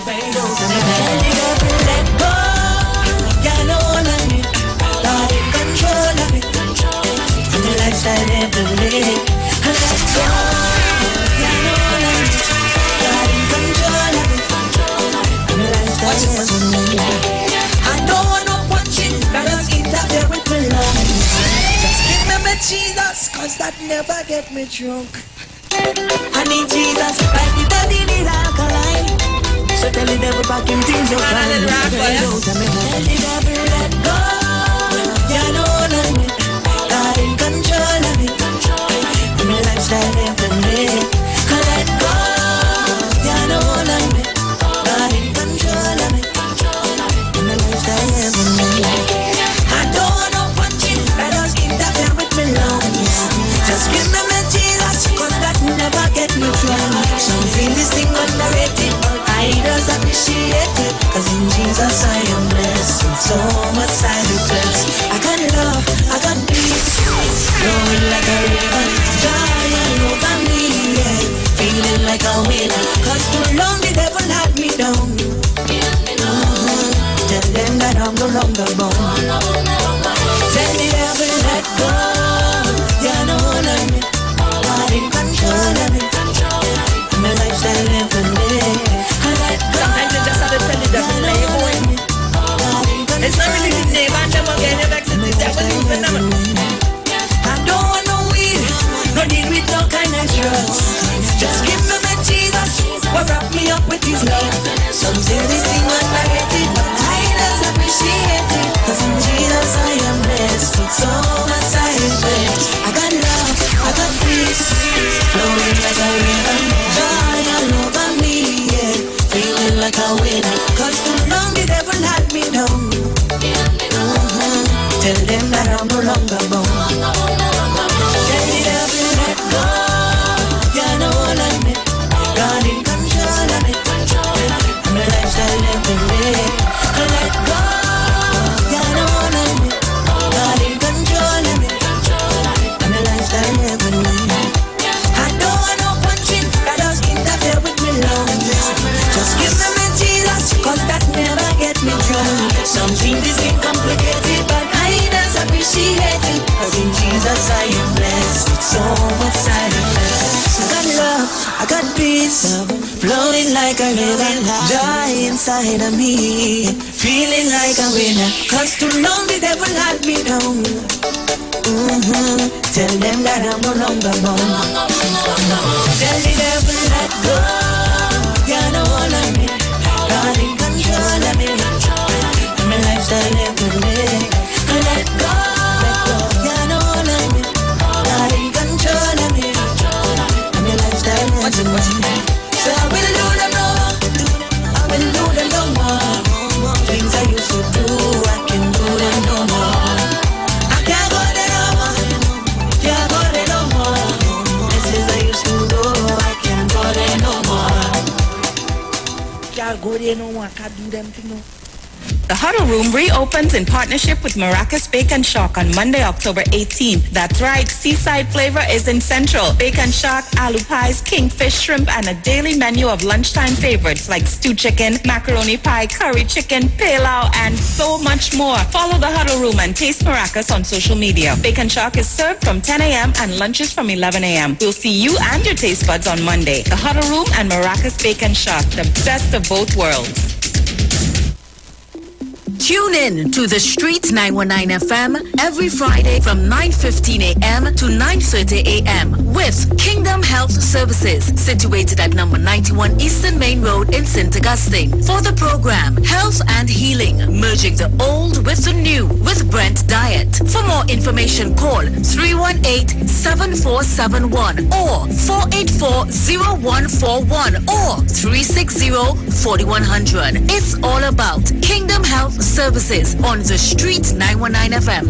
Let go, you're all of me. God in control of it. And the lifestyle never live. Let go, you're all of me. God in control of it. And the lifestyle never live. I don't want no punching, brothers interfere with my lungs. Just give me my Jesus, cause that never get me drunk. I need Jesus, like the daddy need alkaline. So tell the devil back him things up. Tell the devil let go. You know let me. God in control of it. And my lifestyle never live. Let go. You know let me. God in control of it. And my lifestyle never live. I don't want no punching, brothers interfere with me lungs. Just give me my Jesus, cause that never get me drunk. Some feel this thing underrated, but I just appreciate it. Cause in Jesus I am blessed with so much side effects. I got love, I got peace, flowing like a river, joy all over me, yeah. Feeling like a winner, cause too long the devil had me down. Tell them that I'm no longer born. Tell the devil let go. You know let me. God in control of it. And my lifestyle never live. Sometimes you just have to tell the devil that you're going. It's not really the name and them again. You're vexing the devil using them. I don't want no weed, no deal with no kind of drugs. Just give me my Jesus, or wrap me up with his love. Some say this thing underrated, but I just appreciate it. Cause in Jesus I am blessed with so much side effects. I got love, I got peace, flowing like a river, joy all over me, yeah. Feeling like a winner, cause too long the devil had me down. Tell them that I'm no longer born. Tell the devil let go. You know let me. God in control of it. And my lifestyle never live. Let go. You know let me. God in control of it. And my lifestyle never live. I don't want no punching, brothers interfere with me lungs. Just give me my Jesus, cause that never get me drunk. Something this thing complicated, but I just appreciate it. Cause in Jesus I am blessed with so much side effects. I got love, I got peace, flowing like a river, joy inside of me, feeling like a winner. Cause too long the devil had me down. Tell them that I'm no longer born. Tell the devil let go. You know let me. God in control of me. And my lifestyle never live. Let go. You know let me. God in control of me. And my lifestyle never live. So I will do them no more. I will do them no more. Things I used to do, I can do them no more. I can't go there no more. Can't go there no more. Places I used to go, I can't go there no more. Can't go there no more. I can't do them things no more. The Huddle Room reopens in partnership with Maracas Bake and Shock on Monday, October 18th. That's right, seaside flavor is in Central. Bake and Shock, aloo pies, kingfish, shrimp, and a daily menu of lunchtime favorites like stew chicken, macaroni pie, curry chicken, pilau, and so much more. Follow the Huddle Room and taste Maracas on social media. Bake and Shock is served from 10 a.m. and lunches from 11 a.m. We'll see you and your taste buds on Monday. The Huddle Room and Maracas Bake and Shock, the best of both worlds. Tune in to The Street 919 FM every Friday from 9:15 a.m. to 9:30 a.m. with Kingdom Health Services, situated at number 91 Eastern Main Road in St. Augustine. For the program, Health and Healing, merging the old with the new with Brent Diet. For more information, call 318-7471 or 484-0141 or 360-4100. It's all about Kingdom Health Services on The Street 919 FM.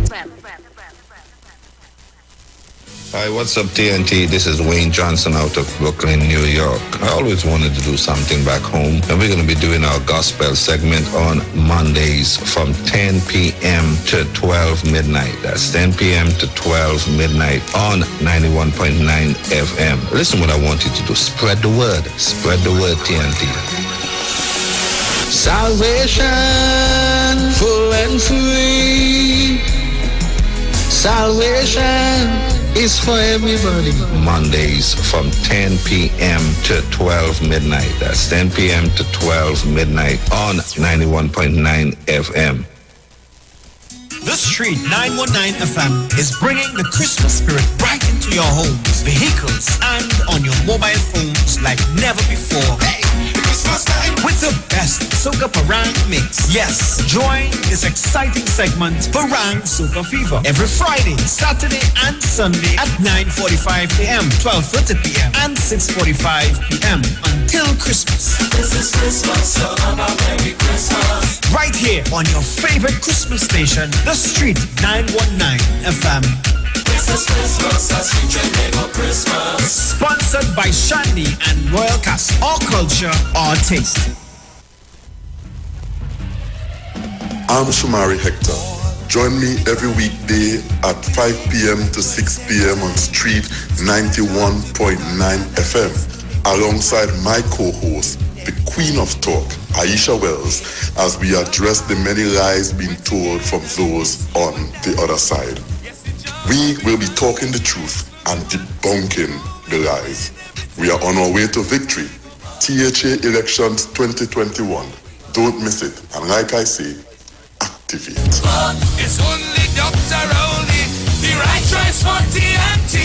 Hi, what's up, TNT? This is Wayne Johnson out of Brooklyn, New York. I always wanted to do something back home, and we're going to be doing our gospel segment on Mondays from 10 p.m. to 12 midnight. That's 10 p.m. to 12 midnight on 91.9 FM. Listen what I want you to do. Spread the word. Spread the word, TNT. Salvation, full and free. Salvation is for everybody. Mondays from 10 p.m. to 12 midnight. That's 10 p.m. to 12 midnight on 91.9 FM. The Street 919 FM is bringing the Christmas spirit right into your homes, vehicles, and on your mobile phones like never before. Hey, Christmas time with the best Soca Parang mix. Yes, join this exciting segment, Parang Soca Fever, every Friday, Saturday, and Sunday at 9:45 a.m., 12:30 p.m., and 6:45 p.m. until Christmas. This is Christmas, so have a Merry Christmas. Right here on your favorite Christmas station, The Street 919 FM. This is Christmas, a sweet Jamaican Christmas. Sponsored by Shandy and Royal Castle. Our culture, our taste. I'm Shumari Hector. Join me every weekday at 5 p.m. to 6 p.m. on Street 91.9 FM, alongside my co-host, the Queen of Talk, Aisha Wells, as we address the many lies being told from those on the other side. We will be talking the truth and debunking the lies. We are on our way to victory. THA Elections 2021. Don't miss it. And like I say, activate. It's only Dr. Rowley, the right choice for TNT.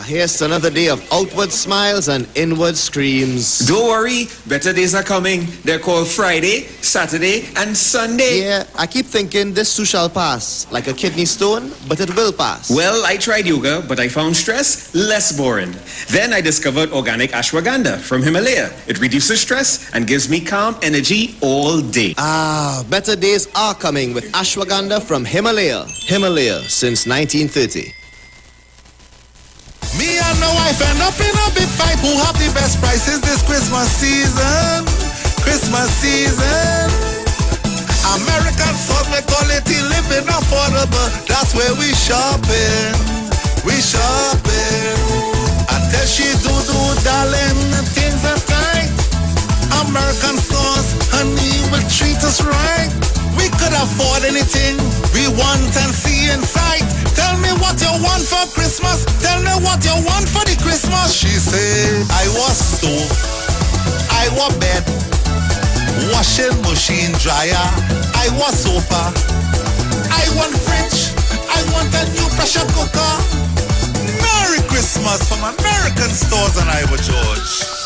Here's to another day of outward smiles and inward screams. Don't worry, better days are coming. They're called Friday, Saturday, and Sunday. Yeah, I keep thinking this too shall pass, like a kidney stone, but it will pass. Well, I tried yoga, but I found stress less boring. Then I discovered organic ashwagandha from Himalaya. It reduces stress and gives me calm energy all day. Better days are coming with ashwagandha from Himalaya. Himalaya since 1930. Me and my wife end up in a big fight. Who have the best prices this Christmas season? Christmas season. American food, quality living affordable. That's where we shopping. We shopping. Until she do, darling, things are tight. American stores, honey, will treat us right. We could afford anything we want and see in sight. Tell me what you want for Christmas. Tell me what you want for the Christmas. She said, I want stove, I want bed, washing machine dryer, I want sofa, I want fridge, I want a new pressure cooker. Merry Christmas from American Stores and Iwer George.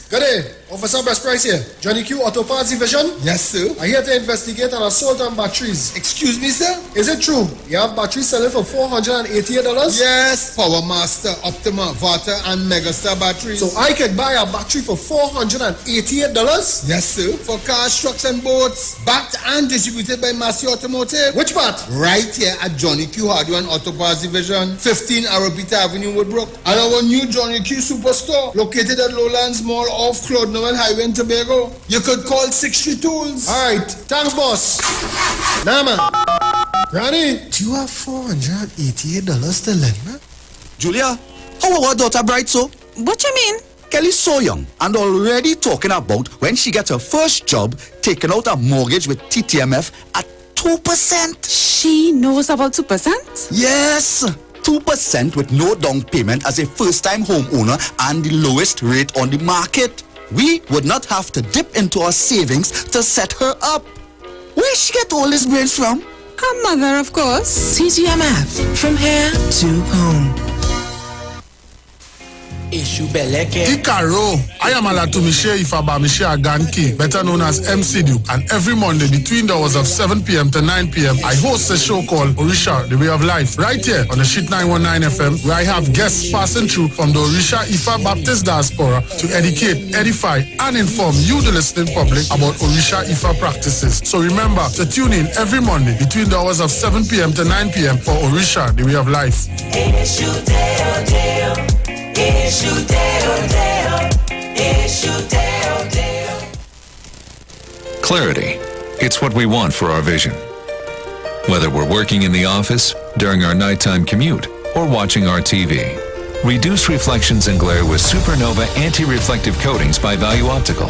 Good day. Officer Best Price here. Johnny Q Auto Parts Division. Yes, sir. I'm here to investigate an assault on batteries. Excuse me, sir? Is it true you have batteries selling for $488? Yes, Power Master, Optima, Vata, and Megastar batteries. So I could buy a battery for $488? Yes, sir. For cars, trucks, and boats. Backed and distributed by Massey Automotive. Which part? Right here at Johnny Q Hardware and Auto Parts Division, 15 Arrowbita Avenue, Woodbrook. And our new Johnny Q Superstore, located at Lowlands Mall off Claude Noel Highway in Tobago. You could call 63 Tools. Alright, thanks boss. Nah man. Granny, Do you have $488 to lend, man? Julia, how our daughter bright so? What you mean? Kelly's so young and already talking about when she gets her first job, taking out a mortgage with TTMF at 2%. She knows about 2%? Yes, 2% with no down payment as a first-time homeowner and the lowest rate on the market. We would not have to dip into our savings to set her up. Where she get all this brains from? Her mother, of course. TTMF, from here to home. Ikaro, I am Alatu Mishe Ifaba Mishe Aganki, better known as MCDU, and every Monday between the hours of 7 p.m. to 9 p.m. I host a show called Orisha, The Way of Life, right here on the Sheet 919 FM, where I have guests passing through from the Orisha Ifa Baptist Diaspora to educate, edify, and inform you, the listening public, about Orisha Ifa practices. So remember to tune in every Monday between the hours of 7 p.m. to 9 p.m. for Orisha, The Way of Life. Clarity. It's what we want for our vision. Whether we're working in the office, during our nighttime commute, or watching our TV. Reduce reflections and glare with Supernova anti-reflective coatings by Value Optical.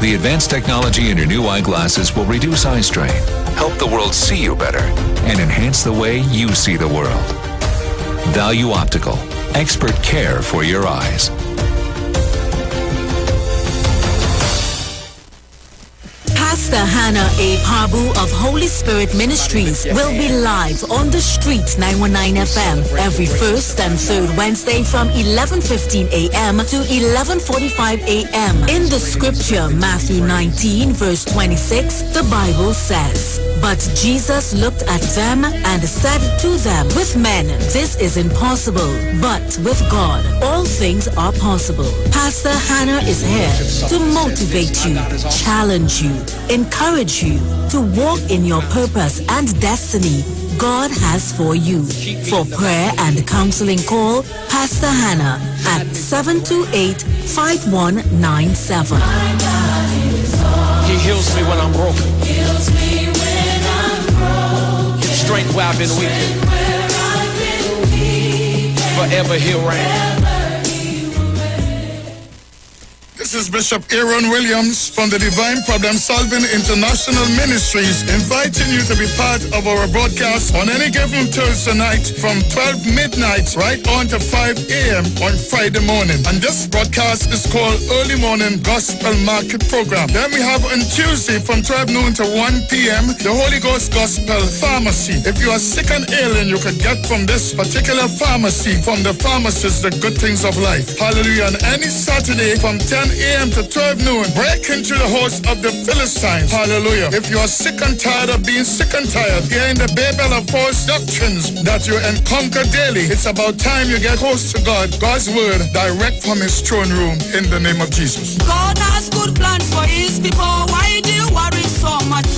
The advanced technology in your new eyeglasses will reduce eye strain, help the world see you better, and enhance the way you see the world. Value Optical. Expert care for your eyes. Pastor Hannah A. Pabu of Holy Spirit Ministries will be live on the street 919 FM every first and third Wednesday from 11:15 a.m. to 11:45 a.m. In the scripture, Matthew 19 verse 26, the Bible says, "But Jesus looked at them and said to them, with men this is impossible, but with God all things are possible." Pastor Hannah is here to motivate you, challenge you, encourage you to walk in your purpose and destiny God has for you. For prayer and counseling, call Pastor Hannah at 728-5197. He heals me when I'm broken. Gives strength where I've been weak. Forever he'll reign. This is Bishop Aaron Williams from the Divine Problem Solving International Ministries, inviting you to be part of our broadcast on any given Thursday night from 12 midnight right on to 5 a.m. on Friday morning. And this broadcast is called Early Morning Gospel Market Program. Then we have on Tuesday from 12 noon to 1 p.m. the Holy Ghost Gospel Pharmacy. If you are sick and ailing, you can get from this particular pharmacy, from the pharmacist, the good things of life. Hallelujah. And any Saturday from 10 a.m. to 12 noon, break into the house of the Philistines. Hallelujah. If you are sick and tired of being sick and tired, hearing the babel of false doctrines that you encounter daily, it's about time you get close to God, God's word, direct from his throne room, in the name of Jesus. God has good plans for his people. Why do you worry so much?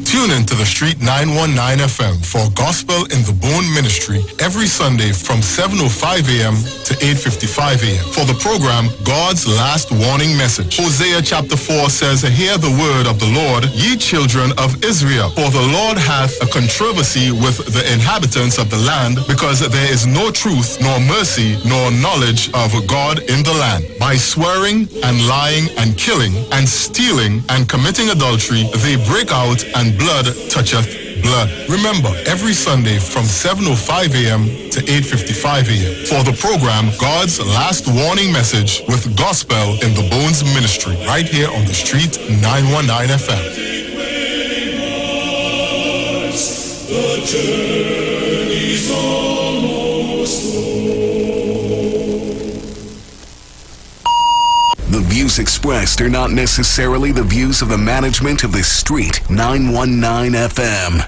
Tune in to the Street 919 FM for Gospel in the Bone Ministry every Sunday from 7:05 a.m. to 8:55 a.m. for the program God's Last Warning Message. Hosea chapter 4 says, "Hear the word of the Lord, ye children of Israel. For the Lord hath a controversy with the inhabitants of the land, because there is no truth, nor mercy, nor knowledge of God in the land. By swearing and lying and killing and stealing and committing adultery, they break out, and blood toucheth blood." Remember, every Sunday from 7:05 a.m. to 8:55 a.m. for the program God's Last Warning Message with Gospel in the Bones Ministry, right here on the Street 919 FM. The journey's almost The views expressed are not necessarily the views of the management of the Street 919 FM.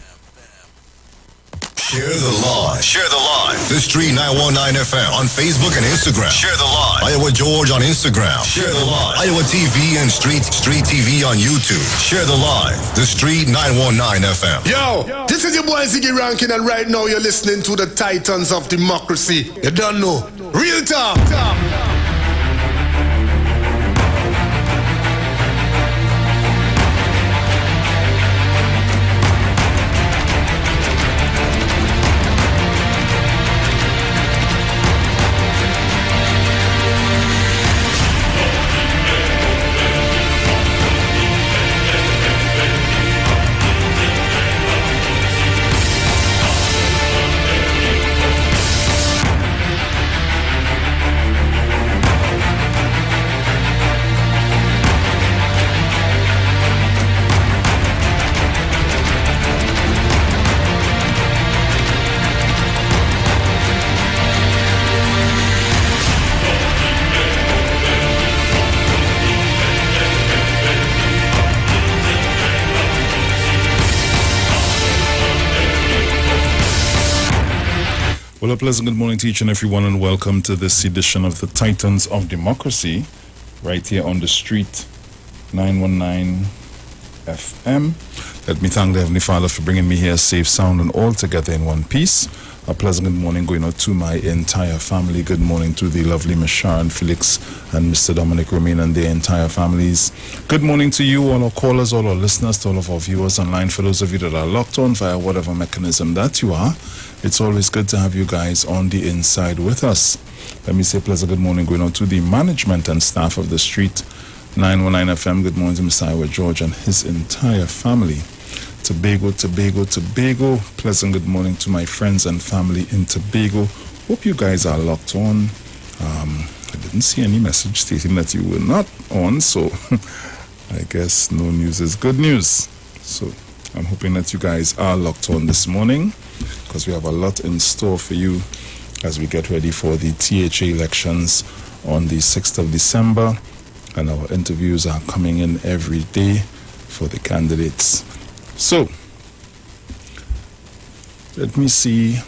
Share the live. Share the live. The Street 919 FM on Facebook and Instagram. Share the live. Iowa George on Instagram. Share the live. Iowa TV and Street TV on YouTube. Share the live. The Street 919 FM. Yo, this is your boy Ziggy Rankin, and right now you're listening to the Titans of Democracy. You don't know. Real talk. Well, a pleasant good morning to each and everyone, and welcome to this edition of the Titans of Democracy, right here on the street, 919 FM. Let me thank the Heavenly Father for bringing me here safe, sound, and all together in one piece. A pleasant good morning going out to my entire family. Good morning to the lovely Miss Sharon Felix and Mr. Dominic Romain and their entire families. Good morning to you, all our callers, all our listeners, to all of our viewers online. For those of you that are locked on via whatever mechanism that you are, it's always good to have you guys on the inside with us. Let me say pleasant good morning going out to the management and staff of the street 919 FM. Good morning to Mr. Iwer George and his entire family. Tobago. Pleasant good morning to my friends and family in Tobago. Hope you guys are locked on. I didn't see any message stating that you were not on, so I guess no news is good news. So I'm hoping that you guys are locked on this morning, because we have a lot in store for you as we get ready for the THA elections on the 6th of December. And our interviews are coming in every day for the candidates. So, let me see.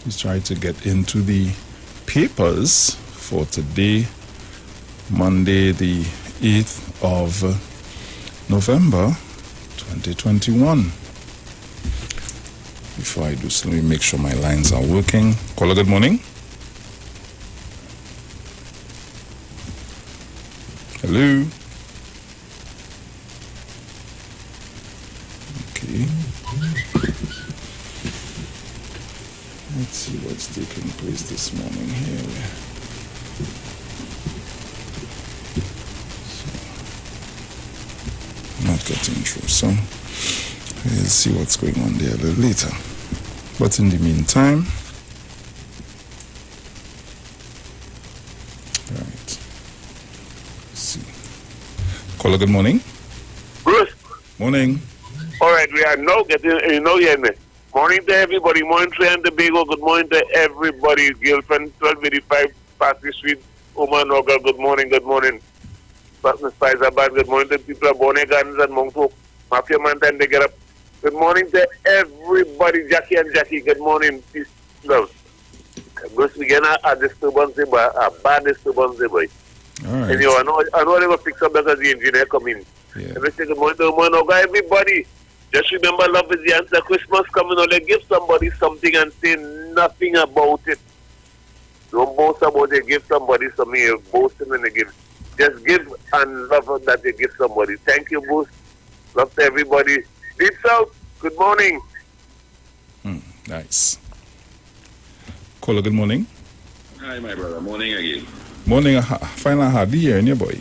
Let's try to get into the papers for today, Monday, the 8th of November, 2021. Before I do so, let me make sure my lines are working. Caller, good morning. Hello. Okay. Let's see what's taking place this morning here. Not getting through, so we'll see what's going on there a little later. But in the meantime, right. Let's see. Caller, good morning. Bruce. Morning. All right, we are now getting, hear me. Morning to everybody. Morning to and Tobago. Good morning to everybody. Girlfriend, 1285 Party Street, Omanoga. Good morning, good morning. Spiceabad, good morning to people of Bonnet Gardens and Monkhook. Mafia Mountain, they get up. Good morning to everybody. Jackie and Jackie, good morning. Peace, love. Bruce, we get a disturbance, a bad disturbance, boy. All right. And I know they will fix up because the engineer come in. Yeah. And we say good morning to Omanoga, everybody. Just remember, love is the answer. Christmas coming on, give somebody something and say nothing about it. Don't boast about it. Give somebody something. You're boasting when they give. Just give and love that they give somebody. Thank you, Boost. Love to everybody. Deep South, good morning. Nice. Caller, good morning. Hi, my brother. Morning again. Morning. Final hard to hear you, boy.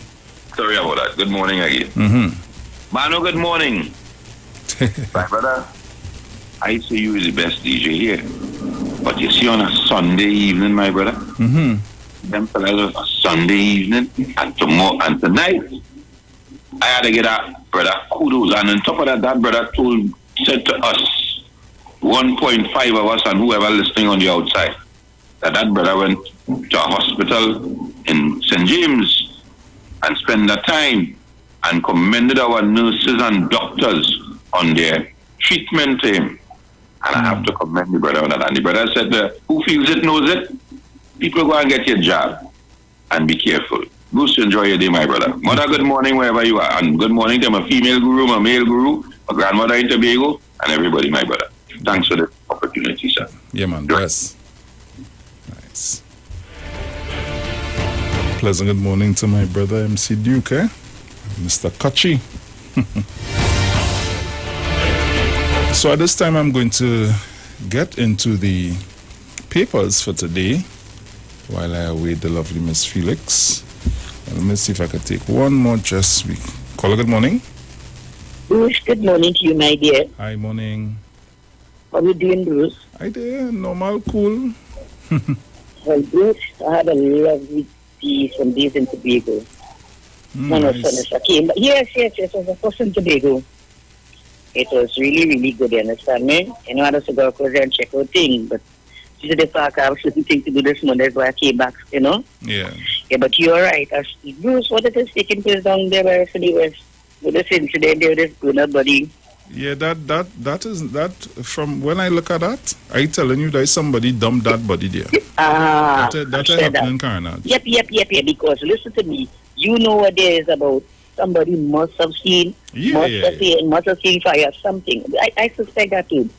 Sorry about that. Good morning again. Mm-hmm. Mano, good morning. My brother, I say you is the best DJ here. But you see on a Sunday evening, my brother, them fellas a Sunday evening and tomorrow and tonight, I had to get a brother kudos. And on top of that brother said to us, 1.5 of us and whoever listening on the outside, that brother went to a hospital in St. James and spent the time and commended our nurses and doctors on their treatment to him. And I have to commend the brother on that. And the brother said, who feels it knows it. People go and get your job and be careful. Bruce, enjoy your day, my brother. Mother, good morning wherever you are. And good morning to my female guru, my male guru, my grandmother in Tobago, and everybody, my brother. Thanks for the opportunity, sir. Yeah, man. Bless. Nice. Pleasant good morning to my brother, MC Duke, Mr. Kachi. So at this time, I'm going to get into the papers for today while I await the lovely Miss Felix. And let me see if I can take one more just week. Caller, good morning. Bruce, good morning to you, my dear. Hi, morning. How are you doing, Bruce? Hi there, normal, cool. Well, Bruce, I had a lovely tea some days in Tobago. Nice. Yes, it was a first in Tobago. It was really, really good, you understand me? You know, I had to go there and check out things, but due to the fact I have certain things to do this morning, that's why I came back, you know? Yeah. Yeah, but you're right. Bruce, what it is taking place down there where for the West? With this incident there, this good body, Yeah, that is that. From when I look at that, I telling you, there's somebody dumped that body there. That happened in Carnage. Yep. Because listen to me, you know what there is about. Somebody must have seen, must have seen fire, something. I suspect that too.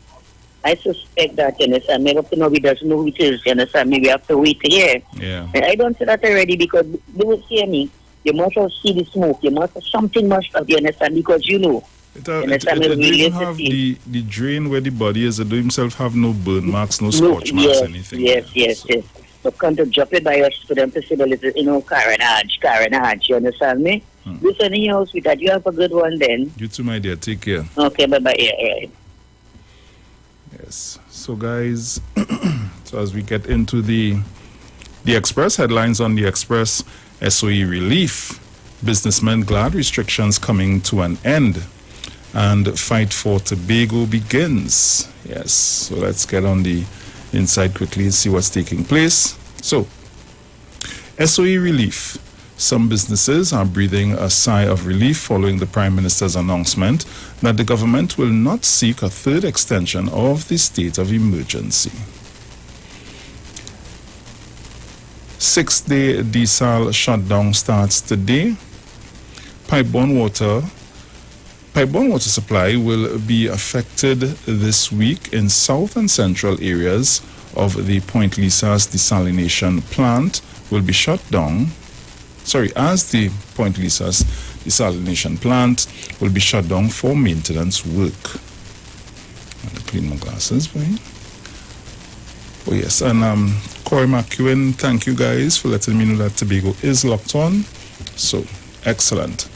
I suspect that, you understand. Maybe up to now we doesn't know who it is, you understand. Maybe we have to wait to hear. Yeah. And I don't say that already because they will hear me. You must have seen the smoke. You must have something must have, you understand, because you know. Do you have the drain where the body is? Do himself have no burn marks, no scorch marks, anything? Yes. But come to drop it by us for them to say the little, carnage, you understand me? Listen in your house with that. You have a good one then. You too, my dear. Take care. Okay, bye-bye. Yeah. Yes. So, guys, so as we get into the Express, headlines on the Express, SOE relief, businessmen glad restrictions coming to an end, and fight for Tobago begins. Yes, so let's get on the inside quickly and see what's taking place. So, SOE relief. Some businesses are breathing a sigh of relief following the Prime Minister's announcement that the government will not seek a third extension of the state of emergency. 6-day desal shutdown starts today. Pipeborne water supply will be affected this week in south and central areas of the Point Lisa's desalination plant will be shut down. As the Point Lisa's desalination plant will be shut down for maintenance work. I have to clean my glasses, boy. Oh yes, and Corey McEwen, thank you guys for letting me know that Tobago is locked on. So, excellent.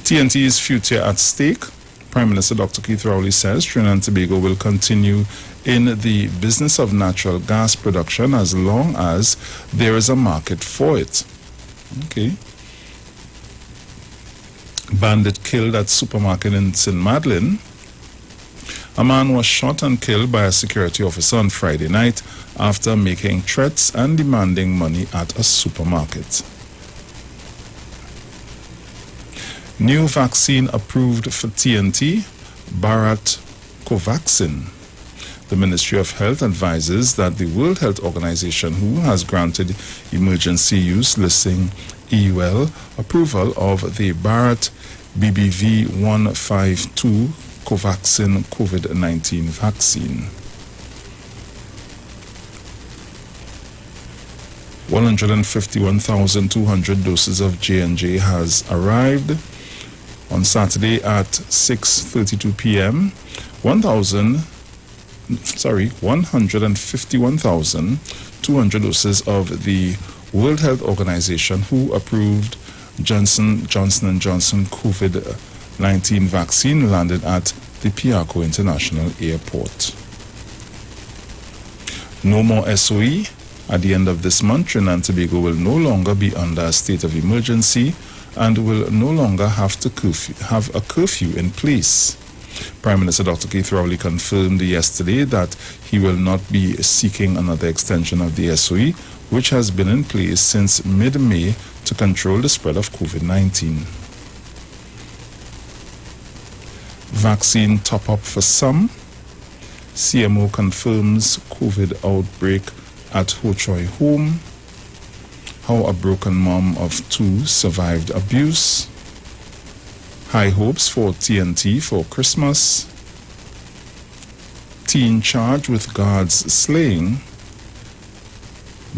TNT's future at stake. Prime Minister Dr. Keith Rowley says Trinidad and Tobago will continue in the business of natural gas production as long as there is a market for it. Okay. Bandit killed at supermarket in St. Madeleine. A man was shot and killed by a security officer on Friday night after making threats and demanding money at a supermarket. New vaccine approved for TNT, Bharat Covaxin. The Ministry of Health advises that the World Health Organization, who has granted emergency use listing Iwer approval of the Bharat BBV 152 Covaxin COVID-19 vaccine. 151,200 doses of J&J has arrived. On Saturday at 6:32 p.m., 151,200 doses of the World Health Organization, who approved Johnson & Johnson COVID-19 vaccine, landed at the Piarco International Airport. No more SOE. At the end of this month, Trinidad and Tobago will no longer be under a state of emergency and will no longer have a curfew in place. Prime Minister Dr. Keith Rowley confirmed yesterday that he will not be seeking another extension of the SOE, which has been in place since mid-May to control the spread of COVID-19. Vaccine top-up for some. CMO confirms COVID outbreak at Ho Choi home. How a broken mom of 2 survived abuse. High hopes for TNT for Christmas. Teen charged with guards slaying.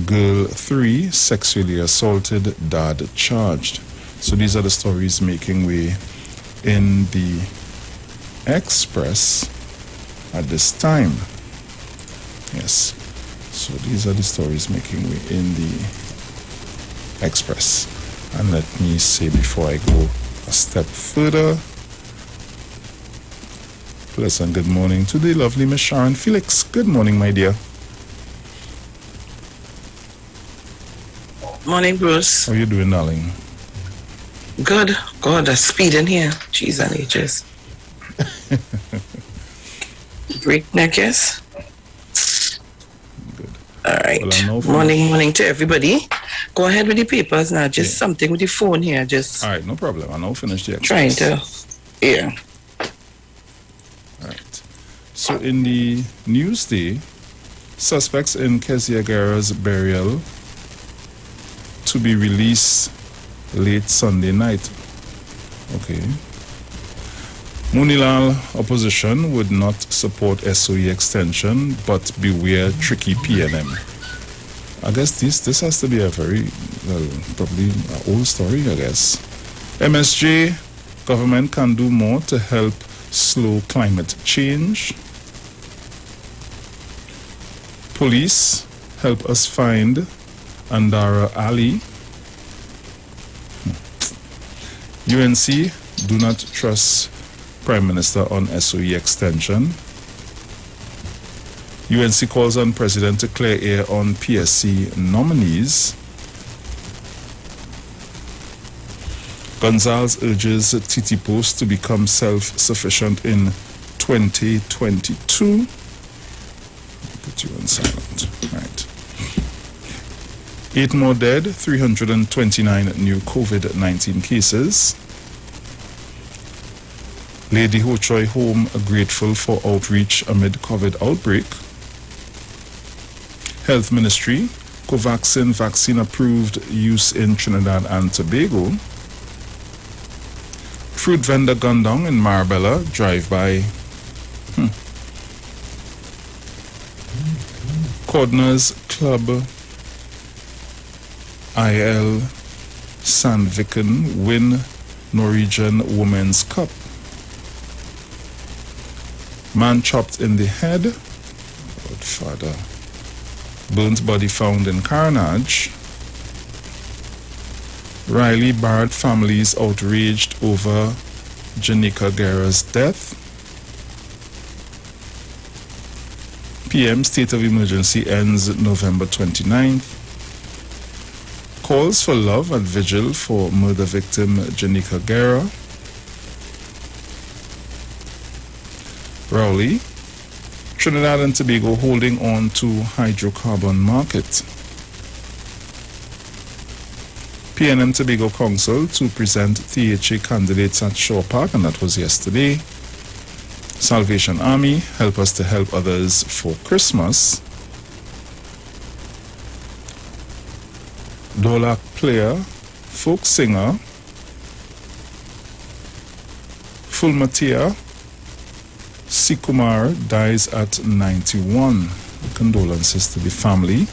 Girl 3 sexually assaulted, dad charged. So these are the stories making way in the Express at this time. Yes. So these are the stories making way in the Express. And let me say before I go a step further, pleasant good morning to the lovely Miss Sharon Felix. Good morning, my dear. Morning, Bruce. How are you doing, darling? Good. God, a speed in here. Jeez and ages. Breakneck, yes? Good. All right. Well, morning to everybody. Go ahead with the papers now. Just something with the phone here. Just. All right, no problem. I know finish the Express. Trying to. Yeah. So in the Newsday, suspects in Kezia Guerra's burial to be released late Sunday night. Okay. Munilal opposition would not support SOE extension, but beware tricky PNM. I guess this has to be a very, well, probably an old story, I guess. MSJ, government can do more to help slow climate change. Police, help us find Andara Ali. UNC, do not trust Prime Minister on SOE extension. UNC calls on President to clear air on PSC nominees. Gonzalez urges TT Post to become self-sufficient in 2022. Put you on silent. Right. 8 more dead, 329 new COVID-19 cases. Lady Ho Choi Home grateful for outreach amid COVID outbreak. Health Ministry, Covaxin vaccine approved use in Trinidad and Tobago. Fruit vendor gunned down in Marbella, drive-by. Cordner's Club IL Sandviken win Norwegian Women's Cup. Man chopped in the head. Godfather. Burnt body found in carnage. Riley Barrett families outraged over Janika Guerra's death. PM state of emergency ends November 29th. Calls for love at vigil for murder victim Janika Guerra. Rowley, Trinidad and Tobago holding on to hydrocarbon market. PNM Tobago Council to present THA candidates at Shaw Park, and that was yesterday. Salvation Army, help us to help others for Christmas. Dolak player, folk singer, Fulmatia Sikumar dies at 91. Condolences to the family.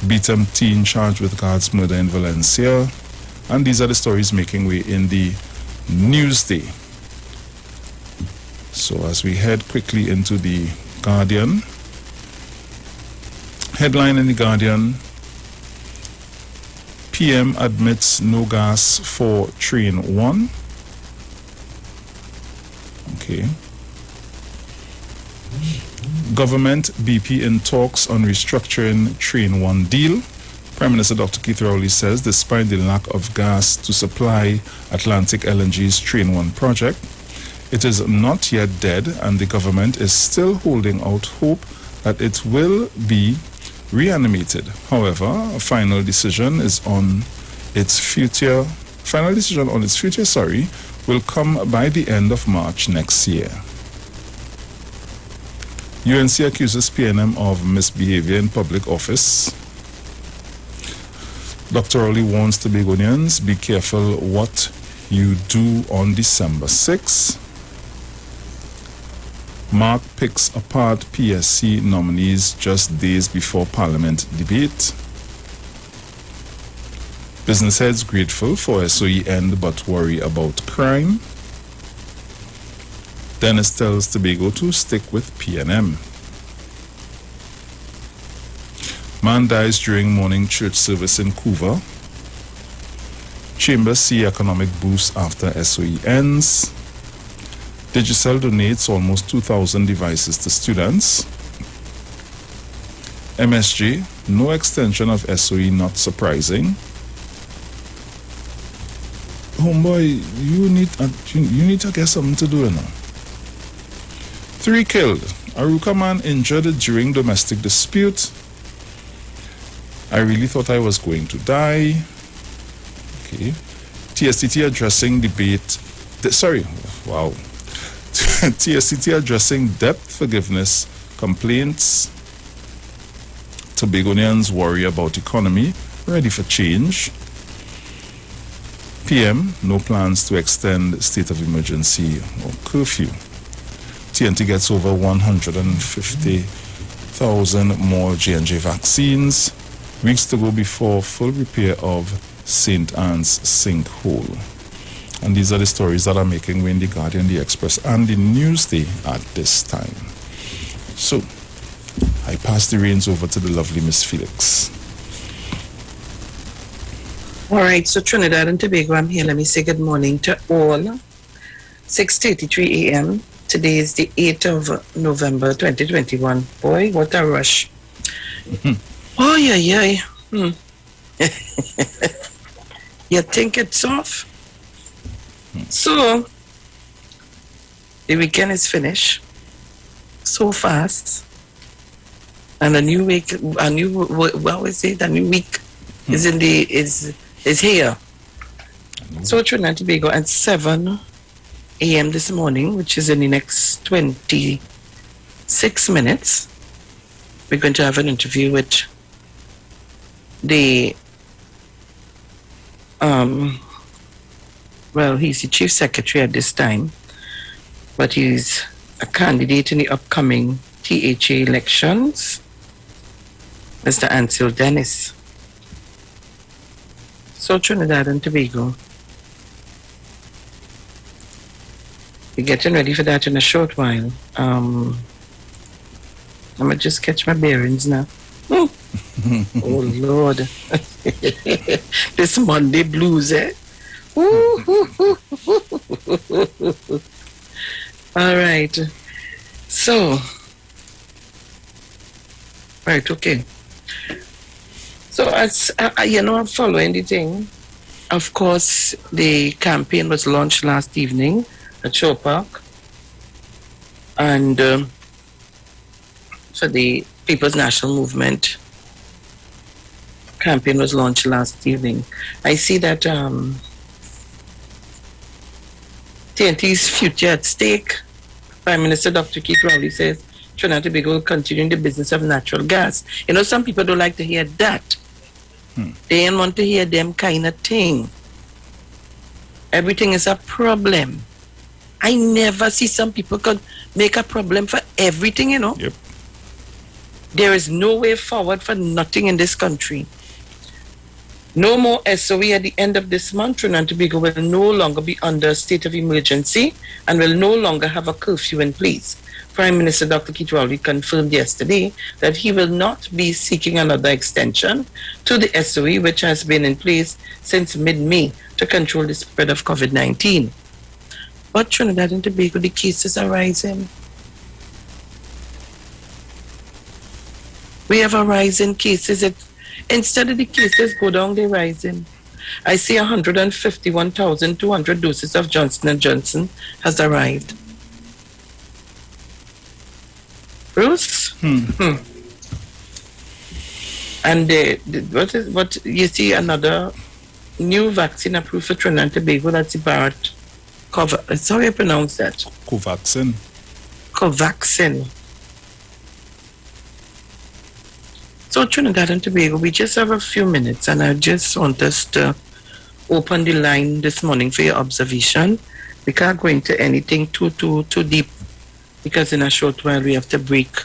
Beatum teen charged with God's murder in Valencia. And these are the stories making way in the Newsday. So as we head quickly into the Guardian. Headline in the Guardian: PM admits no gas for Train 1. Okay. Government BP in talks on restructuring Train 1 deal. Prime Minister Dr. Keith Rowley says despite the lack of gas to supply Atlantic LNG's Train 1 project, it is not yet dead and the government is still holding out hope that it will be reanimated. However, a final decision on its future will come by the end of March next year. UNC accuses PNM of misbehavior in public office. Dr. Rowley warns Tobagonians, be careful what you do on December 6. Mark picks apart PSC nominees just days before Parliament debate. Business heads grateful for SOE end but worry about crime. Dennis tells Tobago to stick with PNM. Man dies during morning church service in Couva. Chambers see economic boost after SOE ends. Digicel donates almost 2,000 devices to students. MSG, no extension of SOE not surprising. Homeboy, you need to get something to do now. 3 killed. Aruka man injured during domestic dispute. I really thought I was going to die. Okay. TSTT addressing debate. Wow. TSCT addressing debt forgiveness complaints. Tobagonians worry about economy, ready for change. PM, no plans to extend state of emergency or curfew. TNT gets over 150,000 more J&J vaccines. Weeks to go before full repair of St. Anne's sinkhole. And these are the stories that are making way in the Guardian, the Express, and the Newsday at this time. So, I pass the reins over to the lovely Miss Felix. All right, so Trinidad and Tobago, I'm here. Let me say good morning to all. 6:33 a.m. Today is the 8th of November, 2021. Boy, what a rush. Oh, yeah. You think it's off? So, the weekend is finished so fast. And a new week, a new week is here. So Trinidad and Tobago at 7 a.m. this morning, which is in the next 26 minutes, we're going to have an interview with the he's the chief secretary at this time, but he's a candidate in the upcoming THA elections, Mr. Ansel Dennis. So Trinidad and Tobago, we're getting ready for that in a short while. I'm gonna just catch my bearings now. Oh Lord. This Monday blues, eh? All right. So, right, okay. So, as I'm following the thing. Of course, the campaign was launched last evening at Shore Park. And for the People's National Movement campaign was launched last evening. I see that TNT's future at stake. Prime Minister Dr. Keith Rowley says Trinidad and Tobago will continue in the business of natural gas. Some people don't like to hear that. They don't want to hear them kind of thing. Everything is a problem. I never see some people could make a problem for everything, Yep. There is no way forward for nothing in this country. No more SOE at the end of this month. Trinidad and Tobago will no longer be under a state of emergency and will no longer have a curfew in place. Prime Minister Dr. Keith Rowley confirmed yesterday that he will not be seeking another extension to the SOE, which has been in place since mid-May to control the spread of COVID-19. But Trinidad and Tobago, the cases are rising. We have a rise in cases. Instead of the cases go down, they're rising. I see 151,200 doses of Johnson & Johnson has arrived. Bruce? And what you see another new vaccine approved for Trinidad and Tobago, that's the Barrett sorry I pronounce that. Covaxin. So Trinidad and Tobago, we just have a few minutes and I just want us to open the line this morning for your observation. We can't go into anything too deep because in a short while we have to break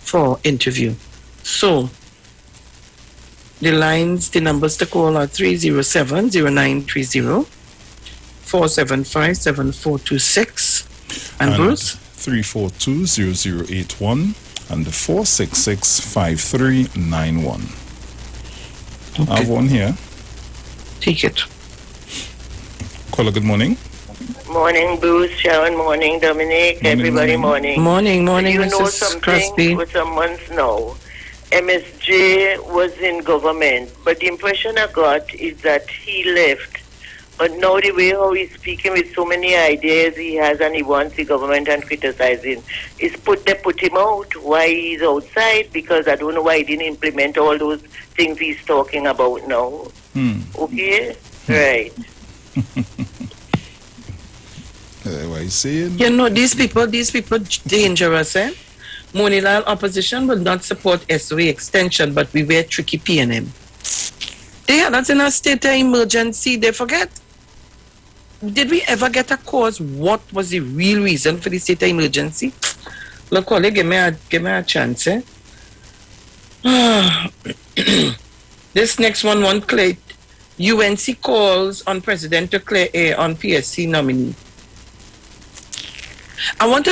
for interview. So the numbers to call are 307-0930, 475-7426, and Bruce? 342-0081. and 466-5391. Okay. I have one here. Take it. Caller, good morning. Morning, Bruce, Sharon, morning, Dominic, everybody, morning. Morning, you know Mrs. something Crosby. for some months now. MSJ was in government, but the impression I got is that he left. But now the way how he's speaking with so many ideas he has and he wants the government and criticizing, they put him out. Why he's outside? Because I don't know why he didn't implement all those things he's talking about now. Okay? Right. What are you saying? You know, these people dangerous, eh? Monilal opposition will not support SOA extension, but we were tricky PNM. That's in a state of emergency. They forget. Did we ever get a cause? What was the real reason for the state of emergency? Look, Ollie, give me a chance, eh? This next one won't clear. UNC calls on President to clear air on PSC nominee. I want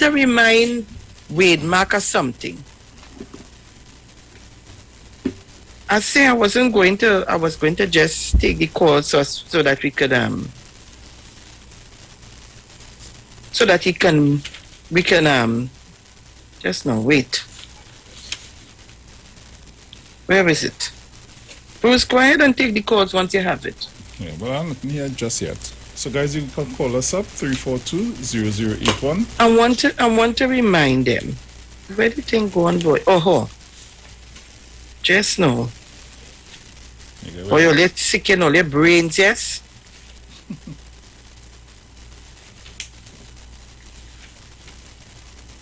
to remind Wade Mark of something. I say I was going to just take the call so that we could so that we can just now wait. Where is it? Bruce, go ahead and take the calls once you have it. Yeah, well, I'm not here just yet. So, guys, you can call us up 342-0081. I want to remind them. Where do you think go on, boy? Oh, just now. Oh, you're let sick in all your brains, yes?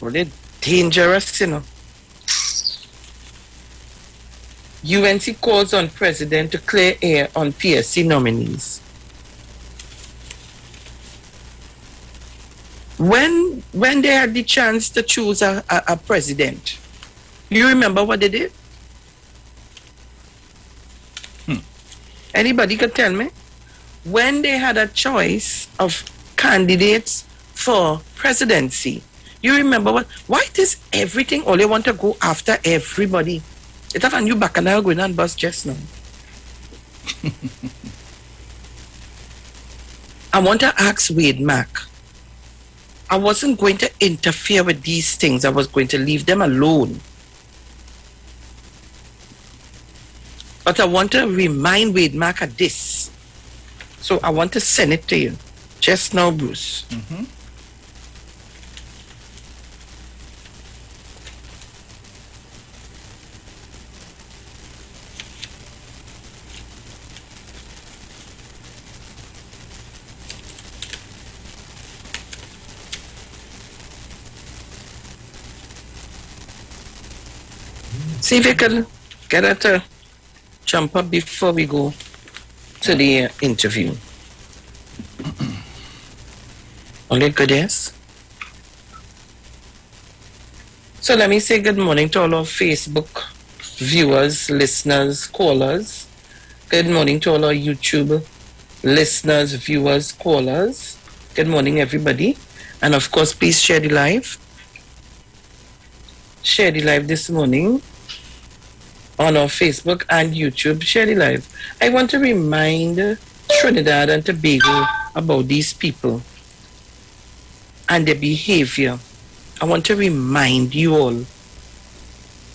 Well, they're dangerous, you know. UNC calls on President to clear air on PSC nominees. When they had the chance to choose a president, you remember what they did? Anybody could tell me? When they had a choice of candidates for presidency, you remember what? Why does everything only want to go after everybody? It's a new bacchanal going on bus just now. I want to ask Wade Mack. I wasn't going to interfere with these things. I was going to leave them alone. But I want to remind Wade Mack of this. So I want to send it to you. Just now, Bruce. Mm-hmm. See if you can get her to jump up before we go to the interview. Only good, yes? So let me say good morning to all our Facebook viewers, listeners, callers. Good morning to all our YouTube listeners, viewers, callers. Good morning, everybody. And of course, please share the live. Share the live this morning on our Facebook and YouTube. Share the live. I want to remind Trinidad and Tobago about these people and their behavior. I want to remind you all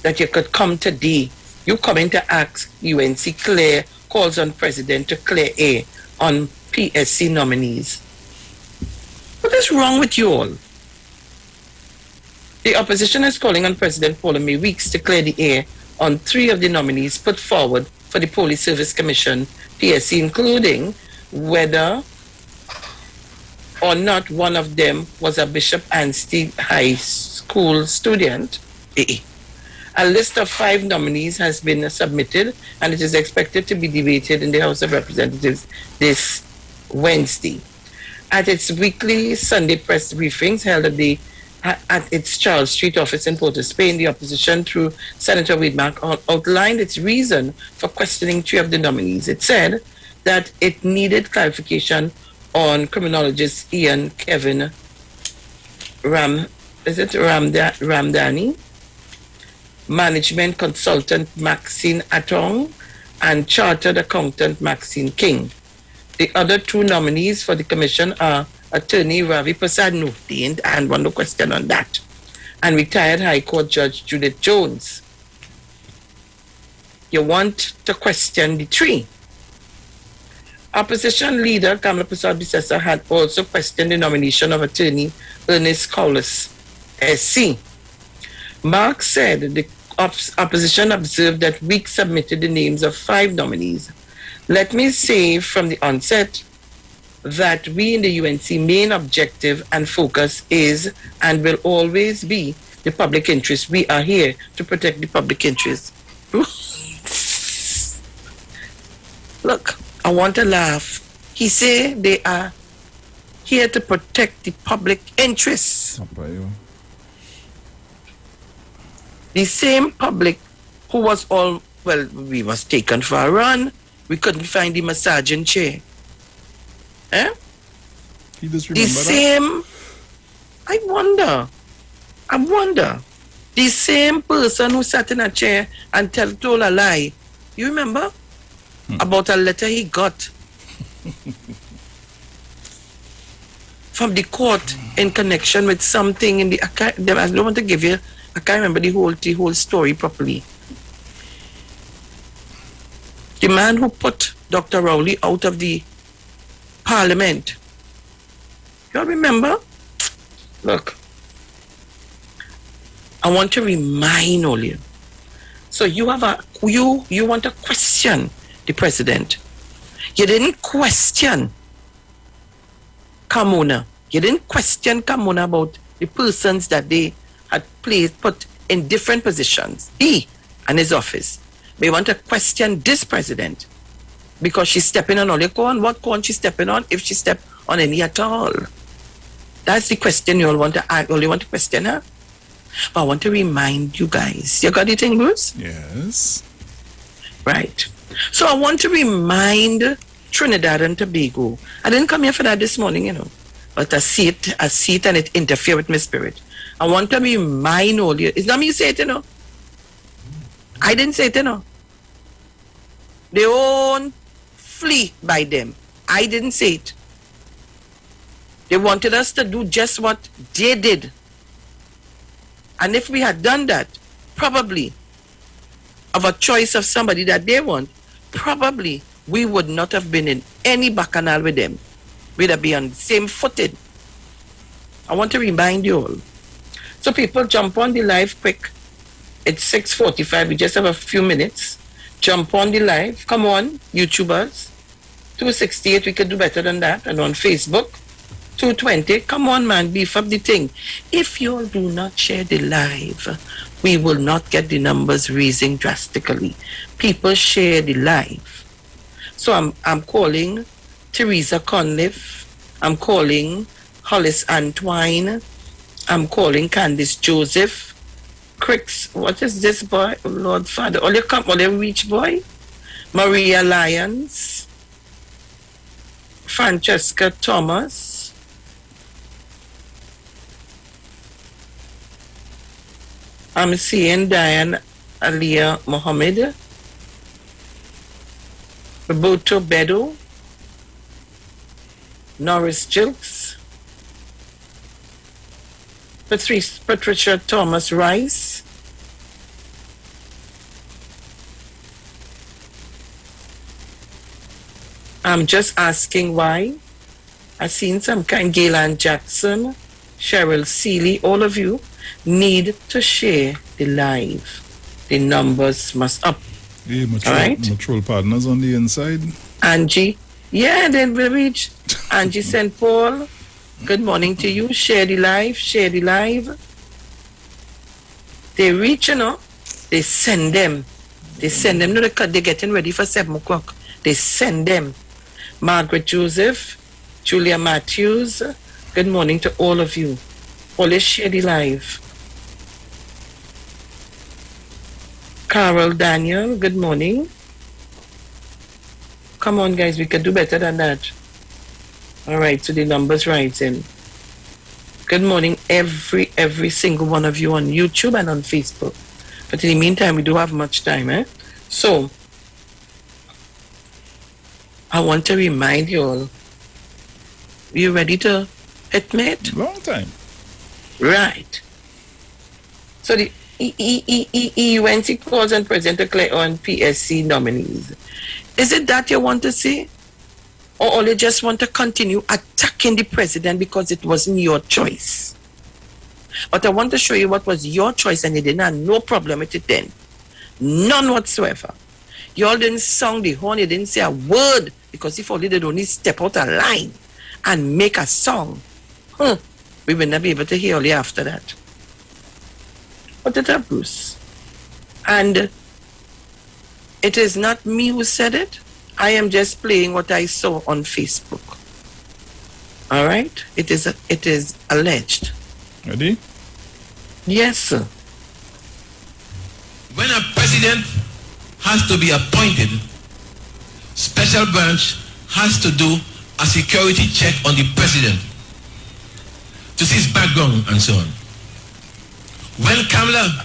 that you could come today. You coming to ask UNC clear calls on President to clear air on PSC nominees. What is wrong with you all? The opposition is calling on President Paul Weeks to clear the air on 3 of the nominees put forward for the Police Service Commission, PSC, including whether or not one of them was a Bishop Anstey High School student. A list of 5 nominees has been submitted, and it is expected to be debated in the House of Representatives this Wednesday. At its weekly Sunday press briefings held at its Charles Street office in Port of Spain, the opposition, through Senator Wade Mack, outlined its reason for questioning 3 of the nominees. It said that it needed clarification on criminologist Ian Kevin Ramdani, management consultant Maxine Atong, and chartered accountant Maxine King. The other 2 nominees for the commission are Attorney Ravi Prasad Nufti, and one no question on that, and retired High Court Judge Judith Jones. You want to question the 3. Opposition leader Kamala Prasad Bisesa had also questioned the nomination of Attorney Ernest Cowles, SC. Mark said the opposition observed that Weeks submitted the names of 5 nominees. Let me say from the onset that we in the UNC main objective and focus is and will always be the public interest. We are here to protect the public interest. Look, I want to laugh. He say they are here to protect the public interests. The same public who was we was taken for a run. We couldn't find the massaging chair. Eh? He just the same, I wonder, the same person who sat in a chair and told a lie, you remember? About a letter he got from the court in connection with something in I don't want to give you, I can't remember the whole story properly. The man who put Dr. Rowley out of the parliament. You all remember? Look, I want to remind all you. So you have you want to question the president. You didn't question Carmona. You didn't question Carmona about the persons that they had put in different positions. He and his office. But you want to question this president because she's stepping on all your corn. What corn she's stepping on, if she stepped on any at all? That's the question you all want to ask. You want to question her? But I want to remind you guys. You got it in, Bruce? Yes. Right. So I want to remind Trinidad and Tobago. I didn't come here for that this morning, but I see it and it interferes with my spirit. I want to remind all you. It's not me say it, I didn't say it, They own flee by them. I didn't say it. They wanted us to do just what they did. And if we had done that, probably, of a choice of somebody that they want, probably we would not have been in any bacchanal with them. We'd have been on the same footing. I want to remind you all. So people jump on the live quick. It's 6:45. We just have a few minutes. Jump on the live. Come on, YouTubers. 268, we could do better than that. And on Facebook, 220. Come on, man, beef up the thing. If you all do not share the live, we will not get the numbers raising drastically. People share the live. So I'm calling Teresa Conliffe. I'm calling Hollis Antwine. I'm calling Candice Joseph. Cricks, what is this boy? Oh, Lord Father. All you reach boy? Maria Lyons. Francesca Thomas. I'm seeing Diane Aliyah Mohammed. Roberto Bedo. Norris Jilks. Patricia Thomas Rice. I'm just asking why. I've seen some kind. Gaylan Jackson, Cheryl Seeley, all of you need to share the live. The numbers must up. Yeah, all right? Matrol partners on the inside. Angie. Yeah, they will reach. Angie St. Paul. Good morning to you. Share the live. Share the live. They reach, they send them. They send them. No, they're getting ready for 7 o'clock. They send them. Margaret Joseph, Julia Matthews. Good morning to all of you. Always share the live. Carol Daniel, good morning. Come on, guys, we can do better than that. All right, so the numbers rising. Good morning, every single one of you on YouTube and on Facebook. But in the meantime, we do have much time, So, I want to remind you all, you ready to admit? Long time. Right. So the UNC calls and present declare on PSC nominees. Is it that you want to see? Or you just want to continue attacking the president because it wasn't your choice? But I want to show you what was your choice and you didn't have no problem with it then. None whatsoever. You all didn't sound the horn, you didn't say a word because if only they'd only step out a line and make a song, we will not be able to hear you after that. What is that, Bruce? And it is not me who said it. I am just playing what I saw on Facebook. All right? It is alleged. Ready? Yes, sir. When a president has to be appointed, special branch has to do a security check on the president to see his background and so on. When Kamala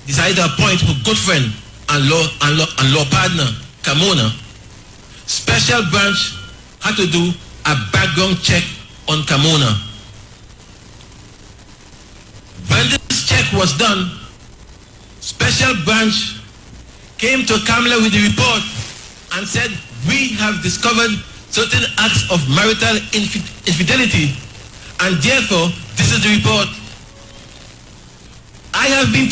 decided to appoint her good friend and law partner, Kamona, special branch had to do a background check on Kamona. When this check was done, special branch came to Kamala with the report and said, we have discovered certain acts of marital infidelity, and therefore this is the report. I have been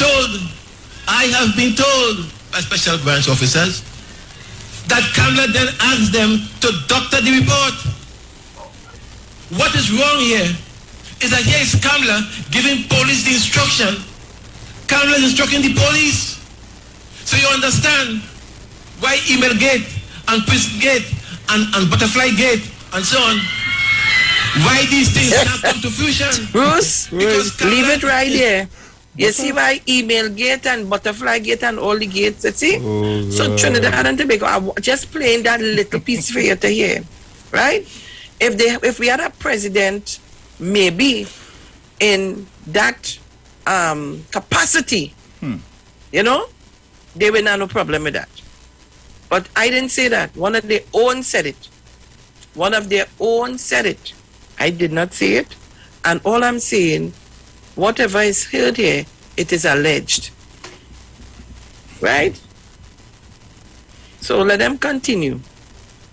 told by special branch officers that Kamala then asked them to doctor the report. What is wrong here is that here is Kamala giving police the instruction. Kamala is instructing the police. So you understand why email gate and prison gate and butterfly gate and so on, why these things cannot come to fruition. Bruce, leave it right there. You see why email gate and butterfly gate and all the gates, you see? So Trinidad and Tobago, I'm just playing that little piece for you to hear, right? If we had a president, maybe in that capacity, you know, they will not have no problem with that. But I didn't say that. One of their own said it. One of their own said it. I did not say it. And all I'm saying, whatever is heard here, it is alleged. Right? So let them continue.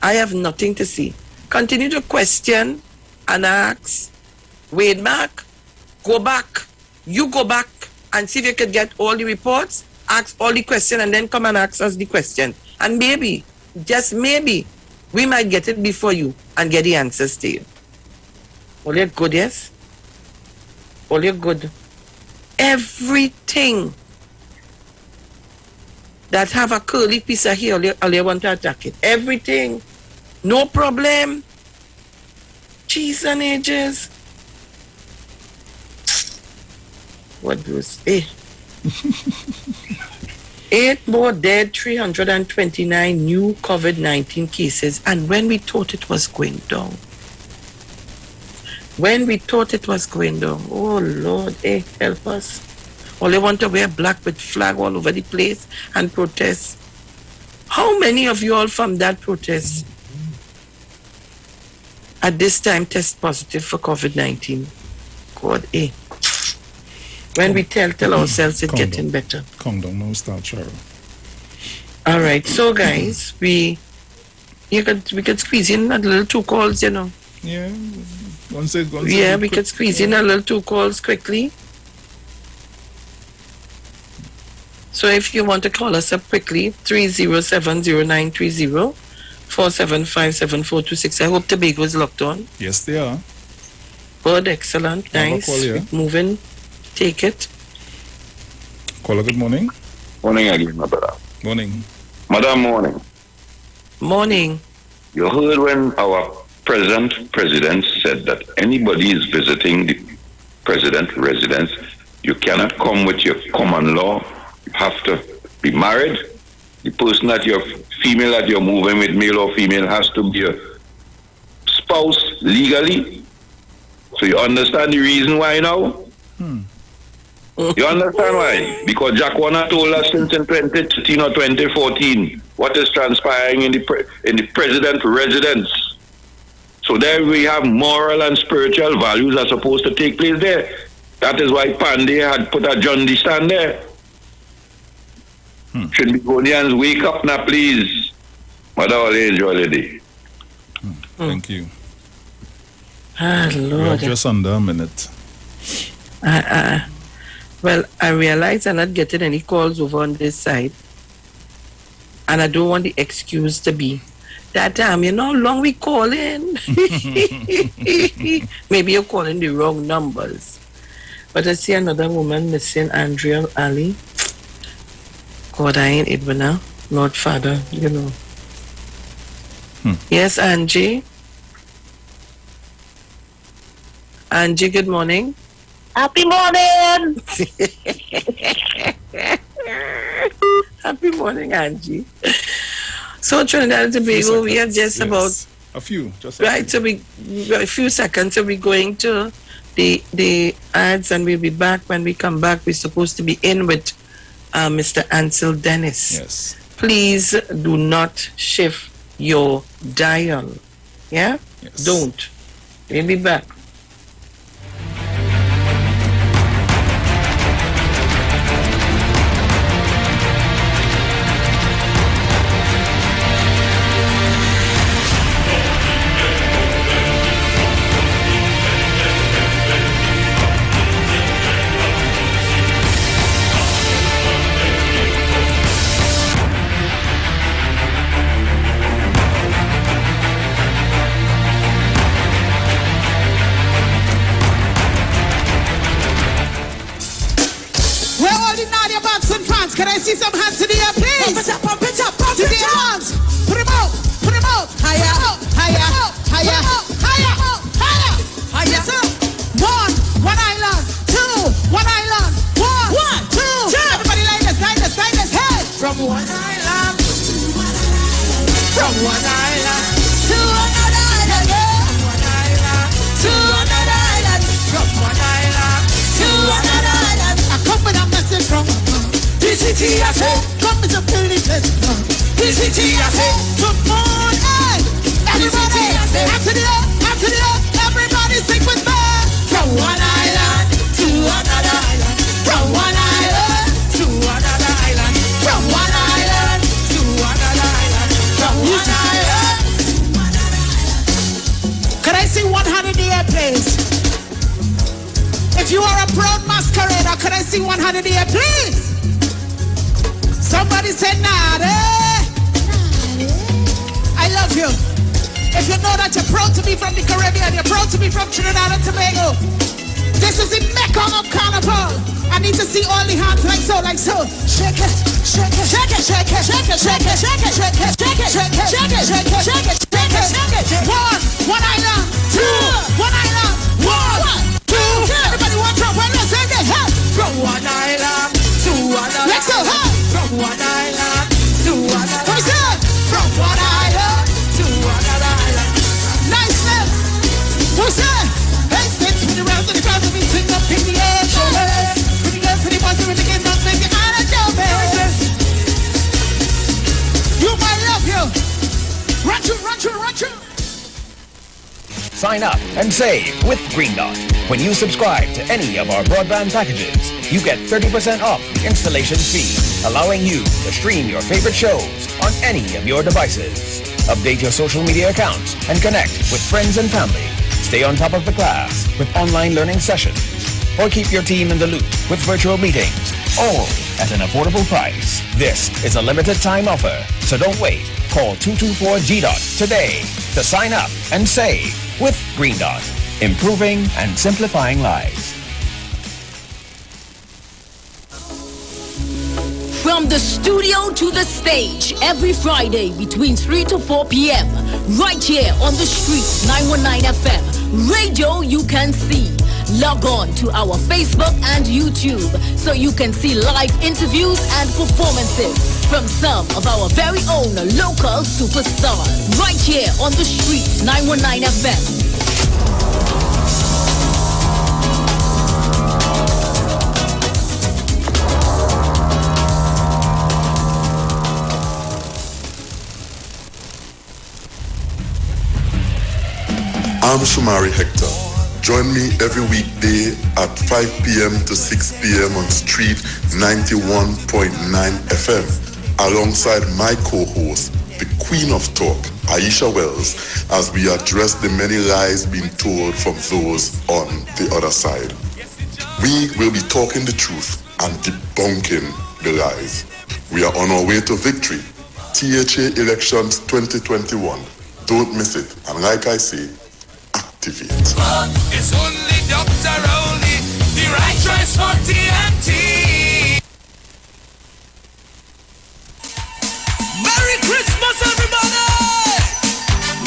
I have nothing to say. Continue to question and ask. Wade Mark, go back. You go back and see if you could get all the reports, ask all the questions, and then come and ask us the question. And maybe, just maybe, we might get it before you and get the answers to you. All you're good, yes? All you're good. Everything that have a curly piece of hair, all you want to attack it. Everything. No problem. Cheese and ages. What was it? 8 more dead, 329 new COVID-19 cases. And when we thought it was going down, oh Lord, help us. All they want to wear black with flag all over the place and protest. How many of you all from that protest at this time test positive for COVID-19? God, when we tell ourselves it's getting better. Calm down, no start, Cheryl. All right, so guys, we could squeeze in a little 2 calls, you know. Yeah, we could squeeze in a little 2 calls quickly. So if you want to call us up quickly, 3070930 4757426. I hope Tobago is locked on. Yes, they are. Good, excellent, nice. Keep moving. Take it. Caller, good morning. Morning again, my brother. Morning. Madam, morning. Morning. You heard when our president said that anybody is visiting the president's residence, you cannot come with your common law. You have to be married. The person that you're female that you're moving with, male or female, has to be a spouse legally. So you understand the reason why now? You understand why? Because Jack Warner told us since in 2013 or 2014 what is transpiring in the president's residence. So there we have moral and spiritual values are supposed to take place there. That is why Pandey had put a John D. stand there. Should Begonians wake up now, please? Mother, all enjoy the day. Thank you. Ah, Lord. We are just under a minute. Well, I realize I'm not getting any calls over on this side. And I don't want the excuse to be that time, you know how long we calling? Maybe you're calling the wrong numbers. But I see another woman missing, Andrea Ali. God, I ain't Edwin now. Lord Father, you know. Yes, Angie. Angie, good morning. Happy morning. Happy morning, Angie. So Trinidad and Tobago, we have just about a few seconds. So we're going to the ads, and we'll be back. When we come back, we're supposed to be in with Mr. Ansel Dennis. Yes. Please do not shift your dial. Yeah? Yes. Don't. We'll be back. Can I see some hands in the air, please? Pump it up, pump it up, pump it up. Hands. Put them out, put them out. Higher, higher, higher, higher, higher, higher. One island, two, one island, one, two. Everybody like this, like this, like this. Hey! From one island, from one island to another island, one island to another island, from one island to another island. I come with a message from PCT, I say, come to the test. PCT, I say, good morning. Everybody, after the everybody sing with me. From one island to another island. From one island to another island. From one island to another island. From one island. Can I see 100 in the air, please? If you are a proud masquerader, can I see 100 in the air, please? Somebody said nada. I love you. If you know that you're proud to be from the Caribbean, you're proud to be from Trinidad and Tobago. This is the Mecca of Carnival. I need to see all the hands like so, like so. Shake it, shake it, shake it, shake it, shake it, shake it, shake it, shake it, shake it, shake it, shake it, shake it, shake it, shake it. One island, two, one island, one, two. Everybody want to when they say that. From one island to another. Let's go, hey. From one island to another. What is that? From one island to another island. Nice step. What's that? Hey, steps to the round to the ground to be sing up in the air. Pretty girls, pretty boys, pretty kids, don't make it out of your bed. You might love you. Run through, run through, run through. Sign up and save with Green Dot. When you subscribe to any of our broadband packages, you get 30% off the installation fee, allowing you to stream your favorite shows on any of your devices. Update your social media accounts and connect with friends and family. Stay on top of the class with online learning sessions, or keep your team in the loop with virtual meetings, all at an affordable price. This is a limited time offer, so don't wait. Call 224-GDOT today to sign up and save with Green Dot, improving and simplifying lives. From the studio to the stage, every Friday between 3 to 4 p.m. Right here on the street, 919 FM. Radio you can see. Log on to our Facebook and YouTube so you can see live interviews and performances from some of our very own local superstars. Right here on the street, 919 FM. I'm Shumari Hector. Join me every weekday at 5 p.m. to 6 p.m. on Street 91.9 FM, alongside my co-host, the Queen of Talk, Aisha Wells, as we address the many lies being told from those on the other side. We will be talking the truth and debunking the lies. We are on our way to victory. THA Elections 2021. Don't miss it. And like I say, activate. It's only Dr. Rowley, the right choice for TNT. Merry Christmas, everybody!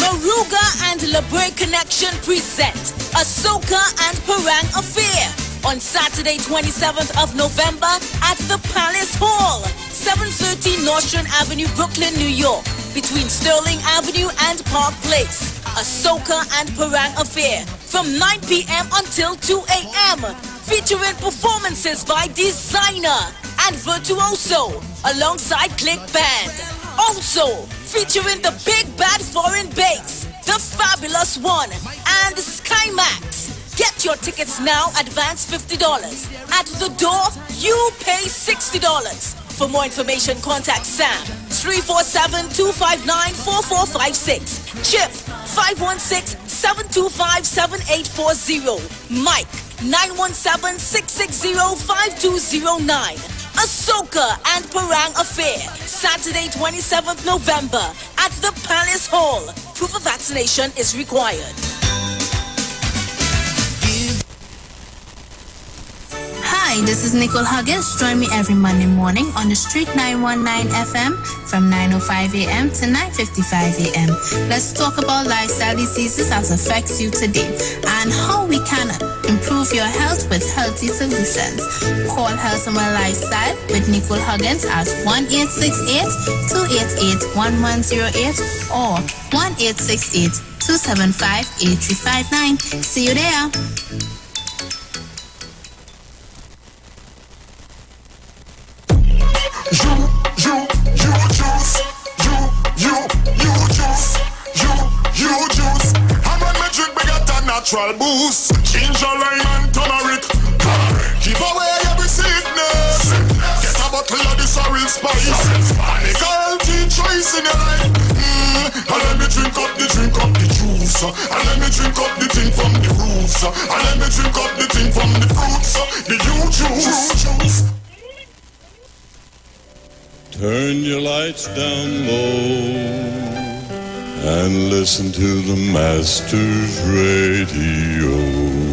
Maruga and LeBray Connection present Ahsoka and Parang Affair on Saturday 27th of November at the Palace Hall, 730 Nostrand Avenue, Brooklyn, New York, between Sterling Avenue and Park Place. Ahsoka and Parang Affair from 9 p.m. until 2 a.m. featuring performances by Designer and Virtuoso alongside Click Band. Also featuring the Big Bad Foreign Bass, The Fabulous One, and Skymax. Get your tickets now, advance $50. At the door, you pay $60. For more information, contact Sam, 347-259-4456. Chip, 516-725-7840. Mike, 917-660-5209. Ahsoka and Parang Affair, Saturday 27th November at the Palace Hall. Proof of vaccination is required. Hi, this is Nicole Huggins. Join me every Monday morning on the Street 919 FM from 9:05 a.m. to 9:55 a.m. Let's talk about lifestyle diseases that affect you today and how we can improve your health with healthy solutions. Call Health and Well Lifestyle with Nicole Huggins at 1-868-288-1108 or 1-868-275-8359. See you there. You juice. And when me drink, me get a natural boost. Ginger, lime and turmeric. Keep away every sickness. Get a bottle of this real spice. Make a healthy choice in your life. And let me drink up the juice. And let me drink up the thing from the roots. And let me drink up the thing from the fruits. The you juice. Turn your lights down low and listen to the Master's Radio.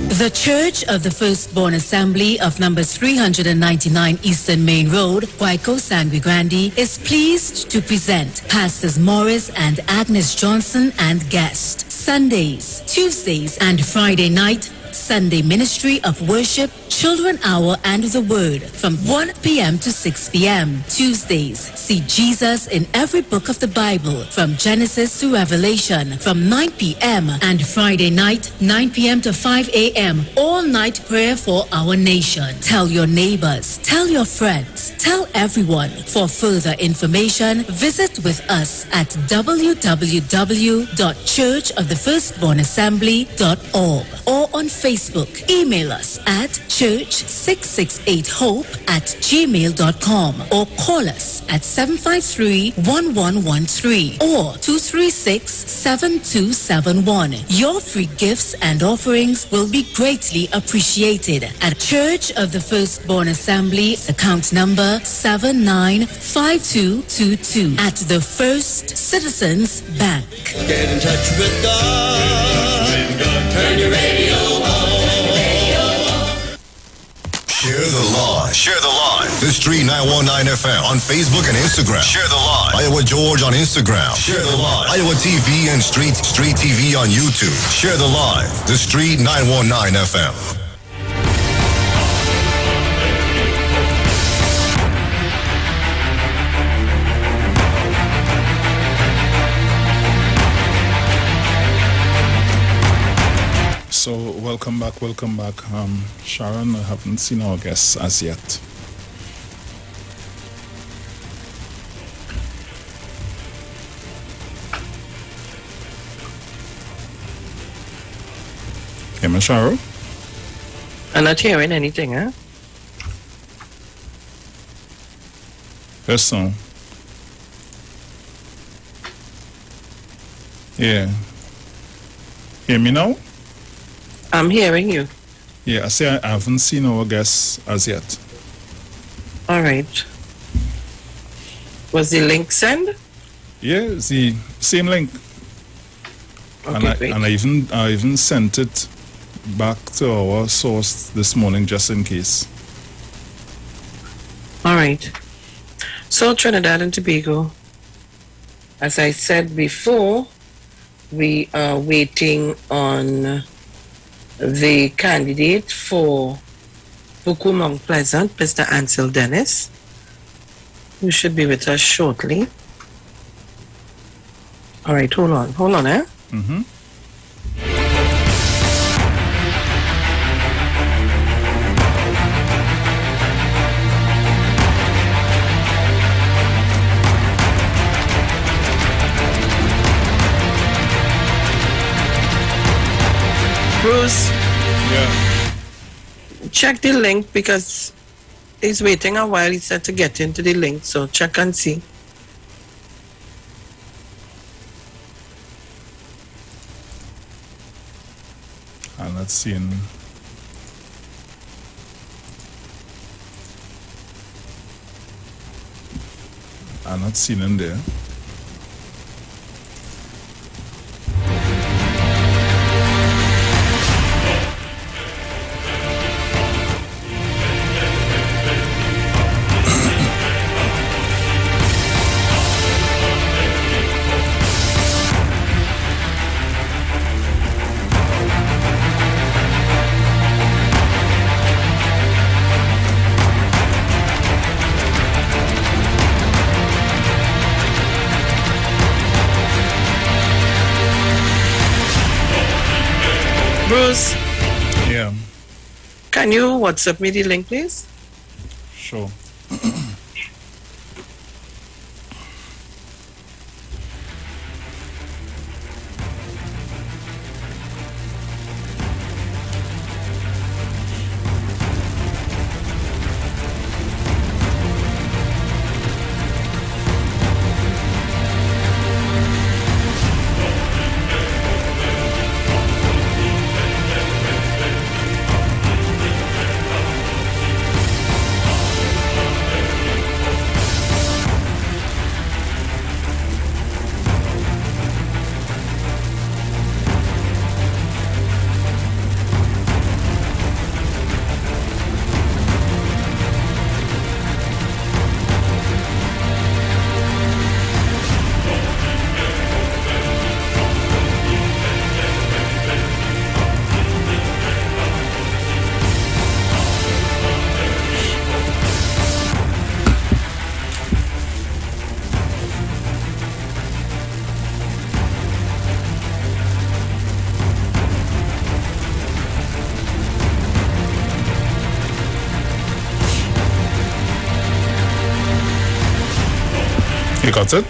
The Church of the Firstborn Assembly of numbers 399 Eastern Main Road, Waiko Sangre Grande, is pleased to present Pastors Morris and Agnes Johnson and guest. Sundays, Tuesdays, and Friday night, Sunday Ministry of Worship, Children Hour and the Word from 1 p.m. to 6 p.m. Tuesdays, see Jesus in every book of the Bible from Genesis to Revelation from 9 p.m. and Friday night, 9 p.m. to 5 a.m. all night prayer for our nation. Tell your neighbors, tell your friends, tell everyone. For further information, visit with us at www.churchofthefirstbornassembly.org or on Facebook. Email us at church668hope@gmail.com or call us at 753-1113 or 236-7271. Your free gifts and offerings will be greatly appreciated at Church of the Firstborn Assembly, account number 795222 at the First Citizens Bank. Get in touch with God. Turn your radio on. Share the live. Share the live. The Street 919 FM on Facebook and Instagram. Share the live. Iowa George on Instagram. Share the live. Iowa TV and Street TV on YouTube. Share the live. The Street 919 FM. So welcome back. Sharon, I haven't seen our guests as yet. Hey, Miss Sharon? I'm not hearing anything, huh? Yes, sir. Yeah. Hear me now? I'm hearing you. Yeah, I say I haven't seen our guests as yet. All right. Was the link sent? Yeah, it's the same link. Okay, and I even sent it back to our source this morning just in case. All right. So Trinidad and Tobago, as I said before, we are waiting on the candidate for Buku Mount Pleasant, Mr. Ansel Dennis, who should be with us shortly. All right, hold on, eh? Mm-hmm. Bruce. Yeah. Check the link because he's waiting a while. He said to get into the link, so check and see. I'm not seeing. I'm not seeing him there. Bruce. Yeah. Can you WhatsApp me the link, please? Sure. You got it?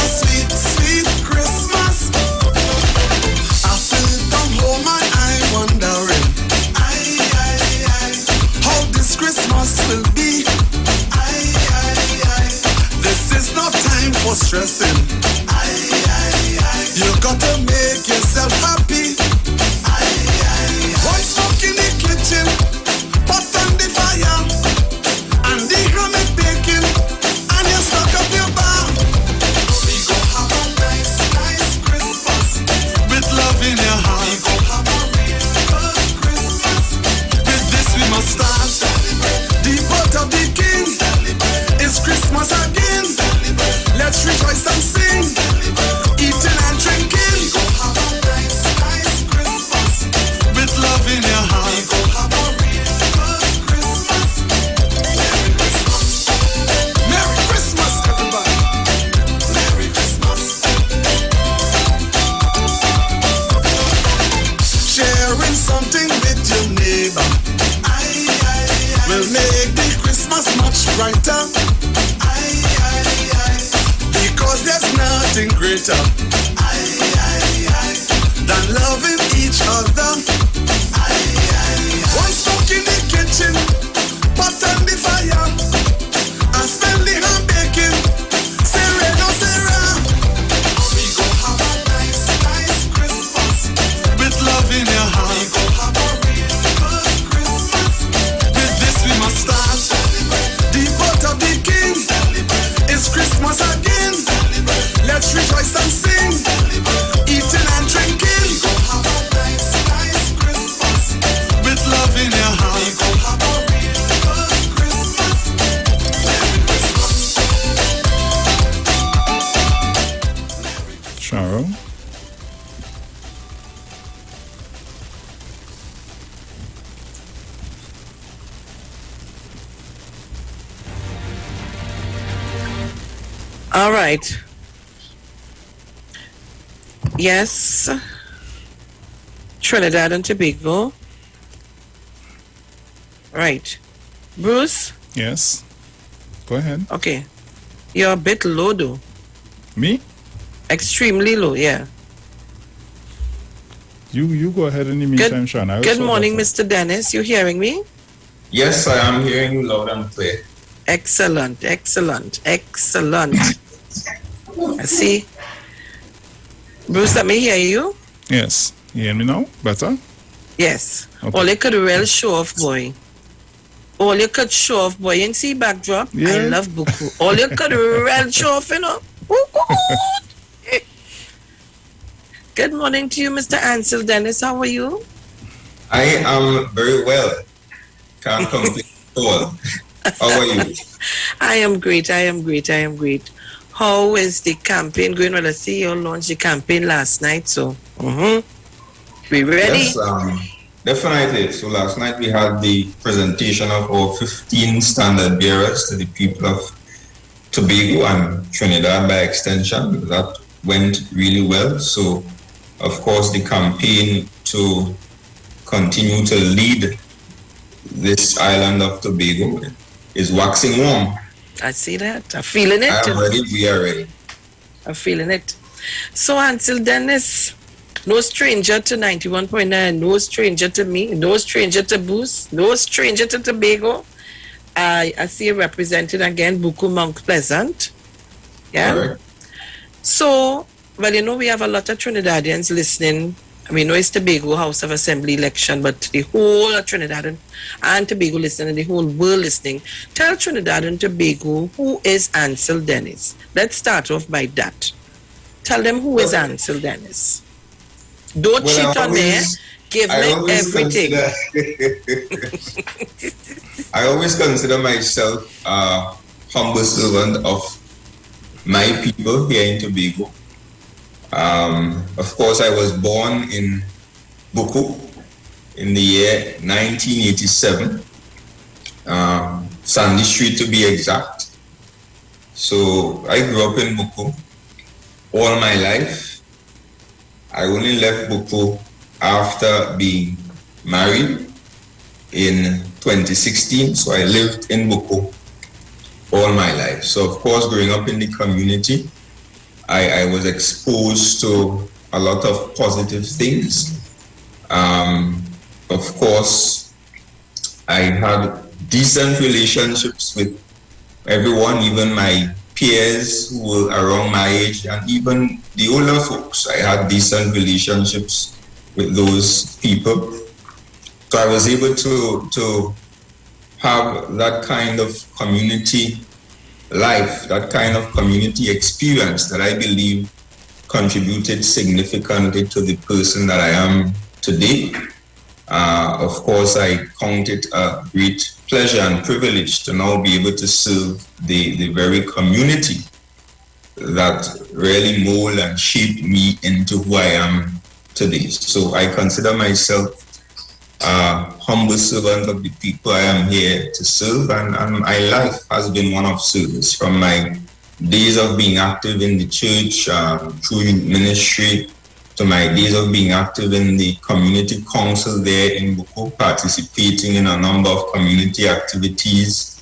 sweet, sweet Christmas. I sit down home and I'm wondering how this Christmas will be. This is not time for stressing. You gotta make yourself happy. One smoke in the kitchen, pot on the fire, and the ham is baking, and you stock up your bar. We gon' have a nice, nice Christmas with love in your heart. We gon' have a real good Christmas. With this we must start. The birth of the King. It's Christmas again. Let's rejoice and sing. Eating and drinking. We gon' have a nice, nice Christmas with love in your heart. We gon' have a real good Christmas. Merry Christmas. Merry Christmas, everybody. Merry Christmas. Sharing something with your neighbor will make the Christmas much brighter. Because there's nothing greater than loving each other. One smoke in the kitchen, pot on the fire, and smell the ham baking. Sarah, no Sarah. We gon' have a nice, nice Christmas with love in your heart. We gon' have a real good Christmas. With this we must start. The birth of the King. It's Christmas again. Let's rejoice and sing. Eating and drinking. We gon' have a nice, nice Christmas with love in your heart. We gon' have a real good Christmas. Merry Christmas. Charo. All right. Yes. Trinidad and Tobago. Right. Bruce? Yes. Go ahead. Okay. You're a bit low, though. Me? Extremely low, yeah. You go ahead in the meantime, Sean. Good morning, Mr. Dennis. You hearing me? Yes, I am hearing you loud and clear. Excellent, excellent, excellent. I see. Bruce, let me hear you. Yes. You hear me now? Better? Yes. Okay. All you could real show off, boy. All you could show off, boy. You see backdrop? Yeah. I love Buku. All you could real show off, you know? Woo-hoo. Good morning to you, Mr. Ansel Dennis. How are you? I am very well. Can't complain at all. How are you? I am great. I am great. I am great. How is the campaign going? Well, I see you launched the campaign last night, so we ready? Yes, definitely. So last night we had the presentation of our 15 standard bearers to the people of Tobago and Trinidad by extension. That went really well. So, of course, the campaign to continue to lead this island of Tobago is waxing warm. I see that. I'm feeling it. I am ready. We are ready. I'm feeling it. So, Ansel Dennis, no stranger to 91.9, no stranger to me, no stranger to Boost, no stranger to Tobago. I see you represented again, Buku Mount Pleasant. Yeah. Correct. So, well, you know, we have a lot of Trinidadians listening. We know it's Tobago House of Assembly election, but the whole of Trinidad and Tobago listening, the whole world listening. Tell Trinidad and Tobago, who is Ansel Dennis? Let's start off by that. Tell them who is Ansel Dennis. Don't cheat on me. Give me everything. I always consider myself a humble servant of my people here in Tobago. Of course, I was born in Buku in the year 1987, Sandy Street to be exact. So I grew up in Buku all my life. I only left Buku after being married in 2016. So I lived in Buku all my life. So of course, growing up in the community, I was exposed to a lot of positive things. Of course, I had decent relationships with everyone, even my peers who were around my age, and even the older folks. I had decent relationships with those people. So I was able to have that kind of community life, that kind of community experience that I believe contributed significantly to the person that I am today. Of course, I count it a great pleasure and privilege to now be able to serve the very community that really mold and shape me into who I am today. So I consider myself a humble servant of the people I am here to serve, and my life has been one of service from my days of being active in the church through youth ministry to my days of being active in the community council there in Buko, participating in a number of community activities,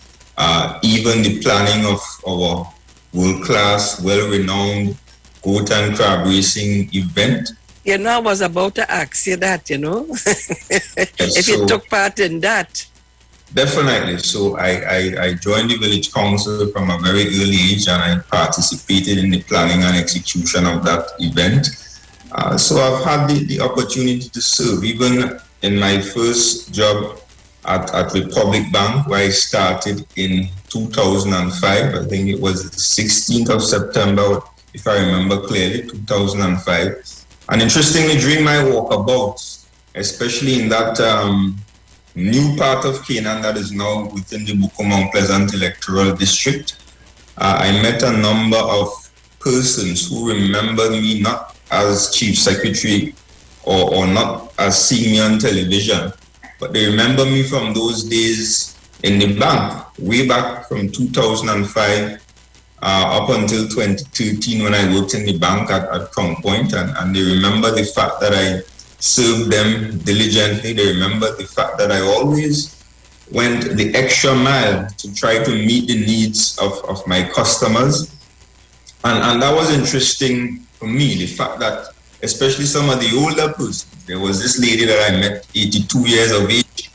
even the planning of our world-class, well-renowned goat and crab racing event. You know, I was about to ask you that, you know, if you took part in that. Definitely. So I joined the village council from a very early age, and I participated in the planning and execution of that event. So I've had the opportunity to serve, even in my first job at Republic Bank, where I started in 2005. I think it was the 16th of September, if I remember clearly, 2005. And interestingly, during my walkabout, especially in that new part of Canaan that is now within the Buko-Mount Pleasant electoral district, I met a number of persons who remembered me not as chief secretary or not as seeing me on television, but they remember me from those days in the bank, way back from 2005 up until 2013 when I worked in the bank at Crown Point, and they remember the fact that I served them diligently. They remember the fact that I always went the extra mile to try to meet the needs of my customers. And that was interesting for me, the fact that especially some of the older persons, there was this lady that I met, 82 years of age,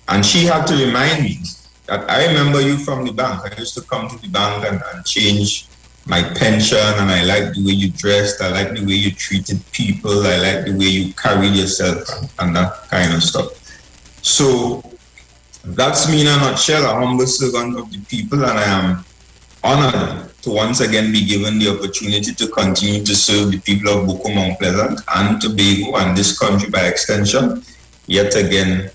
and she had to remind me that I remember you from the bank. I used to come to the bank and change my pension, and I like the way you dressed, I like the way you treated people, I like the way you carried yourself and that kind of stuff. So that's me in a nutshell, a humble servant of the people, and I am honored to once again be given the opportunity to continue to serve the people of Buko-Mount Pleasant and Tobago and this country by extension, yet again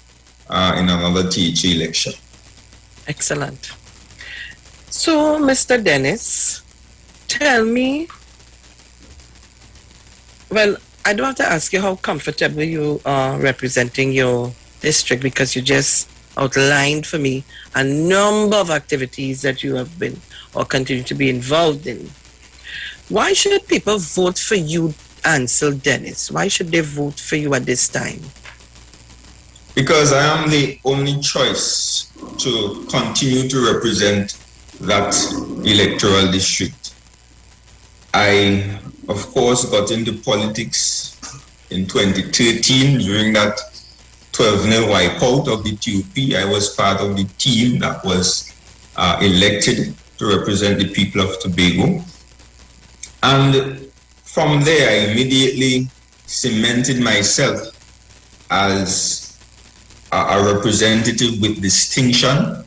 in another THA election. Excellent. So, Mr. Dennis, tell me, well, I don't have to ask you how comfortable you are representing your district, because you just outlined for me a number of activities that you have been or continue to be involved in. Why should people vote for you, Ansel Dennis? Why should they vote for you at this time? Because I am the only choice to continue to represent that electoral district. I, of course, got into politics in 2013 during that 12-0 wipeout of the TUP. I was part of the team that was elected to represent the people of Tobago. And from there, I immediately cemented myself as a representative with distinction.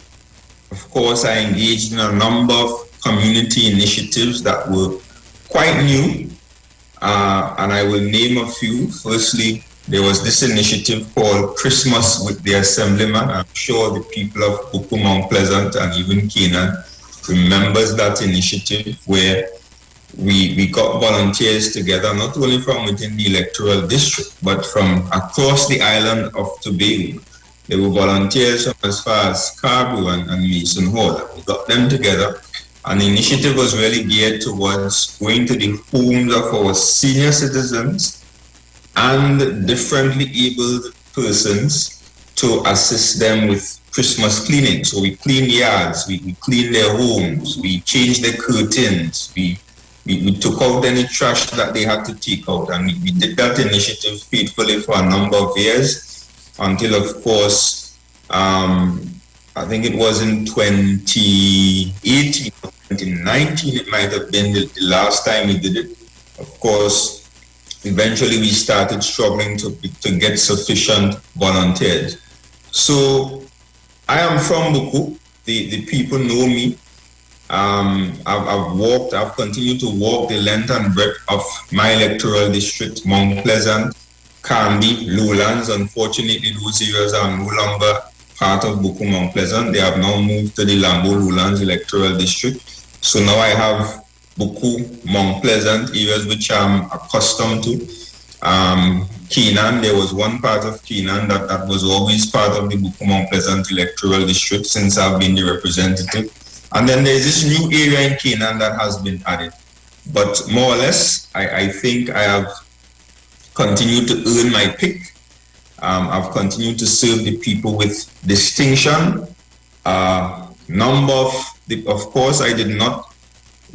Of course, I engaged in a number of community initiatives that were quite new, and I will name a few. Firstly, there was this initiative called Christmas with the Assemblyman. I'm sure the people of Buko-Mount Pleasant and even Canaan remembers that initiative, where we got volunteers together, not only from within the electoral district, but from across the island of Tobago. There were volunteers from as far as Scarborough and Mason Hall. We got them together, and the initiative was really geared towards going to the homes of our senior citizens and differently abled persons to assist them with Christmas cleaning. So we clean yards, we clean their homes, we change their curtains, we we took out any trash that they had to take out, and we did that initiative faithfully for a number of years until, of course, I think it was in 2018 or 2019, it might have been the last time we did it. Of course, eventually we started struggling to get sufficient volunteers. So I am from Buku. The people know me. I've continued to walk the length and breadth of my electoral district, Mount Pleasant, Candy, Lowlands. Unfortunately, those areas are no longer part of Buku, Mount Pleasant. They have now moved to the Lambo Lowlands electoral district. So now I have Buku, Mount Pleasant areas which I'm accustomed to. Keenan, there was one part of Keenan that was always part of the Buku, Mount Pleasant electoral district since I've been the representative. And then there's this new area in Keenan that has been added. But more or less, I think I have continued to earn my pick. I've continued to serve the people with distinction. Of course, I did not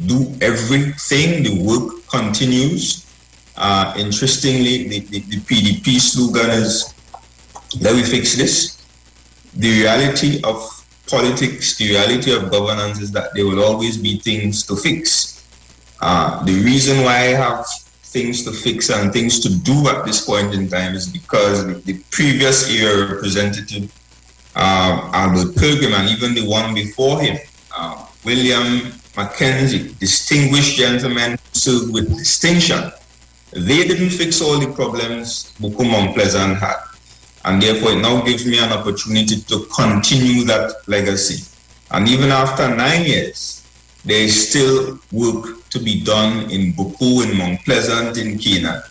do everything. The work continues. Interestingly, the PDP slogan is, let me fix this. The reality of politics, the reality of governance is that there will always be things to fix. The reason why I have things to fix and things to do at this point in time is because the previous era representative, Albert Pilgrim, and even the one before him, William Mackenzie, distinguished gentlemen who served with distinction, they didn't fix all the problems Buku, Mount Pleasant had. And therefore, it now gives me an opportunity to continue that legacy. And even after 9 years, there is still work to be done in Buku, in Mount Pleasant, in Keenan.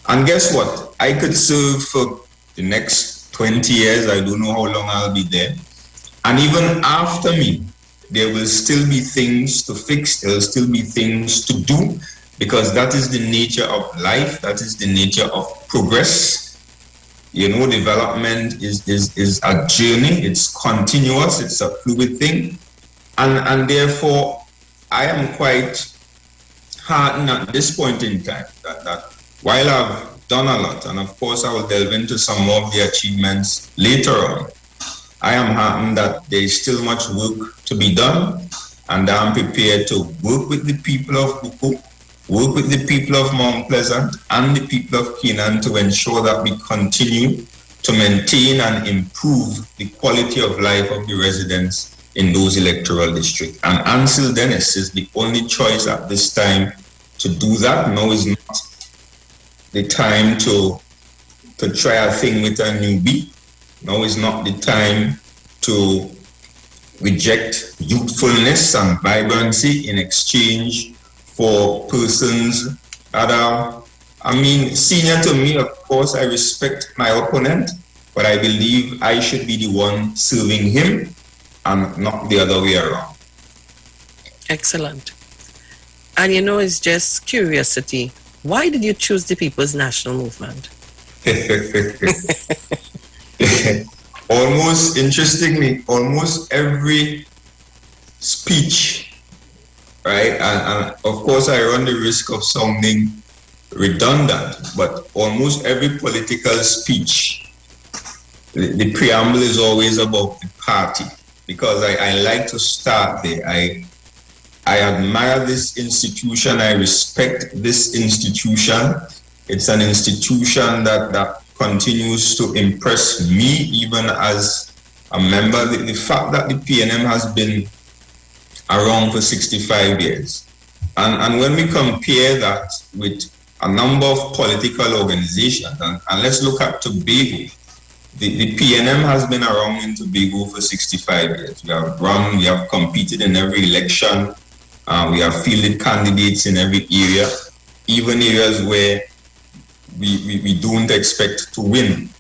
And guess what? I could serve for the next 20 years. I don't know how long I'll be there. And even after me, there will still be things to fix. There will still be things to do, because that is the nature of life. That is the nature of progress. You know, development is a journey. It's continuous. It's a fluid thing. And therefore, I am quite heartened at this point in time that while I've done a lot, and of course I will delve into some more of the achievements later on, I am heartened that there is still much work to be done, and I'm prepared to work with the people of Buku, work with the people of Mount Pleasant and the people of Keenan to ensure that we continue to maintain and improve the quality of life of the residents in those electoral districts. And Ansel Dennis is the only choice at this time to do that. Now is not the time to try a thing with a newbie. Now is not the time to reject youthfulness and vibrancy in exchange for persons that are, senior to me. Of course, I respect my opponent, but I believe I should be the one serving him and not the other way around. Excellent. And it's just curiosity. Why did you choose the People's National Movement? Interestingly, almost every speech, right? And of course, I run the risk of sounding redundant, but almost every political speech, the preamble is always about the party, because I like to start there. I admire this institution. I respect this institution. It's an institution that continues to impress me, even as a member. The fact that the PNM has been around for 65 years. And when we compare that with a number of political organizations, and let's look at Tobago. The PNM has been around in Tobago for 65 years. We have run, we have competed in every election. We have fielded candidates in every area, even areas where we don't expect to win.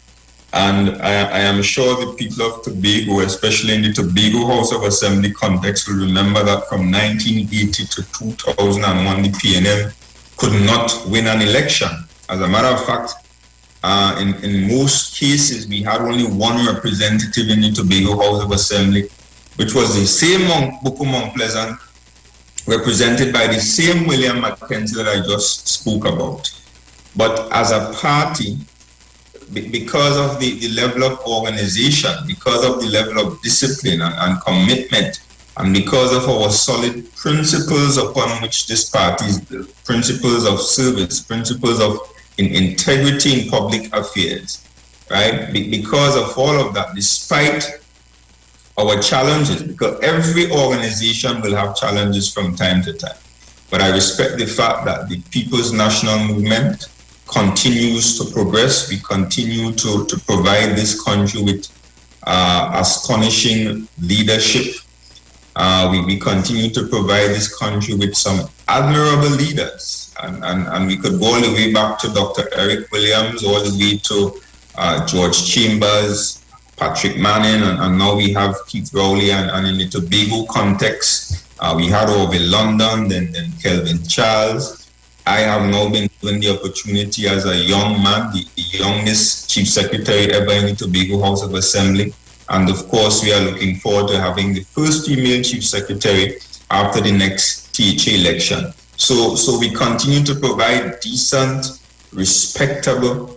And I am sure the people of Tobago, especially in the Tobago House of Assembly context, will remember that from 1980 to 2001, the PNM could not win an election. As a matter of fact, in most cases, we had only one representative in the Tobago House of Assembly, which was the same Buku, Mount Pleasant, represented by the same William Mackenzie that I just spoke about. But as a party, because of the level of organization, because of the level of discipline and commitment, and because of our solid principles upon which this party is built, principles of service, principles of integrity in public affairs, right? Because of all of that, despite our challenges, because every organization will have challenges from time to time. But I respect the fact that the People's National Movement continues to progress. We continue to provide this country with astonishing leadership. We continue to provide this country with some admirable leaders. And we could go all the way back to Dr. Eric Williams, all the way to George Chambers, Patrick Manning, and now we have Keith Rowley, and in the Tobago context, we had Orville London, then Kelvin Charles. I have now been given the opportunity as a young man, the youngest chief secretary ever in the Tobago House of Assembly. And of course, we are looking forward to having the first female chief secretary after the next THA election. So we continue to provide decent, respectable,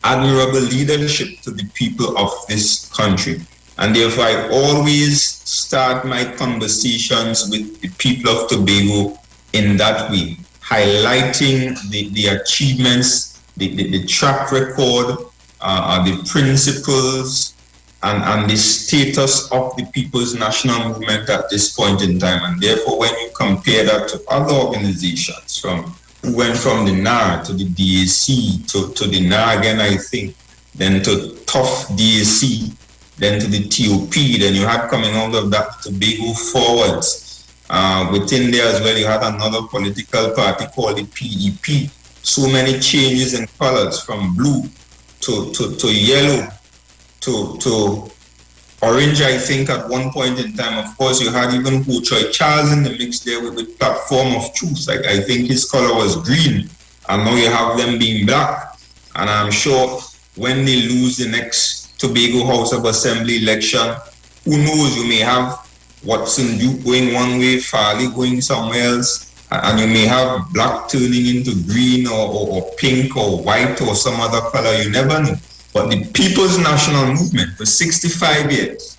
admirable leadership to the people of this country. And therefore, I always start my conversations with the people of Tobago in that way, highlighting the achievements, the track record, the principles, and the status of the People's National Movement at this point in time. And therefore, when you compare that to other organizations, who went from the NAR to the DAC, to the NAR again, I think, then to tough DAC, then to the TOP, then you had coming out of that Tobago Forwards. Within there as well, you had another political party called the PEP. So many changes in colors, from blue to yellow to orange, I think, at one point in time. Of course, you had even Ho Choi Charles in the mix there with Platform of Truth. I think his color was green, and now you have them being black. And I'm sure when they lose the next Tobago House of Assembly election, who knows, you may have Watson Duke going one way, Farley going somewhere else, and you may have black turning into green or pink or white or some other color. You never know. But the People's National Movement for 65 years,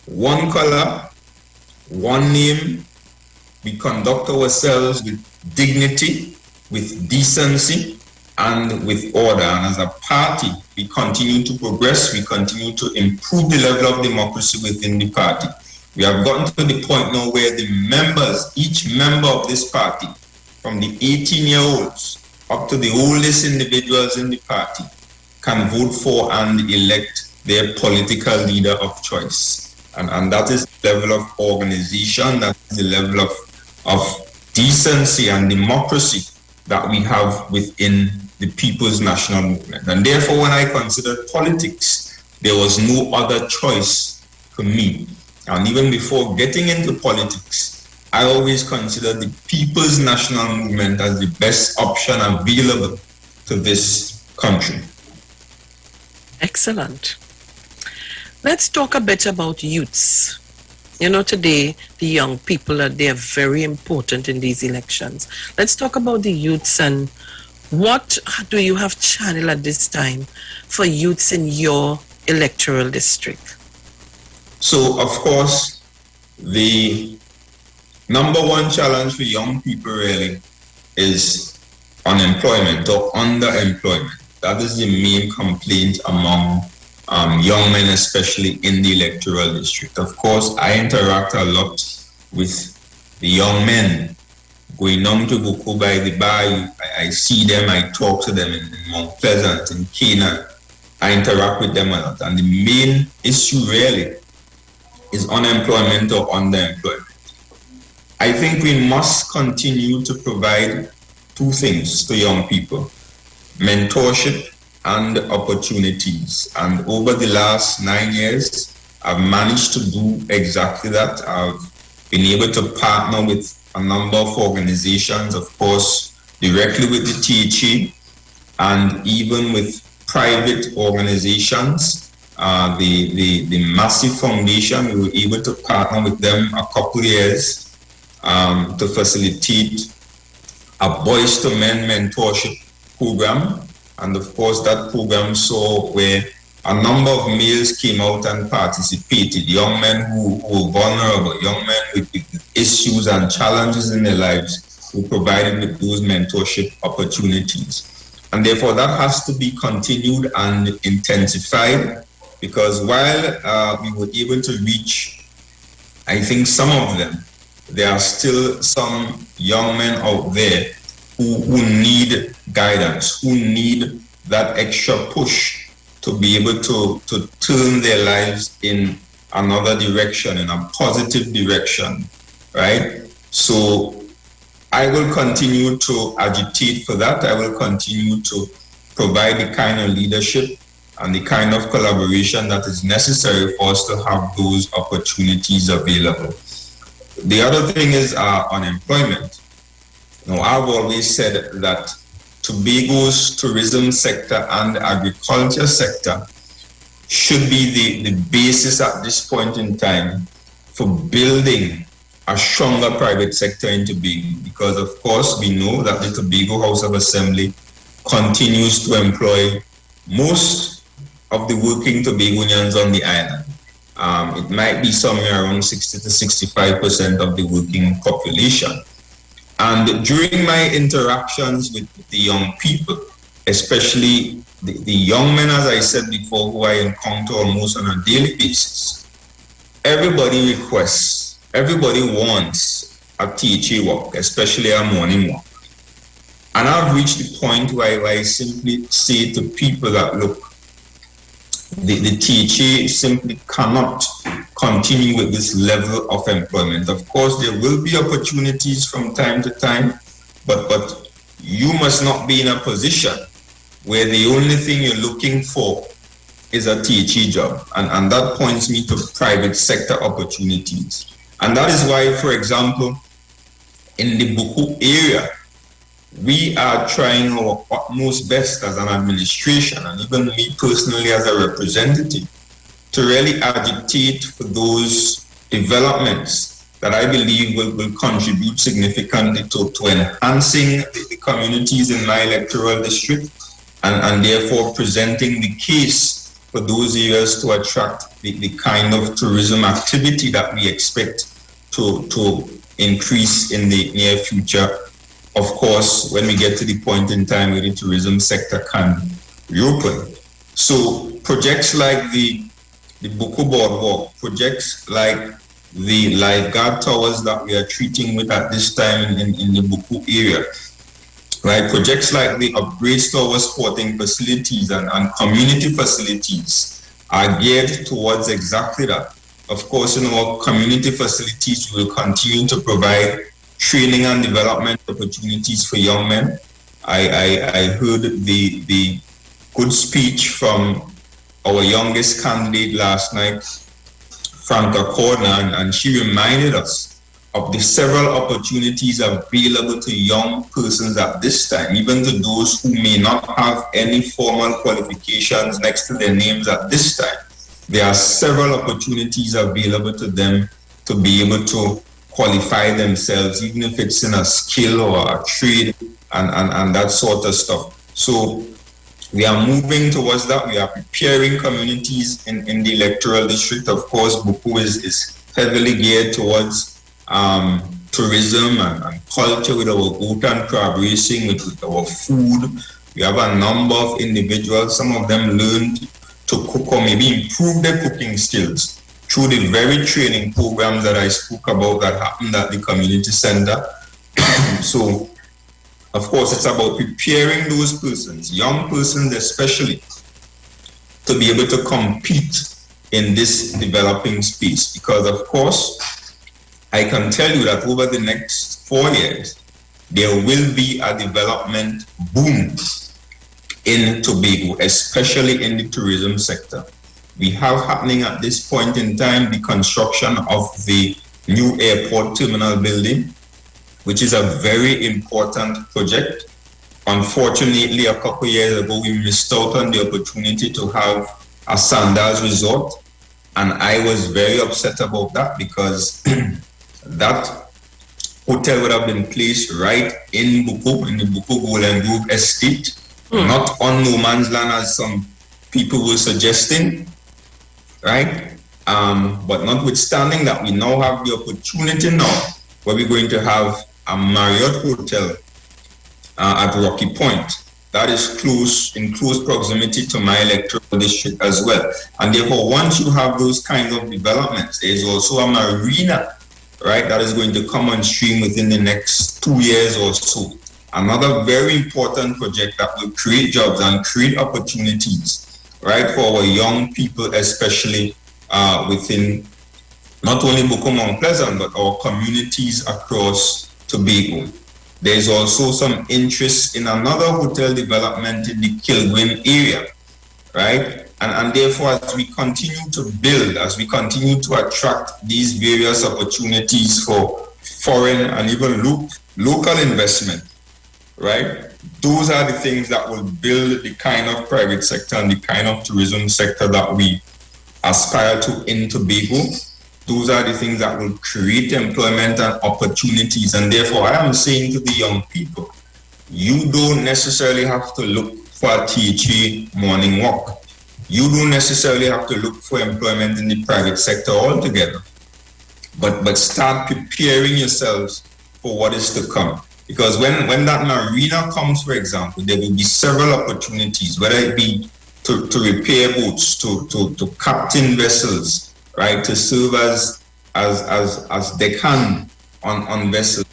one color, one name, we conduct ourselves with dignity, with decency, and with order. And as a party, we continue to progress, we continue to improve the level of democracy within the party. We have gotten to the point now where the members, each member of this party, from the 18-year-olds up to the oldest individuals in the party, can vote for and elect their political leader of choice. And that is the level of organization, that is the level of decency and democracy that we have within the People's National Movement. And therefore, when I considered politics, there was no other choice for me. And even before getting into politics, I always considered the People's National Movement as the best option available to this country. Excellent. Let's talk a bit about youths. You know, today, the young people, they are very important in these elections. Let's talk about the youths, and what do you have channel at this time for youths in your electoral district? So, of course, the number one challenge for young people really is unemployment or underemployment. That is the main complaint among young men, especially in the electoral district. Of course, I interact a lot with the young men going down to Boko by the bayou. I see them, I talk to them in Mount Pleasant, in Canaan. I interact with them a lot. And the main issue really is unemployment or underemployment. I think we must continue to provide two things to young people: mentorship and opportunities. And over the last 9 years, I've managed to do exactly that. I've been able to partner with a number of organizations, of course, directly with the THA, and even with private organizations. The Massive Foundation, we were able to partner with them a couple of years. to facilitate a Boys to Men mentorship program. And of course, that program saw where a number of males came out and participated, young men who were vulnerable, young men with issues and challenges in their lives, who provided with those mentorship opportunities. And therefore, that has to be continued and intensified, because while we were able to reach, I think, some of them, there are still some young men out there who need guidance, who need that extra push to be able to turn their lives in another direction, in a positive direction, right? So I will continue to agitate for that. I will continue to provide the kind of leadership and the kind of collaboration that is necessary for us to have those opportunities available. The other thing is unemployment. Now, I've always said that Tobago's tourism sector and agriculture sector should be the basis at this point in time for building a stronger private sector in Tobago, because of course we know that the Tobago House of Assembly continues to employ most of the working Tobagonians on the island. It might be somewhere around 60 to 65% of the working population. And during my interactions with the young people, especially the young men, as I said before, who I encounter almost on a daily basis, everybody requests, everybody wants a THA walk, especially a morning walk. And I've reached the point where I simply say to people that, look, the THA simply cannot continue with this level of employment. Of course, there will be opportunities from time to time, but you must not be in a position where the only thing you're looking for is a THA job. And that points me to private sector opportunities. And that is why, for example, in the Buku area, we are trying our utmost best as an administration, and even me personally as a representative, to really agitate for those developments that I believe will contribute significantly to enhancing the communities in my electoral district, and therefore presenting the case for those areas to attract the kind of tourism activity that we expect to increase in the near future. Of course, when we get to the point in time where the tourism sector can reopen. So projects like the Buku Boardwalk, projects like the lifeguard towers that we are treating with at this time in the Buku area, right? Projects like the upgrades to our sporting facilities and community facilities are geared towards exactly that. Of course, in our community facilities, we will continue to provide training and development opportunities for young men. I heard the good speech from our youngest candidate last night, Franca Corner, and she reminded us of the several opportunities available to young persons at this time, even to those who may not have any formal qualifications next to their names at this time. There are several opportunities available to them to be able to qualify themselves, even if it's in a skill or a trade and that sort of stuff. So we are moving towards that. We are preparing communities in the electoral district. Of course, Buku is heavily geared towards tourism and culture, with our goat and crab racing, with our food. We have a number of individuals, some of them learned to cook or maybe improve their cooking skills through the very training programs that I spoke about that happened at the community center. So, of course, it's about preparing those persons, young persons especially, to be able to compete in this developing space. Because, of course, I can tell you that over the next 4 years, there will be a development boom in Tobago, especially in the tourism sector. We have happening at this point in time the construction of the new airport terminal building, which is a very important project. Unfortunately, a couple of years ago, we missed out on the opportunity to have a Sandals resort, and I was very upset about that, because that hotel would have been placed right in Buku, in the Buku Golden Grove estate, not on no man's land as some people were suggesting, right? But notwithstanding that, we now have the opportunity now where we're going to have a Marriott hotel at Rocky Point. That is in close proximity to my electoral district as well. And therefore, once you have those kinds of developments, there's also a marina, right, that is going to come on stream within the next 2 years or so. Another very important project that will create jobs and create opportunities, right, for our young people, especially within not only Buku Mount Pleasant, but our communities across Tobago. There's also some interest in another hotel development in the Kilgwin area, right? And therefore, as we continue to build, as we continue to attract these various opportunities for foreign and even local investment, right? Those are the things that will build the kind of private sector and the kind of tourism sector that we aspire to in Tobago. Those are the things that will create employment and opportunities. And therefore, I am saying to the young people, you don't necessarily have to look for a THA morning walk. You don't necessarily have to look for employment in the private sector altogether. But start preparing yourselves for what is to come. Because when that marina comes, for example, there will be several opportunities, whether it be to repair boats, to captain vessels, right, to serve as deckhand on vessels,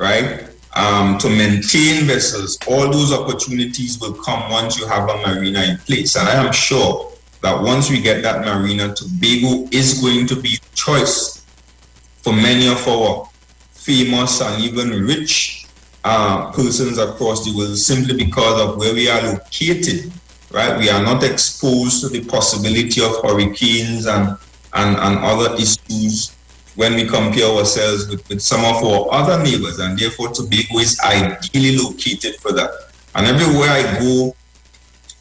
right, to maintain vessels. All those opportunities will come once you have a marina in place. And I am sure that once we get that marina, Tobago is going to be a choice for many of our famous and even rich persons across the world, simply because of where we are located, right? We are not exposed to the possibility of hurricanes and other issues when we compare ourselves with some of our other neighbors, and therefore Tobago is ideally located for that. And everywhere I go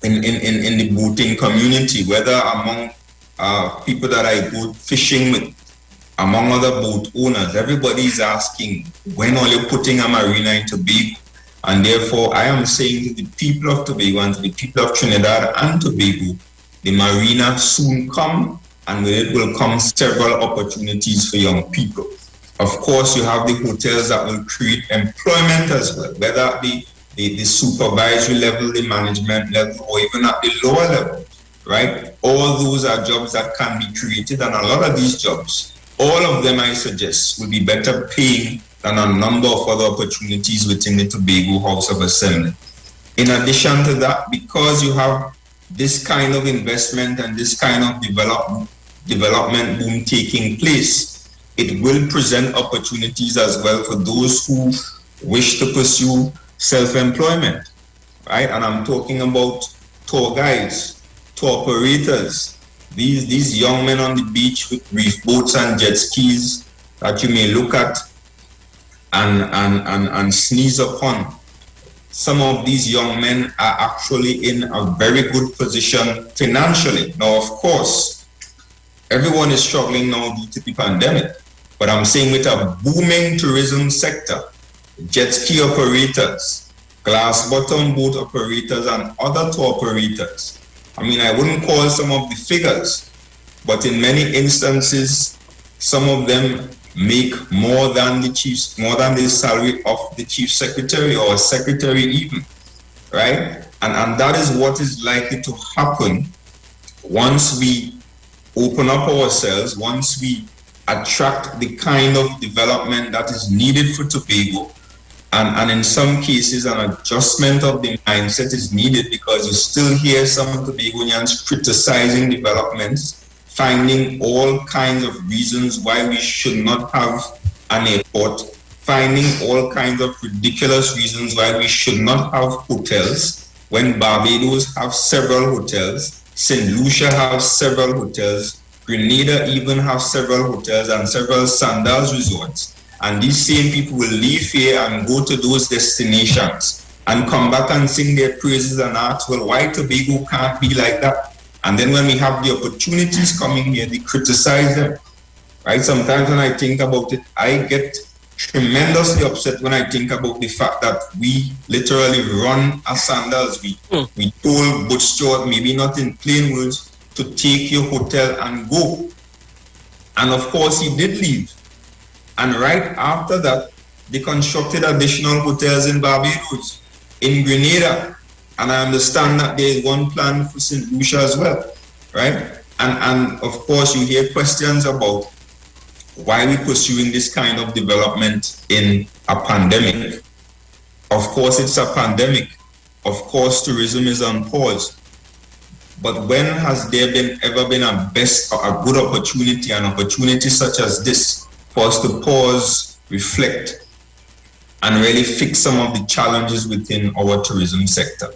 in the boating community, whether among people that I go fishing with, among other boat owners, everybody is asking, when are you putting a marina in Tobago? And therefore, I am saying to the people of Tobago and to the people of Trinidad and Tobago, the marina soon come, and with it will come several opportunities for young people. Of course, you have the hotels that will create employment as well, whether at the supervisory level, the management level, or even at the lower level, right? All those are jobs that can be created, and a lot of these jobs, all of them, I suggest, will be better paying than a number of other opportunities within the Tobago House of Assembly. In addition to that, because you have this kind of investment and this kind of development boom taking place, it will present opportunities as well for those who wish to pursue self-employment, right? And I'm talking about tour guides, tour operators, these young men on the beach with reef boats and jet skis that you may look at and sneeze upon. Some of these young men are actually in a very good position financially. Now, of course, everyone is struggling now due to the pandemic, but I'm saying with a booming tourism sector, jet ski operators, glass bottom boat operators, and other tour operators, I mean, I wouldn't call some of the figures, but in many instances, some of them make more than the salary of the chief secretary or a secretary even, right? And that is what is likely to happen once we open up ourselves, once we attract the kind of development that is needed for Tobago. And in some cases, an adjustment of the mindset is needed, because you still hear some Tobagonians criticizing developments, finding all kinds of reasons why we should not have an airport, finding all kinds of ridiculous reasons why we should not have hotels, when Barbados have several hotels, St. Lucia have several hotels, Grenada even have several hotels and several Sandals resorts. And these same people will leave here and go to those destinations and come back and sing their praises and ask, well, why Tobago can't be like that? And then when we have the opportunities coming here, they criticize them, right? Sometimes when I think about it, I get tremendously upset when I think about the fact that we literally run our sandals. We told Butch Stewart, maybe not in plain words, to take your hotel and go. And of course, he did leave. And right after that, they constructed additional hotels in Barbados, in Grenada. And I understand that there is one plan for St. Lucia as well, right? And of course, you hear questions about why we're pursuing this kind of development in a pandemic. Of course, it's a pandemic. Of course, tourism is on pause. But when has there ever been a good opportunity, an opportunity such as this, for us to pause, reflect, and really fix some of the challenges within our tourism sector?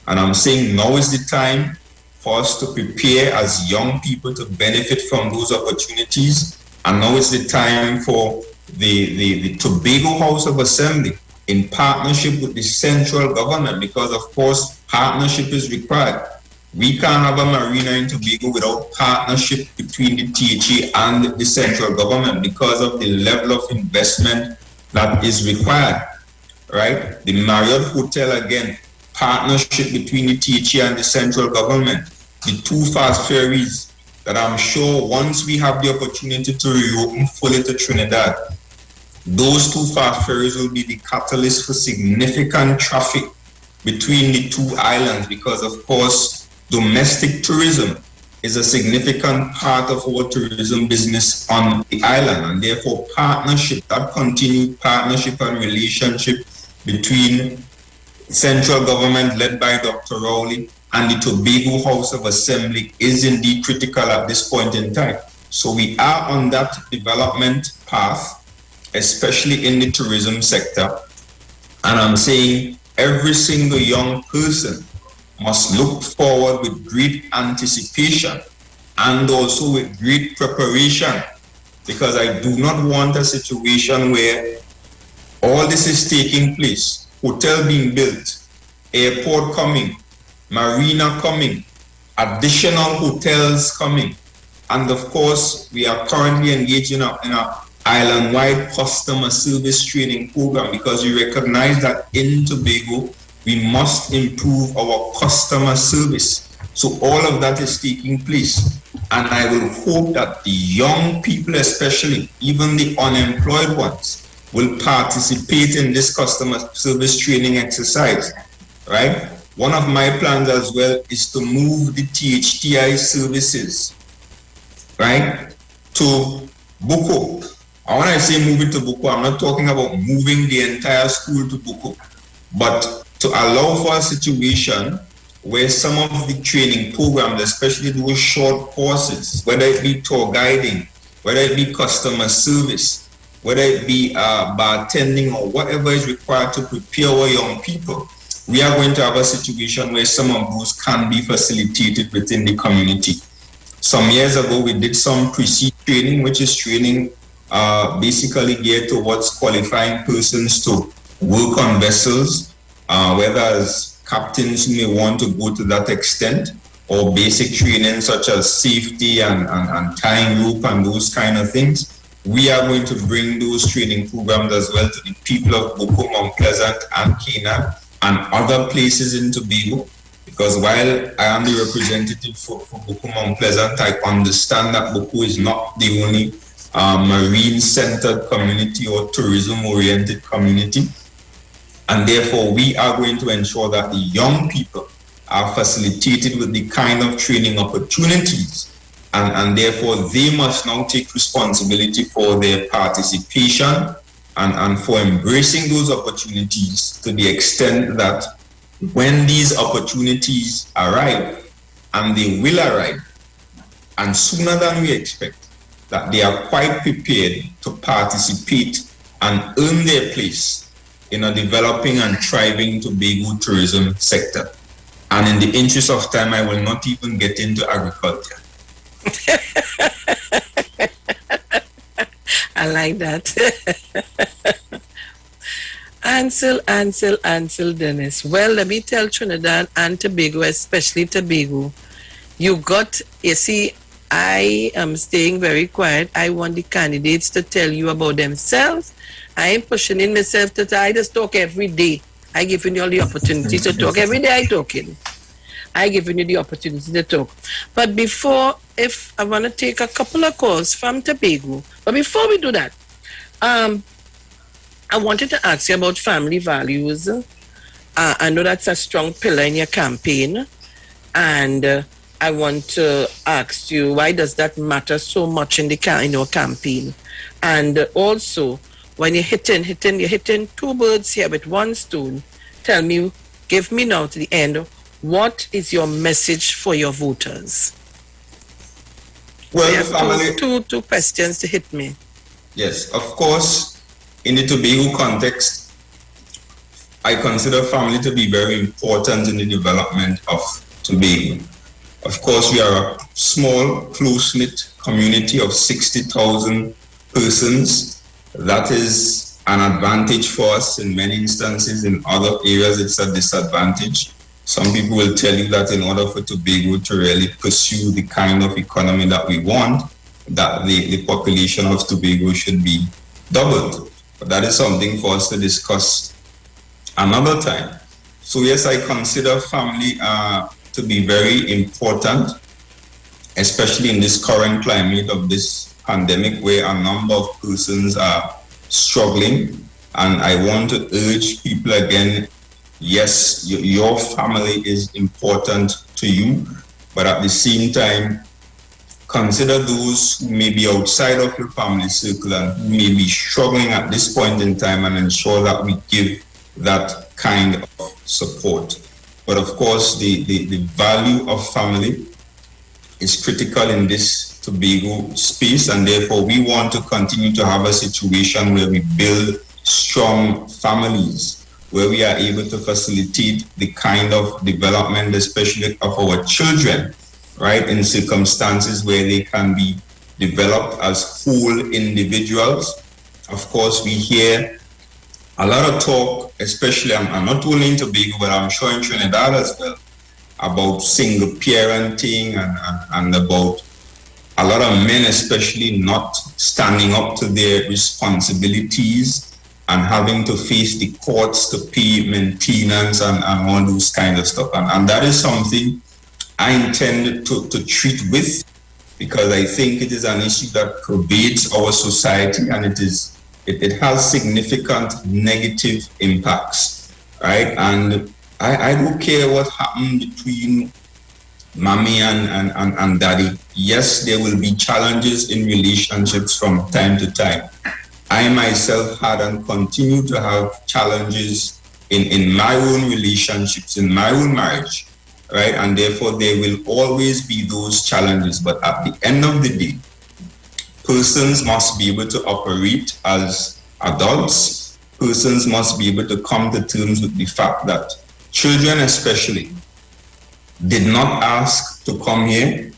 And I'm saying now is the time for us to prepare as young people to benefit from those opportunities. And now is the time for the Tobago House of Assembly, in partnership with the central government, because of course partnership is required. We can't have a marina in Tobago without partnership between the THA and the central government because of the level of investment that is required, right? The Marriott Hotel, again, partnership between the THA and the central government. The two fast ferries that I'm sure once we have the opportunity to reopen fully to Trinidad, those two fast ferries will be the catalyst for significant traffic between the two islands, because of course domestic tourism is a significant part of our tourism business on the island, and therefore partnership, that continued partnership and relationship between central government led by Dr. Rowley and the Tobago House of Assembly is indeed critical at this point in time. So we are on that development path, especially in the tourism sector. And I'm saying every single young person must look forward with great anticipation and also with great preparation, because I do not want a situation where all this is taking place, hotel being built, airport coming, marina coming, additional hotels coming, and of course we are currently engaged in a island-wide customer service training program, because we recognize that in Tobago we must improve our customer service. So all of that is taking place, and I will hope that the young people, especially even the unemployed ones, will participate in this customer service training exercise, right? One of my plans as well is to move the THTI services, right, to Buko. And when I say move it to Buko, I'm not talking about moving the entire school to Buko, but to allow for a situation where some of the training programs, especially those short courses, whether it be tour guiding, whether it be customer service, whether it be bartending or whatever is required to prepare our young people, we are going to have a situation where some of those can be facilitated within the community. Some years ago, we did some pre-seed training, which is training basically geared towards qualifying persons to work on vessels, whether as captains who may want to go to that extent, or basic training such as safety and tying rope and those kind of things. We are going to bring those training programs as well to the people of Buko, Mount Pleasant and Canaan and other places in Tobago, because while I am the representative for Buko, Mount Pleasant, I understand that Buko is not the only marine-centered community or tourism-oriented community. And therefore, we are going to ensure that the young people are facilitated with the kind of training opportunities, and therefore they must now take responsibility for their participation and for embracing those opportunities to the extent that when these opportunities arrive, and they will arrive, and sooner than we expect, that they are quite prepared to participate and earn their place in a developing and thriving Tobago tourism sector. And in the interest of time, I will not even get into agriculture. I like that. Ansel, Dennis. Well, let me tell Trinidad and Tobago, especially Tobago, you see, I am staying very quiet. I want the candidates to tell you about themselves I ain't pushing in myself to I just talk every day. I giving you all the opportunity to talk. Every day I talking. I giving you the opportunity to talk. But before, if I want to take a couple of calls from Tobago, but before we do that, I wanted to ask you about family values. I know that's a strong pillar in your campaign, and I want to ask you, why does that matter so much in your campaign? And also, when you're hitting two birds here with one stone, tell me, give me now to the end, what is your message for your voters? Well, family, two questions to hit me. Yes, of course, in the Tobago context, I consider family to be very important in the development of Tobago. Of course, we are a small, close-knit community of 60,000 persons. That is an advantage for us in many instances. In other areas, it's a disadvantage. Some people will tell you that in order for Tobago to really pursue the kind of economy that we want, that the population of Tobago should be doubled. But that is something for us to discuss another time. So yes, I consider family to be very important, especially in this current climate of this pandemic where a number of persons are struggling. And I want to urge people again, yes, your family is important to you, but at the same time, consider those who may be outside of your family circle and who may be struggling at this point in time, and ensure that we give that kind of support. But of course, the value of family is critical in this Tobago space, and therefore we want to continue to have a situation where we build strong families, where we are able to facilitate the kind of development, especially of our children, right, in circumstances where they can be developed as whole individuals. Of course, we hear a lot of talk, especially, I'm not only in Tobago, but I'm sure in Trinidad as well, about single parenting and about a lot of men especially not standing up to their responsibilities and having to face the courts to pay maintenance and all those kind of stuff. And that is something I intend to treat with, because I think it is an issue that pervades our society, and it has significant negative impacts, right? And I don't care what happened between mommy and daddy. Yes, there will be challenges in relationships from time to time. I myself had and continue to have challenges in my own relationships, in my own marriage, right? And therefore there will always be those challenges. But at the end of the day, persons must be able to operate as adults. Persons must be able to come to terms with the fact that children especially did not ask to come here.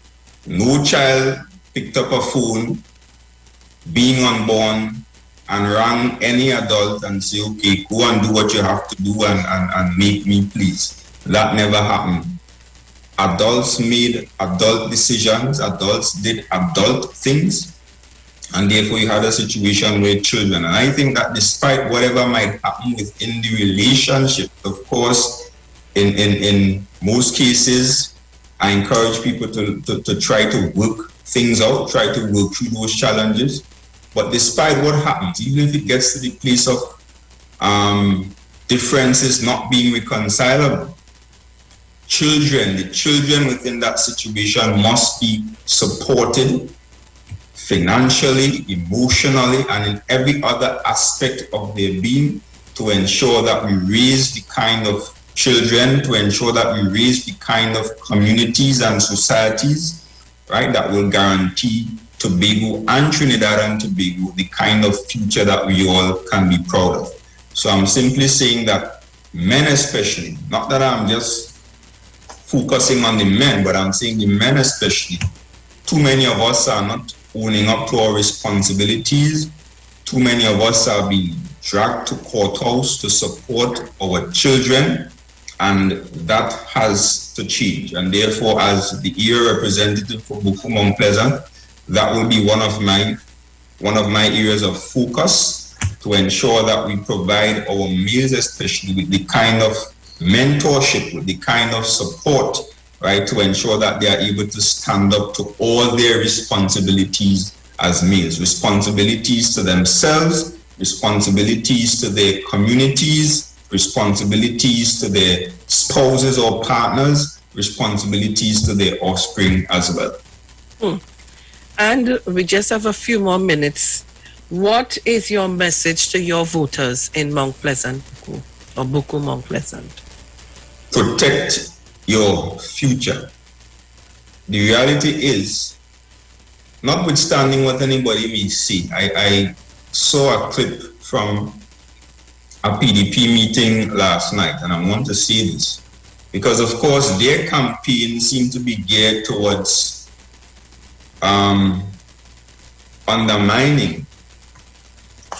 No child picked up a phone, being unborn, and rang any adult and say, okay, go and do what you have to do and make me please. That never happened. Adults made adult decisions, adults did adult things, and therefore you had a situation with children. And I think that despite whatever might happen within the relationship, of course, in most cases, I encourage people to try to work things out, try to work through those challenges. But despite what happens, even if it gets to the place of differences not being reconcilable, the children within that situation must be supported financially, emotionally, and in every other aspect of their being to ensure that we raise the kind of children, to ensure that we raise the kind of communities and societies, right, that will guarantee Tobago and Trinidad and Tobago the kind of future that we all can be proud of. So I'm simply saying that men especially, not that I'm just focusing on the men, but I'm saying the men especially, too many of us are not owning up to our responsibilities. Too many of us are being dragged to courthouse to support our children, and that has to change. And therefore, as the Iwer representative for Buku Mount Pleasant, that will be one of my areas of focus, to ensure that we provide our males especially with the kind of mentorship, with the kind of support, right, to ensure that they are able to stand up to all their responsibilities as males, responsibilities to themselves, responsibilities to their communities, responsibilities to their spouses or partners, responsibilities to their offspring as well. And we just have a few more minutes. What is your message to your voters in Mount Pleasant, or Buku Mount Pleasant? Protect your future. The reality is, notwithstanding what anybody may say, I saw a clip from a PDP meeting last night, and I want to say this because, of course, their campaign seemed to be geared towards undermining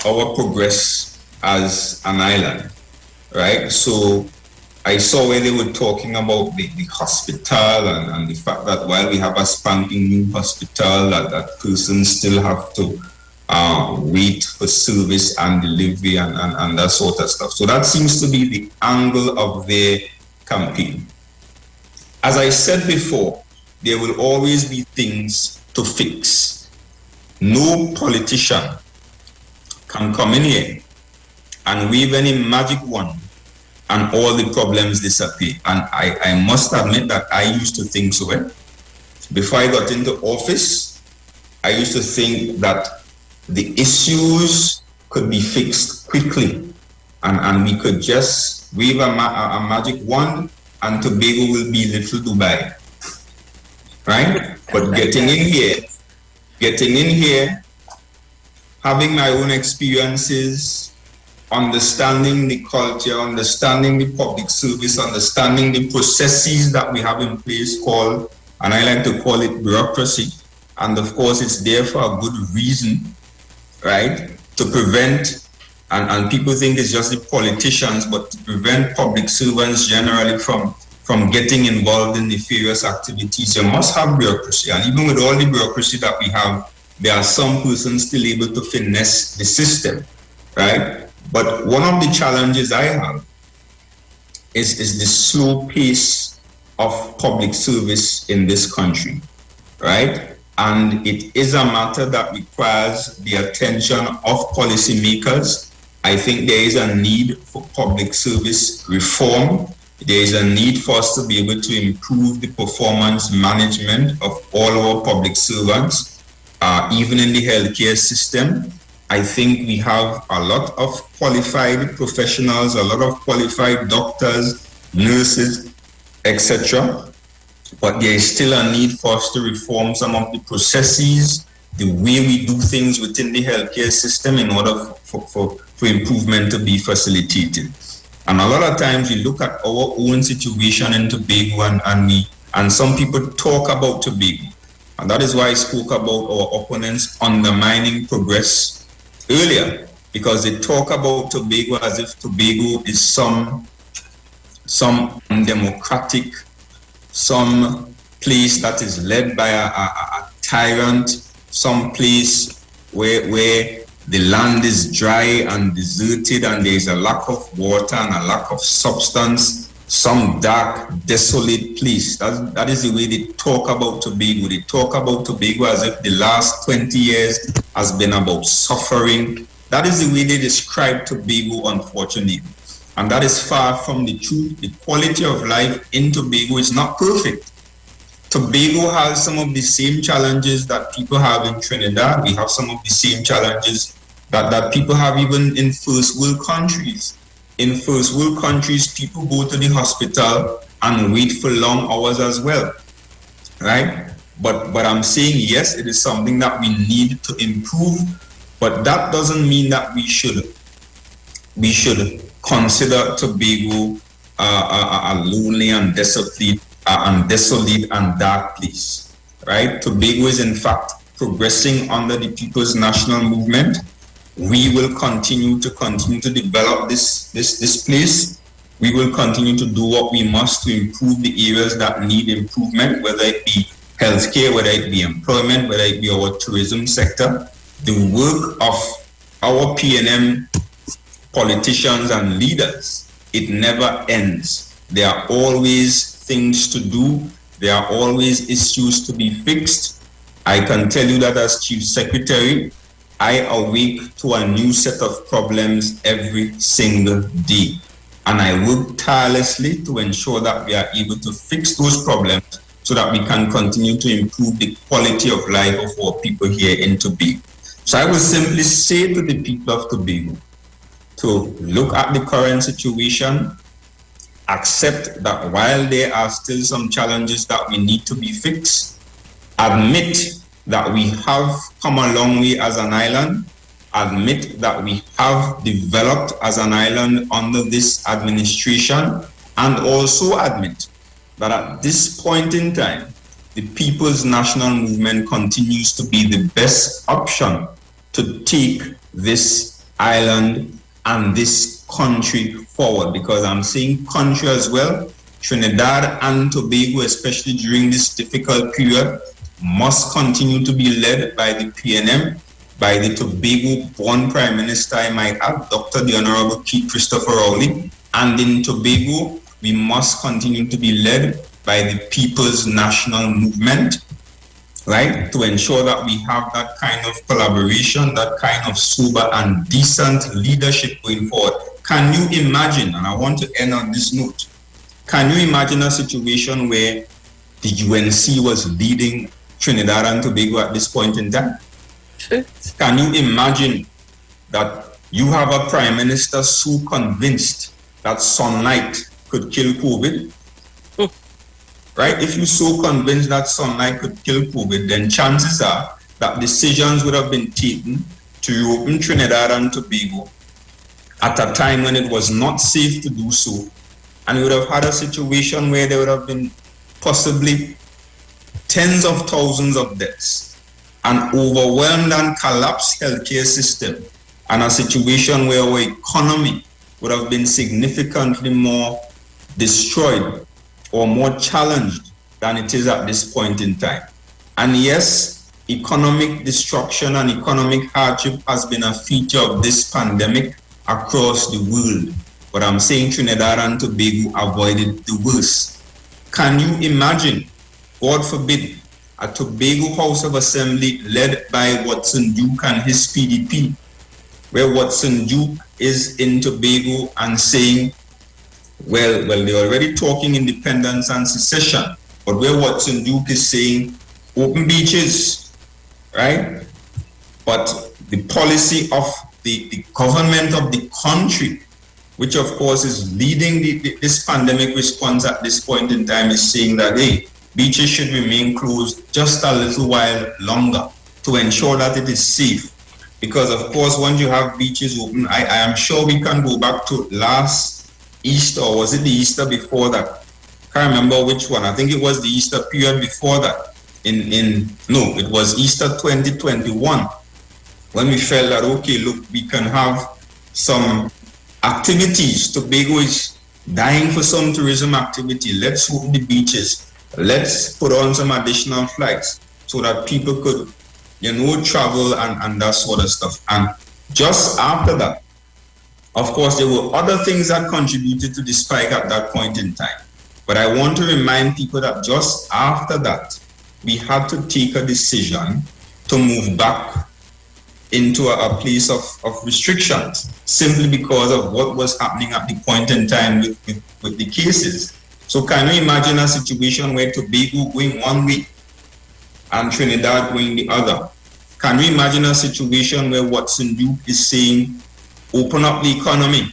our progress as an island, right? So I saw where they were talking about the hospital and the fact that while we have a spanking new hospital, that persons still have to wait for service and delivery and that sort of stuff. So that seems to be the angle of their campaign. As I said before, there will always be things to fix. No politician can come in here and wave any magic wand and all the problems disappear. And I must admit that I used to think so. Before I got into office, I used to think that the issues could be fixed quickly and we could just wave a magic wand and Tobago will be little Dubai. Right? But getting in here, having my own experiences, understanding the culture, understanding the public service, understanding the processes that we have in place called, and I like to call it bureaucracy. And of course, it's there for a good reason, right? To prevent, and people think it's just the politicians, but to prevent public servants generally from getting involved in nefarious activities, you must have bureaucracy. And even with all the bureaucracy that we have, there are some persons still able to finesse the system, right? But one of the challenges I have is the slow pace of public service in this country, right? And it is a matter that requires the attention of policymakers. I think there is a need for public service reform. There is a need for us to be able to improve the performance management of all our public servants, even in the healthcare system. I think we have a lot of qualified professionals, a lot of qualified doctors, nurses, etc. But there is still a need for us to reform some of the processes, the way we do things within the healthcare system in order for improvement to be facilitated. And a lot of times we look at our own situation in Tobago and some people talk about Tobago. And that is why I spoke about our opponents undermining progress earlier, because they talk about Tobago as if Tobago is some undemocratic, some place that is led by a tyrant, some place where the land is dry and deserted and there is a lack of water and a lack of substance, some dark, desolate place. That is the way they talk about Tobago. They talk about Tobago as if the last 20 years has been about suffering. That is the way they describe Tobago, unfortunately. And that is far from the truth. The quality of life in Tobago is not perfect. Tobago has some of the same challenges that people have in Trinidad. We have some of the same challenges that people have even in first world countries. In first world countries, people go to the hospital and wait for long hours as well, right? But I'm saying, yes, it is something that we need to improve, but that doesn't mean that we should consider Tobago a lonely and desolate and dark place, right? Tobago is in fact progressing under the People's National Movement. We will continue to develop this place. We will continue to do what we must to improve the areas that need improvement, whether it be healthcare, whether it be employment, whether it be our tourism sector. The work of our PNM politicians and leaders, it never ends. There are always things to do. There are always issues to be fixed. I can tell you that as Chief Secretary, I awake to a new set of problems every single day. And I work tirelessly to ensure that we are able to fix those problems so that we can continue to improve the quality of life of our people here in Tobago. So I will simply say to the people of Tobago to look at the current situation, accept that while there are still some challenges that we need to be fixed, admit that we have come a long way as an island, admit that we have developed as an island under this administration, and also admit that at this point in time, the People's National Movement continues to be the best option to take this island and this country forward. Because I'm saying country as well, Trinidad and Tobago, especially during this difficult period, must continue to be led by the PNM, by the Tobago-born Prime Minister, I might add, Dr. the Honorable Keith Christopher Rowley. And in Tobago, we must continue to be led by the People's National Movement, right? To ensure that we have that kind of collaboration, that kind of sober and decent leadership going forward. Can you imagine, and I want to end on this note, can you imagine a situation where the UNC was leading Trinidad and Tobago at this point in time? Sure. Can you imagine that you have a Prime Minister so convinced that sunlight could kill COVID? Right? If you're so convinced that sunlight could kill COVID, then chances are that decisions would have been taken to reopen Trinidad and Tobago at a time when it was not safe to do so. And we would have had a situation where there would have been possibly tens of thousands of deaths, an overwhelmed and collapsed healthcare system, and a situation where our economy would have been significantly more destroyed or more challenged than it is at this point in time. And yes, economic destruction and economic hardship has been a feature of this pandemic across the world. But I'm saying Trinidad and Tobago avoided the worst. Can you imagine, God forbid, a Tobago House of Assembly led by Watson Duke and his PDP, where Watson Duke is in Tobago and saying, well, they're already talking independence and secession, but where Watson Duke is saying open beaches, right? But the policy of the government of the country, which of course is leading this pandemic response at this point in time, is saying that, hey, beaches should remain closed just a little while longer to ensure that it is safe. Because of course, once you have beaches open, I am sure we can go back to last Easter, or was it the Easter before that? Can't remember which one. I think it was the Easter period before that. No, it was Easter 2021, when we felt that, okay, look, we can have some activities. Tobago is dying for some tourism activity. Let's open the beaches. Let's put on some additional flights so that people could, travel and that sort of stuff. And just after that, of course, there were other things that contributed to the spike at that point in time. But I want to remind people that just after that, we had to take a decision to move back into a place of restrictions, simply because of what was happening at the point in time with the cases. So can you imagine a situation where Tobago going one way and Trinidad going the other? Can you imagine a situation where Watson Duke is saying, open up the economy,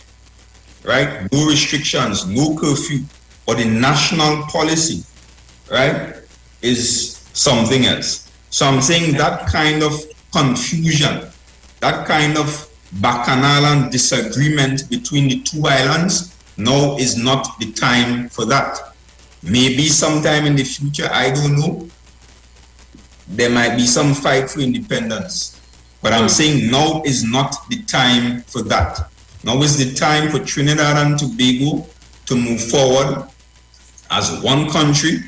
right? No restrictions, no curfew, but the national policy, right, is something else. So I'm saying that kind of confusion, that kind of bacchanal and disagreement between the two islands, now is not the time for that. Maybe sometime in the future, I don't know, there might be some fight for independence. But I'm saying now is not the time for that. Now is the time for Trinidad and Tobago to move forward as one country,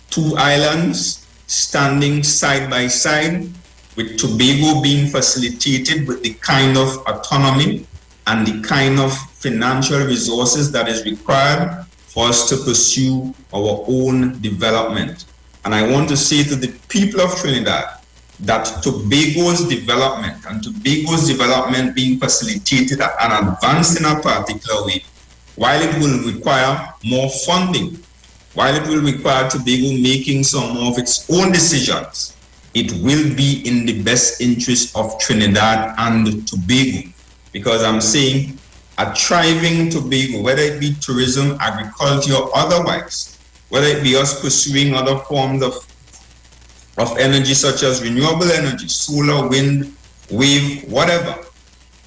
two islands, standing side by side, with Tobago being facilitated with the kind of autonomy and the kind of financial resources that is required for us to pursue our own development. And I want to say to the people of Trinidad that Tobago's development and Tobago's development being facilitated and advanced in a particular way, while it will require more funding, while it will require Tobago making some more of its own decisions, it will be in the best interest of Trinidad and Tobago. Because I'm saying a thriving Tobago, whether it be tourism, agriculture, or otherwise, whether it be us pursuing other forms of energy such as renewable energy, solar, wind, wave, whatever,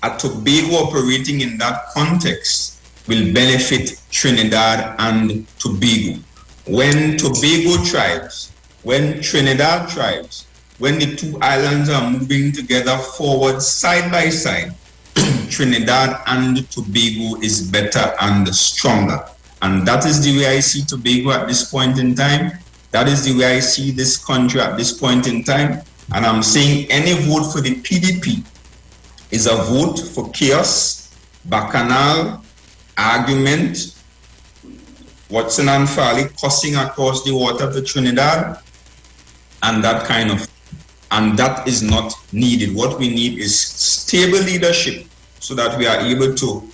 a Tobago operating in that context will benefit Trinidad and Tobago. When Tobago thrives, when Trinidad thrives, when the two islands are moving together forward side by side, Trinidad and Tobago is better and stronger. And that is the way I see Tobago at this point in time. That is the way I see this country at this point in time. And I'm saying any vote for the PDP is a vote for chaos, bacchanal, argument, Watson and Farley cussing across the water to Trinidad, and that kind of, and that is not needed. What we need is stable leadership so that we are able to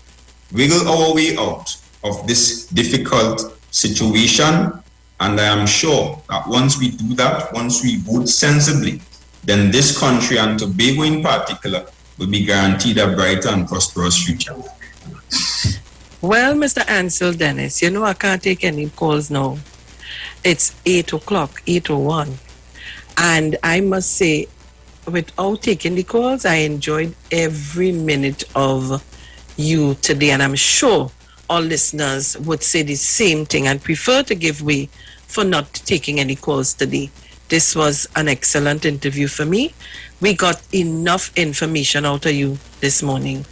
wiggle our way out of this difficult situation. And I am sure that once we do that, once we vote sensibly, then this country and Tobago in particular will be guaranteed a brighter and prosperous future. Well, Mr. Ansel Dennis, you know I can't take any calls now. It's 8 o'clock, 8:01. And I must say, without taking the calls, I enjoyed every minute of you today. And I'm sure all listeners would say the same thing and prefer to give way for not taking any calls today. This was an excellent interview for me. We got enough information out of you this morning.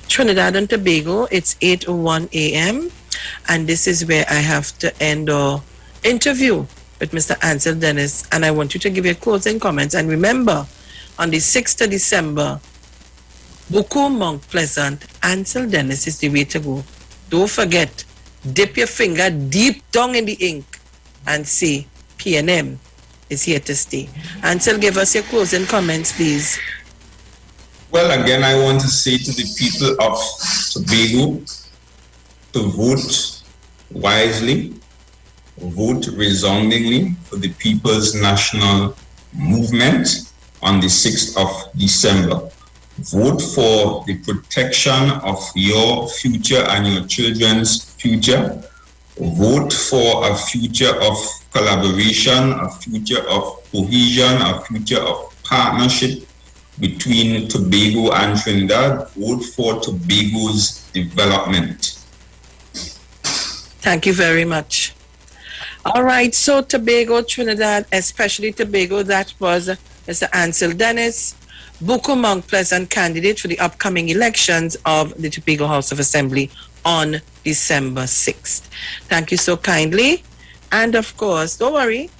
Trinidad and Tobago, it's 8:01 a.m. And this is where I have to end our interview with Mr. Ansel Dennis. And I want you to give your closing comments. And remember, on the 6th of December, Buku, Mount Pleasant, Ansel Dennis is the way to go. Don't forget, dip your finger deep down in the ink and say, PNM is here to stay. Ansel, give us your closing comments, please. Well, again, I want to say to the people of Tobago to vote wisely, vote resoundingly for the People's National Movement on the 6th of December. Vote for the protection of your future and your children's future. Vote for a future of collaboration, a future of cohesion, a future of partnership between Tobago and Trinidad. Vote for Tobago's development. Thank you very much. All right, so Tobago, Trinidad, especially Tobago, that was Mr. Ansel Dennis, Buku Mount Pleasant candidate for the upcoming elections of the Tobago House of Assembly on December 6th. Thank you so kindly. And of course, don't worry,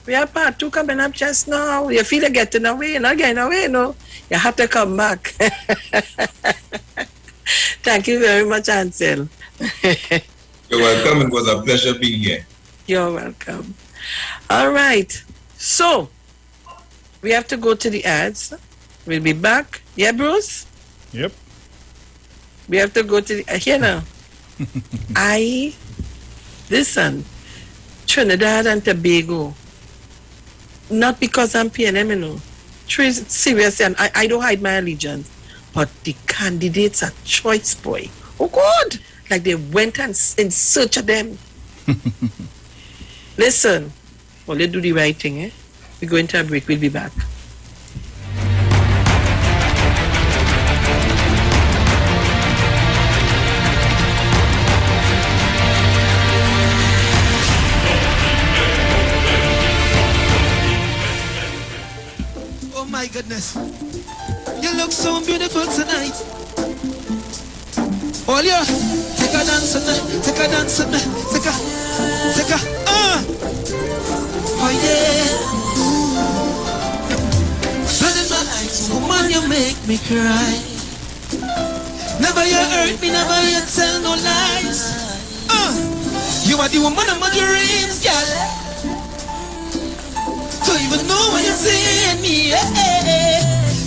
we have part 2 coming up just now. You feel like getting away, not getting away, no. You have to come back. Thank you very much, Ansel. You're welcome. It was a pleasure being here. You're welcome. All right. So, we have to go to the ads. We'll be back. Yeah, Bruce? Yep. We have to go to the... here now. Listen, Trinidad and Tobago, not because I'm PNM, you know. Seriously, and I don't hide my allegiance, but the candidates are choice, boy. Oh, God! Like they went and in search of them. Listen, well, let's do the right thing, eh? We go into a break. We'll be back. Oh my goodness, you look so beautiful tonight. All you take a dance with me, take a dance with me, take a, oh yeah. Running my me cry. Never you hurt me, never you tell no lies. You are the woman of my dreams, girl. Don't even know what you're saying me.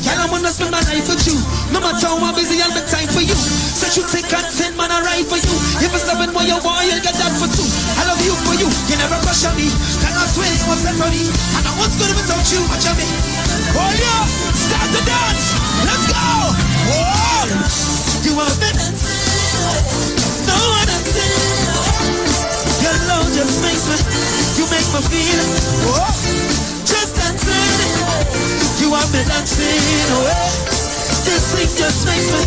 Girl, I wanna spend my life with you. No matter how busy, I'll make time for you. Said you take and 10 man, I ride for you. If it's loving what you want, you'll get that for two. I love you for you. You never pressure me. Can I swear you was set for me? And I won't go without you. Watch me. Oh yeah, start the dance. Let's go. Whoa. You are been no one else. Your love just makes me. You make me feel. Whoa. Just dancing. You have been dancing away. This thing just makes me.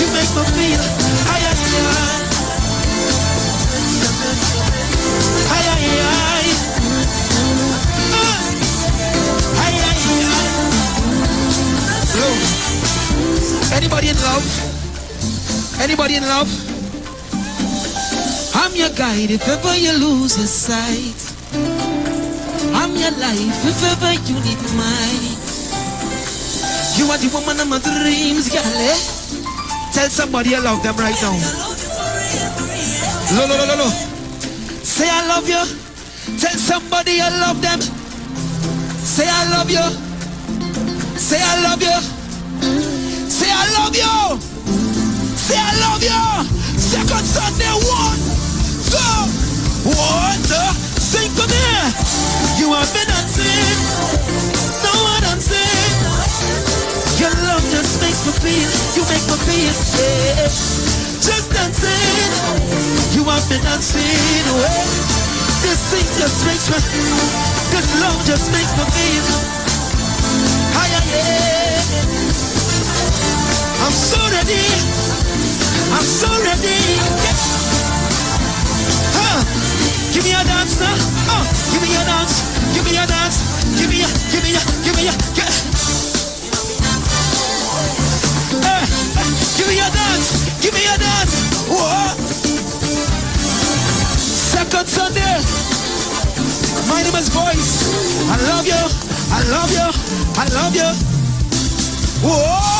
You make me feel. Higher, higher. Higher, higher. Higher, higher. Anybody in love? Anybody in love? I'm your guide if ever you lose your sight. I'm your life if ever you need mine. You are the woman of my dreams, girl. Tell somebody you love them right now. Lo. Say I love you. Tell somebody you love them. Say I love you. Say I love you. Say I love you. Say I love you. Second Sunday, 1, 2, 1, 2. Sing for me. You have been dancing. No one dancing. Your love just makes me feel. You make me feel. Yeah. Just dancing. You have been dancing away. This thing just makes me. This love just makes me feel. Higher, yeah. I'm so ready. I'm so ready. Give me a dance now. Give me a dance. Give me a dance. Give me a. Give me a. Give me a. Give me a dance. Give me a dance. Whoa. Second Sunday. My name is Voice. I love you. I love you. I love you. Whoa.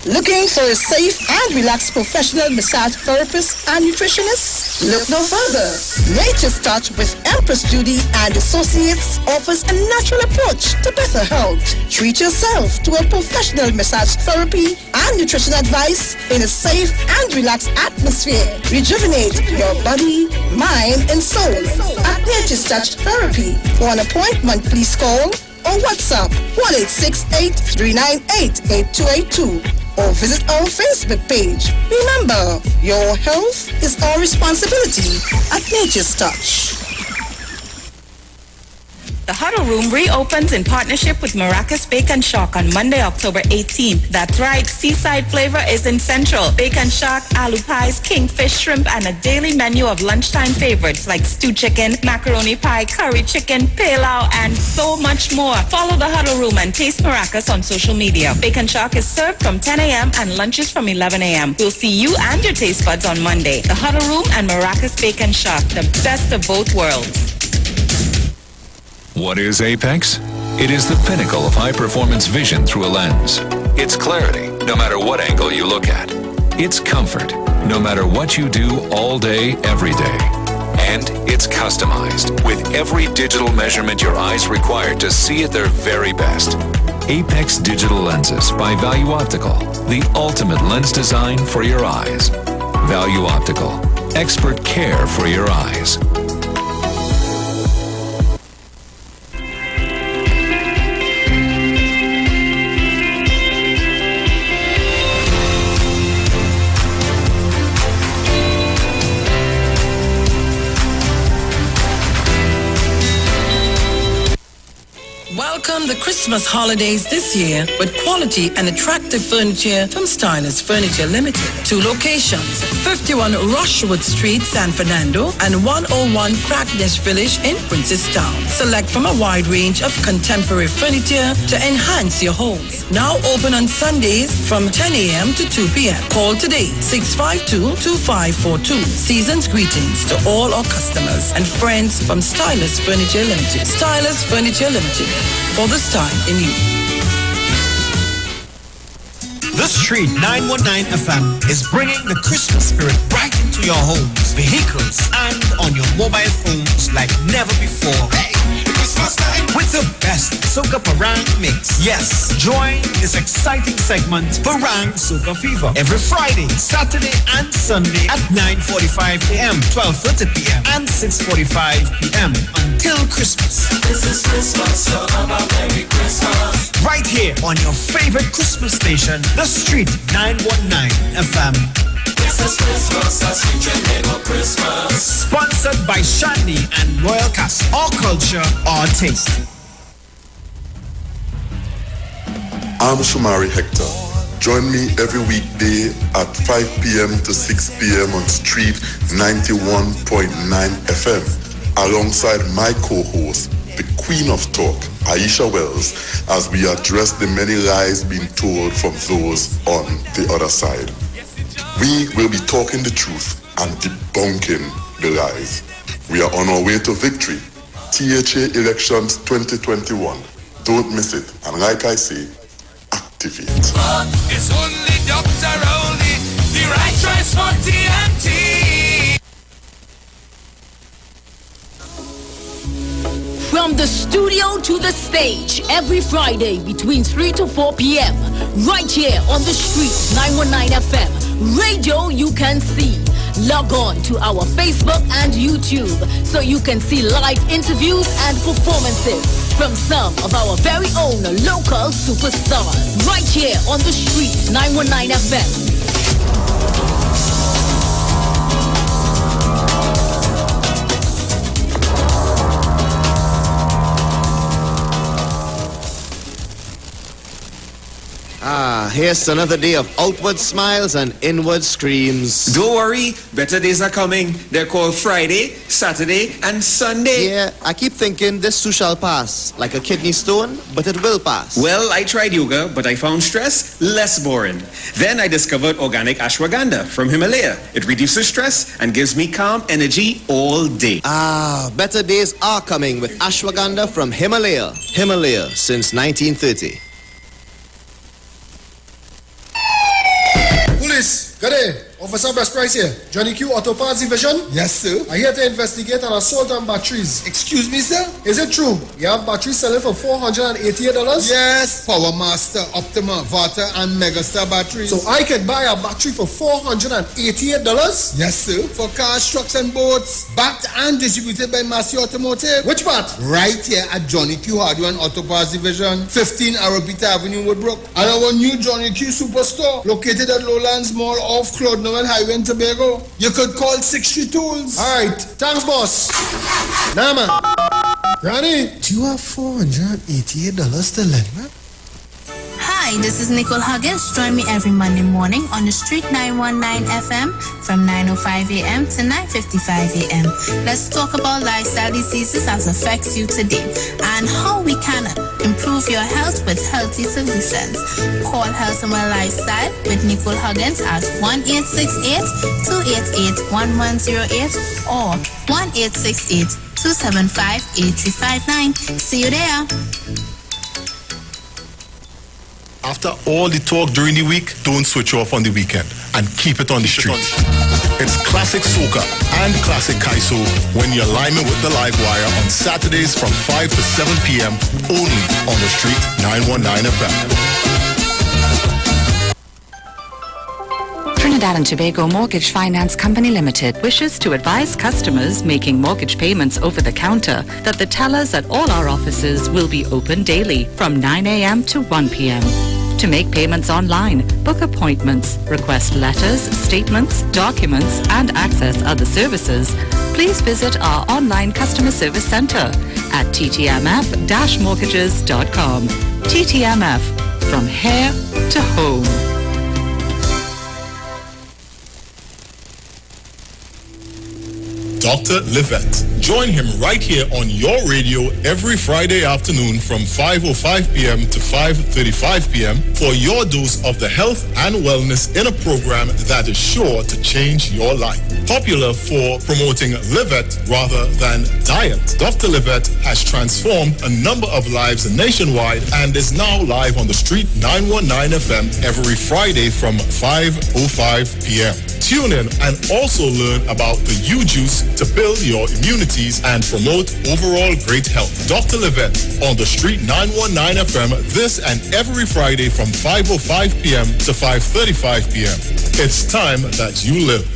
Looking for a safe and relaxed professional massage therapist and nutritionist? Look no further. Nature's Touch with Empress Judy and Associates offers a natural approach to better health. Treat yourself to a professional massage therapy and nutrition advice in a safe and relaxed atmosphere. Rejuvenate your body, mind, and soul at Nature's Touch Therapy. For an appointment, please call or WhatsApp 1-868-398-8282 or visit our Facebook page. Remember, your health is our responsibility at Nature's Touch. The Huddle Room reopens in partnership with Maracas Bake and Shock on Monday, October 18th. That's right, seaside flavor is in Central. Bake and Shock, aloo pies, kingfish, shrimp, and a daily menu of lunchtime favorites like stew chicken, macaroni pie, curry chicken, pilau, and so much more. Follow The Huddle Room and taste Maracas on social media. Bake and Shock is served from 10 a.m. and lunches from 11 a.m. We'll see you and your taste buds on Monday. The Huddle Room and Maracas Bake and Shock, the best of both worlds. What is Apex? It is the pinnacle of high-performance vision through a lens. It's clarity, no matter what angle you look at. It's comfort, no matter what you do all day, every day. And it's customized, with every digital measurement your eyes require to see at their very best. Apex Digital Lenses by Value Optical, the ultimate lens design for your eyes. Value Optical, expert care for your eyes. Welcome Welcome the Christmas holidays this year with quality and attractive furniture from Stylus Furniture Limited. 2 locations, 51 Rushwood Street, San Fernando, and 101 Crackness Village in Princestown. Select from a wide range of contemporary furniture to enhance your homes. Now open on Sundays from 10 a.m. to 2 p.m. Call today, 652-2542. Season's greetings to all our customers and friends from Stylus Furniture Limited. Stylus Furniture Limited, for the style in you. The Street 919 FM is bringing the Christmas spirit right into your homes, vehicles, and on your mobile phones like never before. Hey, Christmas time with the best Soca Parang mix. Yes, join this exciting segment, Parang Soca Fever, every Friday, Saturday, and Sunday at 9:45 a.m., 12:30 p.m., and 6:45 p.m. until Christmas. This is Christmas, so have a Merry Christmas. Right here on your favorite Christmas station, The Street 919 FM. This is Christmas, a sweet Jamaican Christmas. Sponsored by Shandy and Royal Cast. Our culture, our taste. I'm Shumari Hector. Join me every weekday at 5 p.m. to 6 p.m. on Street 91.9 FM, alongside my co-host, the Queen of Talk, Aisha Wells, as we address the many lies being told from those on the other side. We will be talking the truth and debunking the lies. We are on our way to victory. THA Elections 2021. Don't miss it. And like I say, activate. It's only Dr. Rowley, the right choice for TNT. From the studio to the stage, every Friday between 3 to 4 p.m. Right here on the Street 919 FM. Radio you can see. Log on to our Facebook and YouTube so you can see live interviews and performances from some of our very own local superstars. Right here on the Street 919 FM. Here's another day of outward smiles and inward screams. Don't worry, better days are coming. They're called Friday, Saturday, and Sunday. Yeah, I keep thinking this too shall pass, like a kidney stone, but it will pass. Well, I tried yoga, but I found stress less boring. Then I discovered organic ashwagandha from Himalaya. It reduces stress and gives me calm energy all day. Better days are coming with ashwagandha from Himalaya. Himalaya since 1930. Police, good day. Officer Best Price here. Johnny Q Auto Parts Division? Yes, sir. I'm here to investigate an assault on batteries. Excuse me, sir? Is it true? You have batteries selling for $488? Yes, Power Master, Optima, Vata, and Megastar batteries. So I could buy a battery for $488? Yes, sir. For cars, trucks, and boats. Backed and distributed by Massey Automotive. Which part? Right here at Johnny Q Hardware and Auto Parts Division, 15 Arrowbita Avenue, Woodbrook. And our new Johnny Q Superstore, located at Lowlands Mall off Claude Noel Highway in Tobago. You could call 60 Tools. Alright, thanks, boss. Nah, man. Granny, do you have $488 to lend, man? Hi, this is Nicole Huggins. Join me every Monday morning on the Street 919 FM from 9:05 a.m. to 9:55 a.m. Let's talk about lifestyle diseases as affects you today and how we can improve your health with healthy solutions. Call Health and Well Lifestyle with Nicole Huggins at 1-868-288-1108 or 1-868-275-8359. See you there. After all the talk during the week, don't switch off on the weekend and keep it on the street. It's classic soca and classic kaiso when you're liming with the live wire on Saturdays from 5 to 7 p.m. only on the Street 919 FM. Trinidad and Tobago Mortgage Finance Company Limited wishes to advise customers making mortgage payments over the counter that the tellers at all our offices will be open daily from 9 a.m. to 1 p.m. To make payments online, book appointments, request letters, statements, documents, and access other services, please visit our online customer service center at ttmf-mortgages.com. TTMF, from here to home. Dr. Livette. Join him right here on your radio every Friday afternoon from 5:05 p.m. to 5:35 p.m. for your dose of the health and wellness in a program that is sure to change your life. Popular for promoting Livette rather than diet, Dr. Livette has transformed a number of lives nationwide and is now live on the Street 919 FM every Friday from 5:05 p.m. Tune in and also learn about the U-Juice to build your immunities and promote overall great health. Dr. Livette on the Street 919 FM this and every Friday from 5:05 p.m. to 5:35 p.m. It's time that you live.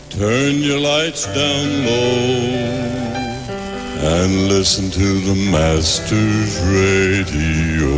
Turn your lights down low and listen to the Master's Radio.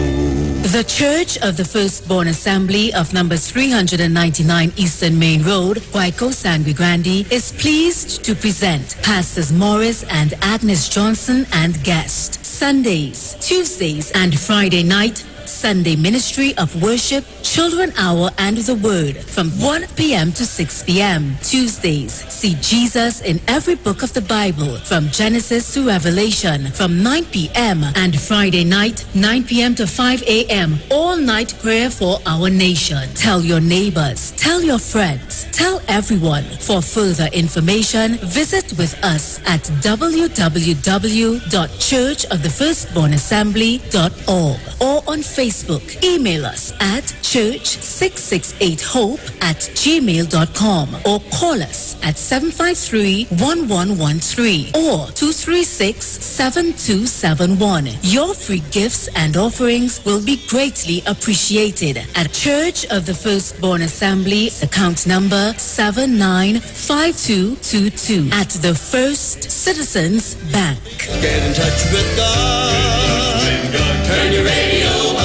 The Church of the Firstborn Assembly of number 399 Eastern Main Road, Guayco, Sangre Grande, is pleased to present Pastors Morris and Agnes Johnson and guest. Sundays, Tuesdays, and Friday night, Sunday Ministry of Worship, Children Hour, and the Word from 1 p.m. to 6 p.m. Tuesdays, see Jesus in every book of the Bible from Genesis to Revelation from 9 p.m. and Friday night, 9 p.m. to 5 a.m. all night prayer for our nation. Tell your neighbors, tell your friends, tell everyone. For further information, visit with us at www.churchofthefirstbornassembly.org or on Facebook. Email us at church668hope@gmail.com or call us at 753-1113 or 236-7271. Your free gifts and offerings will be greatly appreciated at Church of the Firstborn Assembly, account number 795222 at the First Citizens Bank. Get in touch with God. Turn your radio on.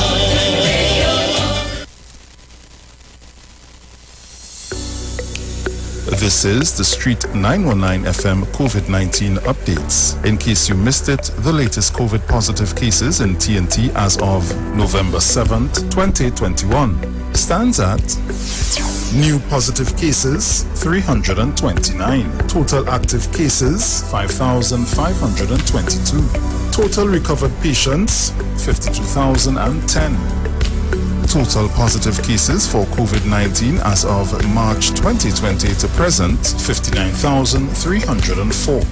This is the Street 919 FM COVID-19 updates. In case you missed it, the latest COVID positive cases in TNT as of November 7th, 2021 stands at new positive cases 329, total active cases 5,522, total recovered patients 52,010. Total positive cases for COVID-19 as of March 2020 to present, 59,304.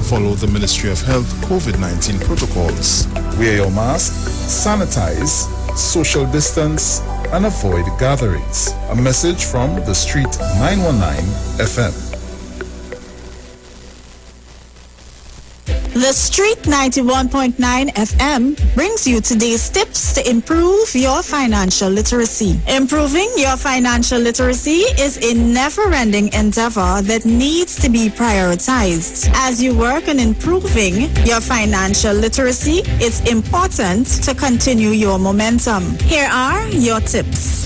Follow the Ministry of Health COVID-19 protocols. Wear your mask, sanitize, social distance, and avoid gatherings. A message from the Street 919 FM. The Street 91.9 FM brings you today's tips to improve your financial literacy. Improving your financial literacy is a never-ending endeavor that needs to be prioritized. As you work on improving your financial literacy, it's important to continue your momentum. Here are your tips.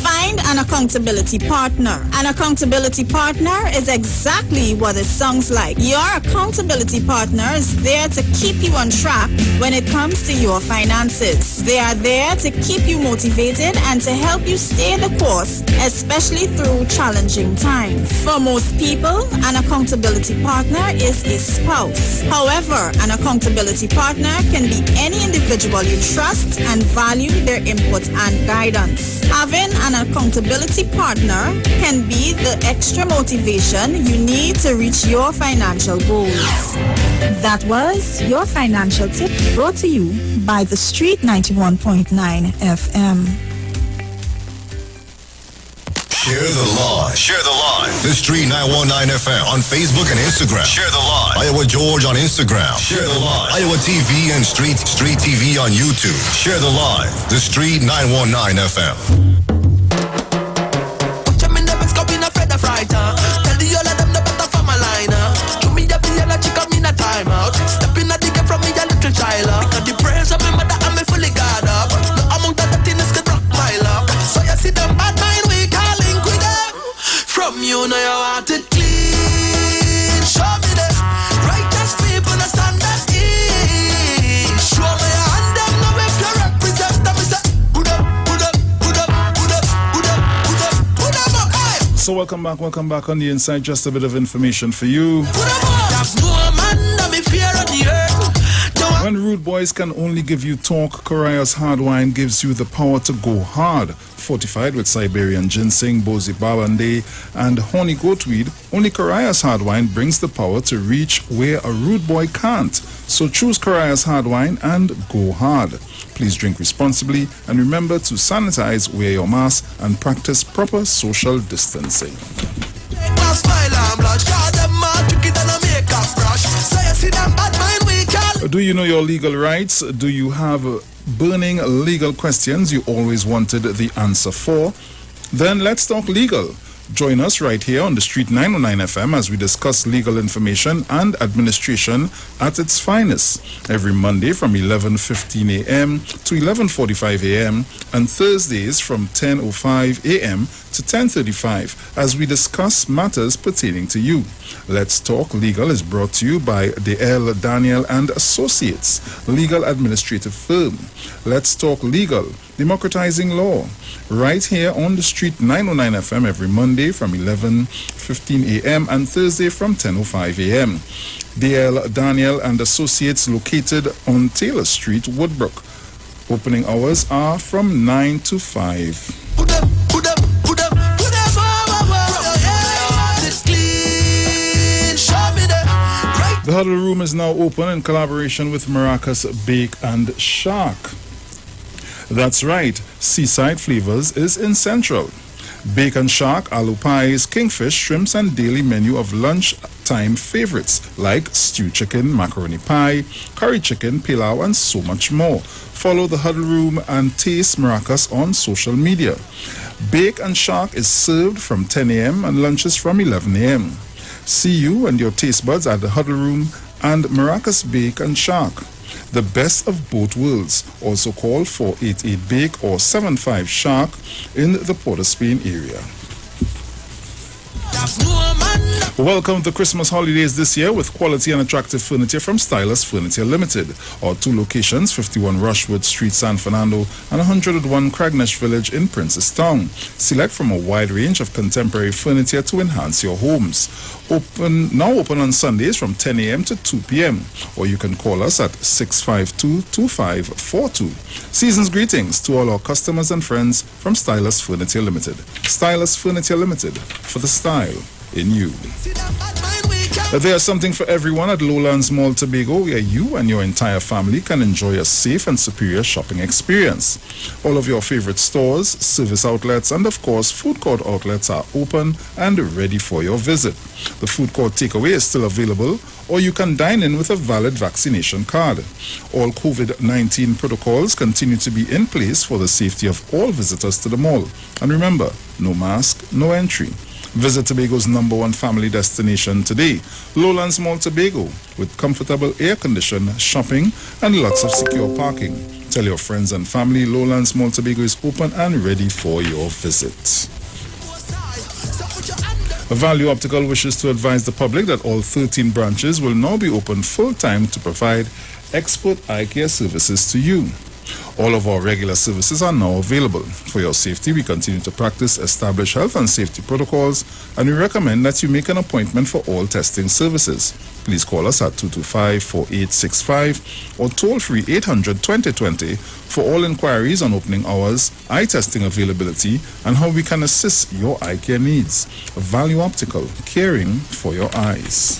Find an accountability partner. An accountability partner is exactly what it sounds like. Your accountability partner is there to keep you on track when it comes to your finances. They are there to keep you motivated and to help you stay the course, especially through challenging times. For most people, an accountability partner is a spouse. However, an accountability partner can be any individual you trust and value their input and guidance. Having an accountability partner can be the extra motivation you need to reach your financial goals. That was your financial tip brought to you by the Street 91.9 FM. Share the live. Share the live. The Street 919 FM on Facebook and Instagram. Share the live. Iowa George on Instagram. Share the live. Iowa TV and Street TV on YouTube. Share the live. The Street 919 FM. Tell the all of them the better for my line. You me up the yellow chick up in a timeout. Stepping at the gate from me a little child. Because the So welcome back on the inside. Just a bit of information for you. When rude boys can only give you talk, Korea's hard wine gives you the power to go hard. Fortified with Siberian ginseng, bozi bawande, and honey goatweed, only Korea's hard wine brings the power to reach where a rude boy can't. So choose Korea's hard wine and go hard. Please drink responsibly and remember to sanitize, wear your mask, and practice proper social distancing. Do you know your legal rights? Do you have burning legal questions you always wanted the answer for? Then let's talk legal. Join us right here on the Street 909 FM as we discuss legal information and administration at its finest. Every Monday from 11:15 a.m. to 11:45 a.m. and Thursdays from 10:05 a.m. to 10:35 as we discuss matters pertaining to you. Let's Talk Legal is brought to you by D.L. Daniel and Associates, legal administrative firm. Let's Talk Legal, democratizing law, right here on the Street 909 FM every Monday from 11:15 a.m. and Thursday from 10:05 a.m. D.L. Daniel and Associates located on Taylor Street, Woodbrook. Opening hours are from 9 to 5. The Huddle Room is now open in collaboration with Maracas Bake and Shark. That's right, Seaside Flavors is in Central. Bake and Shark, aloo pies, kingfish, shrimps, and daily menu of lunchtime favorites like stew chicken, macaroni pie, curry chicken, pilau, and so much more. Follow the Huddle Room and taste Maracas on social media. Bake and Shark is served from 10 a.m. and lunches from 11 a.m. See you and your taste buds at the Huddle Room and Maracas Bake and Shark. The best of both worlds. Also call 488-BAKE or 75-SHARK in the Port of Spain area. Welcome to Christmas holidays this year with quality and attractive furniture from Stylus Furniture Limited. Our two locations, 51 Rushwood Street, San Fernando, and 101 Cragnesh Village in Princestown. Select from a wide range of contemporary furniture to enhance your homes. Now open on Sundays from 10 a.m. to 2 p.m. Or you can call us at 652-2542. Season's greetings to all our customers and friends from Stylus Furniture Limited. Stylus Furniture Limited, for the style in you. There's something for everyone at Lowlands Mall Tobago, where you and your entire family can enjoy a safe and superior shopping experience. All of your favorite stores, service outlets, and of course food court outlets are open and ready for your visit. The food court takeaway is still available, or you can dine in with a valid vaccination card. All COVID-19 protocols continue to be in place for the safety of all visitors to the mall. And remember, no mask, no entry. Visit Tobago's #1 family destination today, Lowlands Mall Tobago, with comfortable air-conditioned shopping and lots of secure parking. Tell your friends and family Lowlands Mall Tobago is open and ready for your visit. Value Optical wishes to advise the public that all 13 branches will now be open full-time to provide expert eye care services to you. All of our regular services are now available. For your safety, we continue to practice established health and safety protocols, and we recommend that you make an appointment for all testing services. Please call us at 225-4865 or toll-free 800-2020 for all inquiries on opening hours, eye testing availability, and how we can assist your eye care needs. Value Optical, caring for your eyes.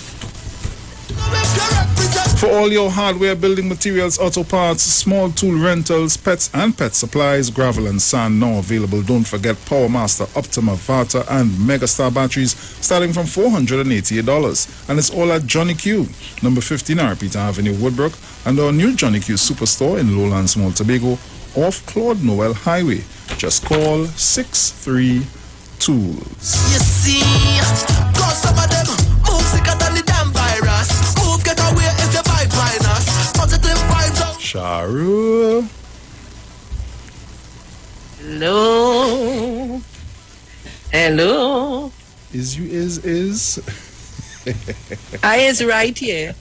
For all your hardware, building materials, auto parts, small tool rentals, pets and pet supplies, gravel and sand now available. Don't forget PowerMaster, Optima, Vata and Megastar batteries starting from $488. And it's all at Johnny Q, number 15 Arpita Avenue, Woodbrook, and our new Johnny Q Superstore in Lowlands Mall Tobago off Claude Noel Highway. Just call 63 Tools. You see, cause some of them move sicker than the damn virus. Move, get away if you vibe minus. Positive vibes out. Sharu. Hello. Hello. Is. I is right here.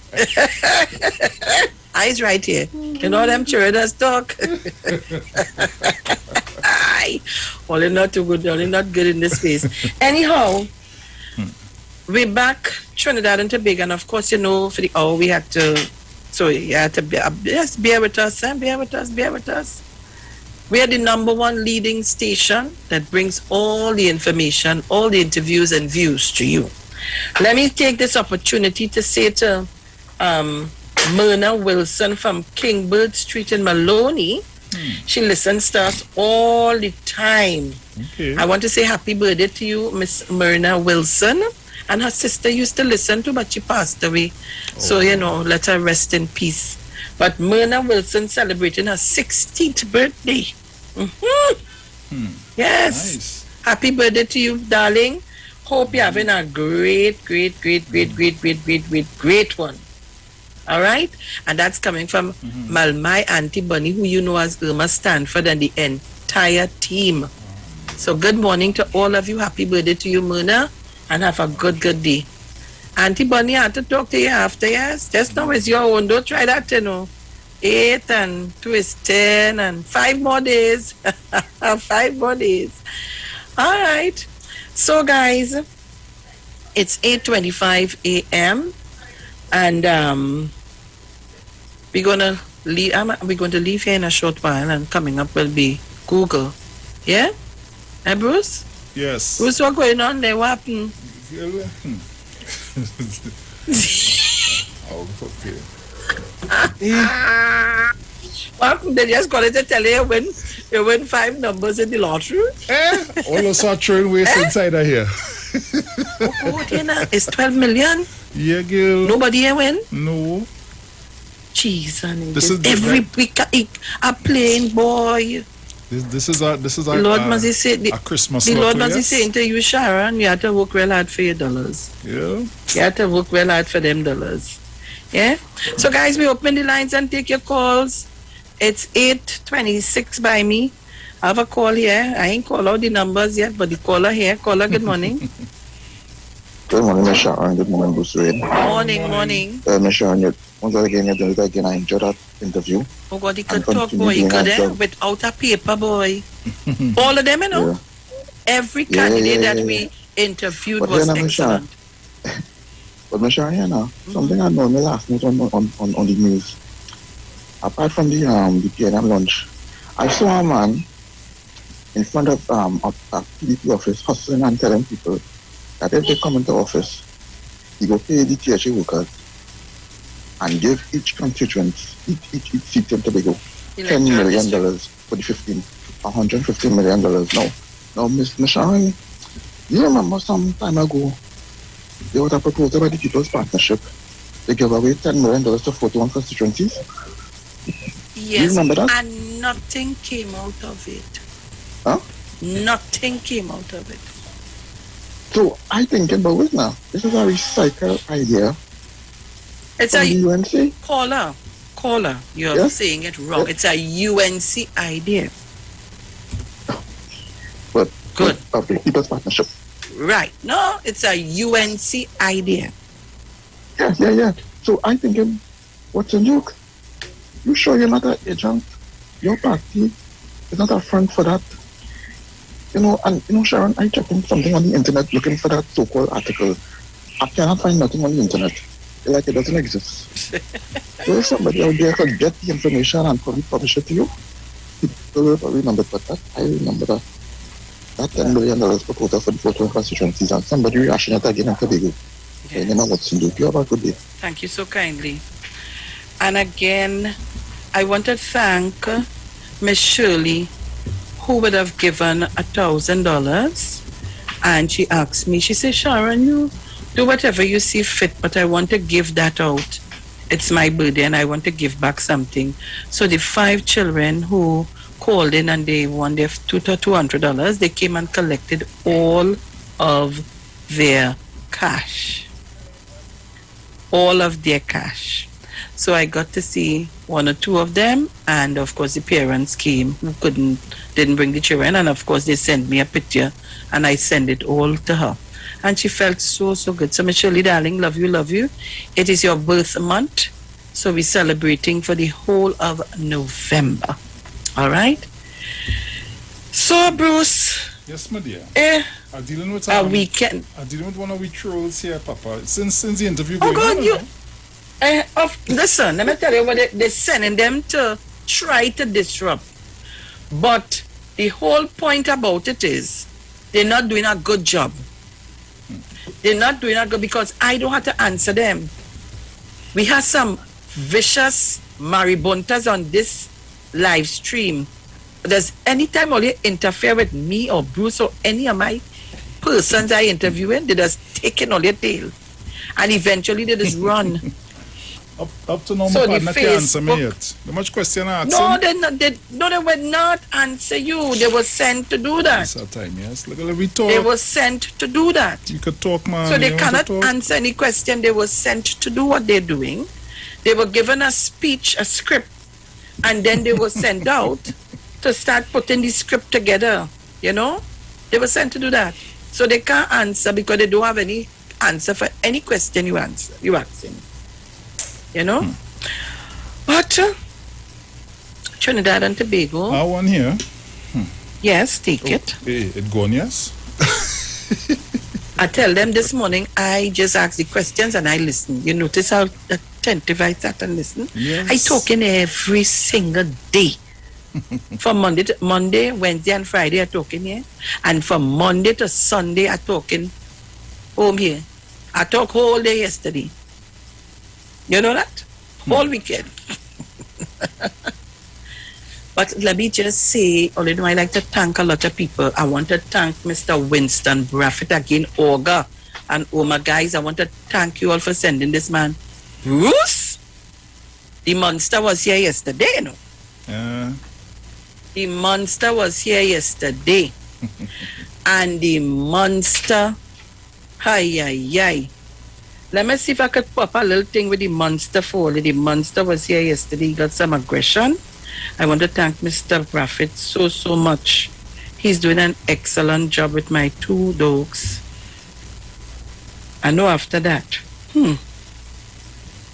I is right here. You know them traders talk. Aye. Only not too good, only not good in this space. Anyhow, we're back, Trinidad and Tobago, and of course, you know, for the hour we had to, so you had to just bear with us, bear with us. We are the #1 leading station that brings all the information, all the interviews and views to you. Let me take this opportunity to say to Myrna Wilson from Kingbird Street in Maloney, she listens to us all the time. Okay. I want to say happy birthday to you, Miss Myrna Wilson. And her sister used to listen to, but she passed away. So, you know, let her rest in peace. But Myrna Wilson celebrating her 60th birthday. Yes. Nice. Happy birthday to you, darling. Hope you're having a great one. All right? And that's coming from my Auntie Bunny, who you know as Irma Stanford, and the entire team. So good morning to all of you. Happy birthday to you, Myrna. And have a good day. Auntie Bunny, I have to talk to you after, yes? Just now it's your own. Don't try that, you know. 8 and 2 is 10 and 5 more days. 5 more days. All right. So, guys, it's 8:25 a.m. And we're going to leave here in a short while, and coming up will be Google. Yeah? Bruce? Yes. Bruce, what's going on there? What happened? Oh, okay. Well, they just call it to tell you you win 5 numbers in the lottery. All of our throwing waste inside of here. It's 12 million. Yeah, girl. Nobody here win? No. Jeez, honey. This is every week a plane, boy. This is our the Lord must say a Christmas the Lord must yes? say to you, Sharon, you have to work well hard for your dollars. Yeah. You have to work well hard for them dollars. Yeah. So guys, we open the lines and take your calls. It's 8:26 by me. I have a call here. I ain't call out the numbers yet, but the caller here. Caller, good morning. Good morning, Miss Sharon. Good morning, Bruce Wayne. Morning. Miss Sharon, once again, you're doing it again. I enjoyed that interview. Oh God, he could talk, boy. He could, without a paper, boy. All of them, you know. Yeah. Every candidate that we interviewed but was excellent. But Miss Sharon, you know, something I know in the last night on the news. Apart from the PNM lunch, I saw a man in front of a PDP office hustling and telling people that if they come into office, he go pay the THA workers and give each constituent, each seat in Tobago, $10 million for the $115 million. Now, Miss Sharon, you remember some time ago, there was a proposal by the People's Partnership. They gave away $10 million to 41 constituencies. Yes, you remember that? And nothing came out of it. Huh? Nothing came out of it. So I think about it now. This is a recycled idea. It's from the UNC. Caller, you're saying it wrong. It's a UNC idea. But good. Of the People's Partnership. Right. No, it's a UNC idea. Yeah. So I think what's a joke? You sure you're not an agent? Your party is not a front for that. You know, and you know, Sharon, I checked something on the internet looking for that so-called article. I cannot find nothing on the internet. Like it doesn't exist. So if somebody out there could get the information and probably publish it to you, people will probably remember. But that I remember that $10 million proposal for the 14 constituencies, and somebody reaction it again in Tobago. I don't know what to do. You have a good day. Thank you so kindly. And again, I want to thank Miss Shirley, who would have given $1,000. And she asked me, she said, Sharon, you do whatever you see fit, but I want to give that out. It's my birthday and I want to give back something. So the 5 children who called in and they won their $200, they came and collected all of their cash. All of their cash. So I got to see 1 or 2 of them, and of course the parents came who didn't bring the children, and of course they sent me a picture and I sent it all to her. And she felt so good. So Miss Shirley, darling, love you. It is your birth month, so we're celebrating for the whole of November. All right? So Bruce, Yes, my dear. I'm dealing with a weekend. I'm dealing with one of we trolls here, Papa. Since the interview Oh going God, on. Listen, let me tell you what they're sending them to try to disrupt. But the whole point about it is they're not doing a good job. They're not doing a good because I don't have to answer them. We have some vicious maribuntas on this live stream. There's anytime all you interfere with me or Bruce or any of my persons I interviewing, they just taking all your tail. And eventually they just run. Up to now, So my the partner can't answer me Facebook- yet. The much question I asked No, him. they will not answer you. They were sent to do that. It's our time, yes. Look, we talk. They were sent to do that. You could talk, man. So they You want to cannot talk? answer any question. They were sent to do what they're doing. They were given a speech, a script, and then they were sent out to start putting the script together. You know? They were sent to do that. So they can't answer because they don't have any answer for any question you ask them. You know? But Trinidad and Tobago. I one here. Yes, take it. Hey, it gone, yes? I tell them this morning, I just ask the questions and I listen. You notice how attentive I sat and listen? Yes. I talk in every single day. From Monday, Wednesday and Friday I talk in here. And from Monday to Sunday I talk in home here. I talk whole day yesterday. You know that? Whole weekend. But let me just say, although I like to thank a lot of people, I want to thank Mr. Winston Braffett again, Olga and Oma. Guys, I want to thank you all for sending this man. Bruce? The monster was here yesterday, you know. The monster was here yesterday. And the monster, hi. Let me see if I could pop a little thing with the monster for you. The monster was here yesterday. He got some aggression. I want to thank Mr. Braffett so much. He's doing an excellent job with my 2 dogs. I know after that.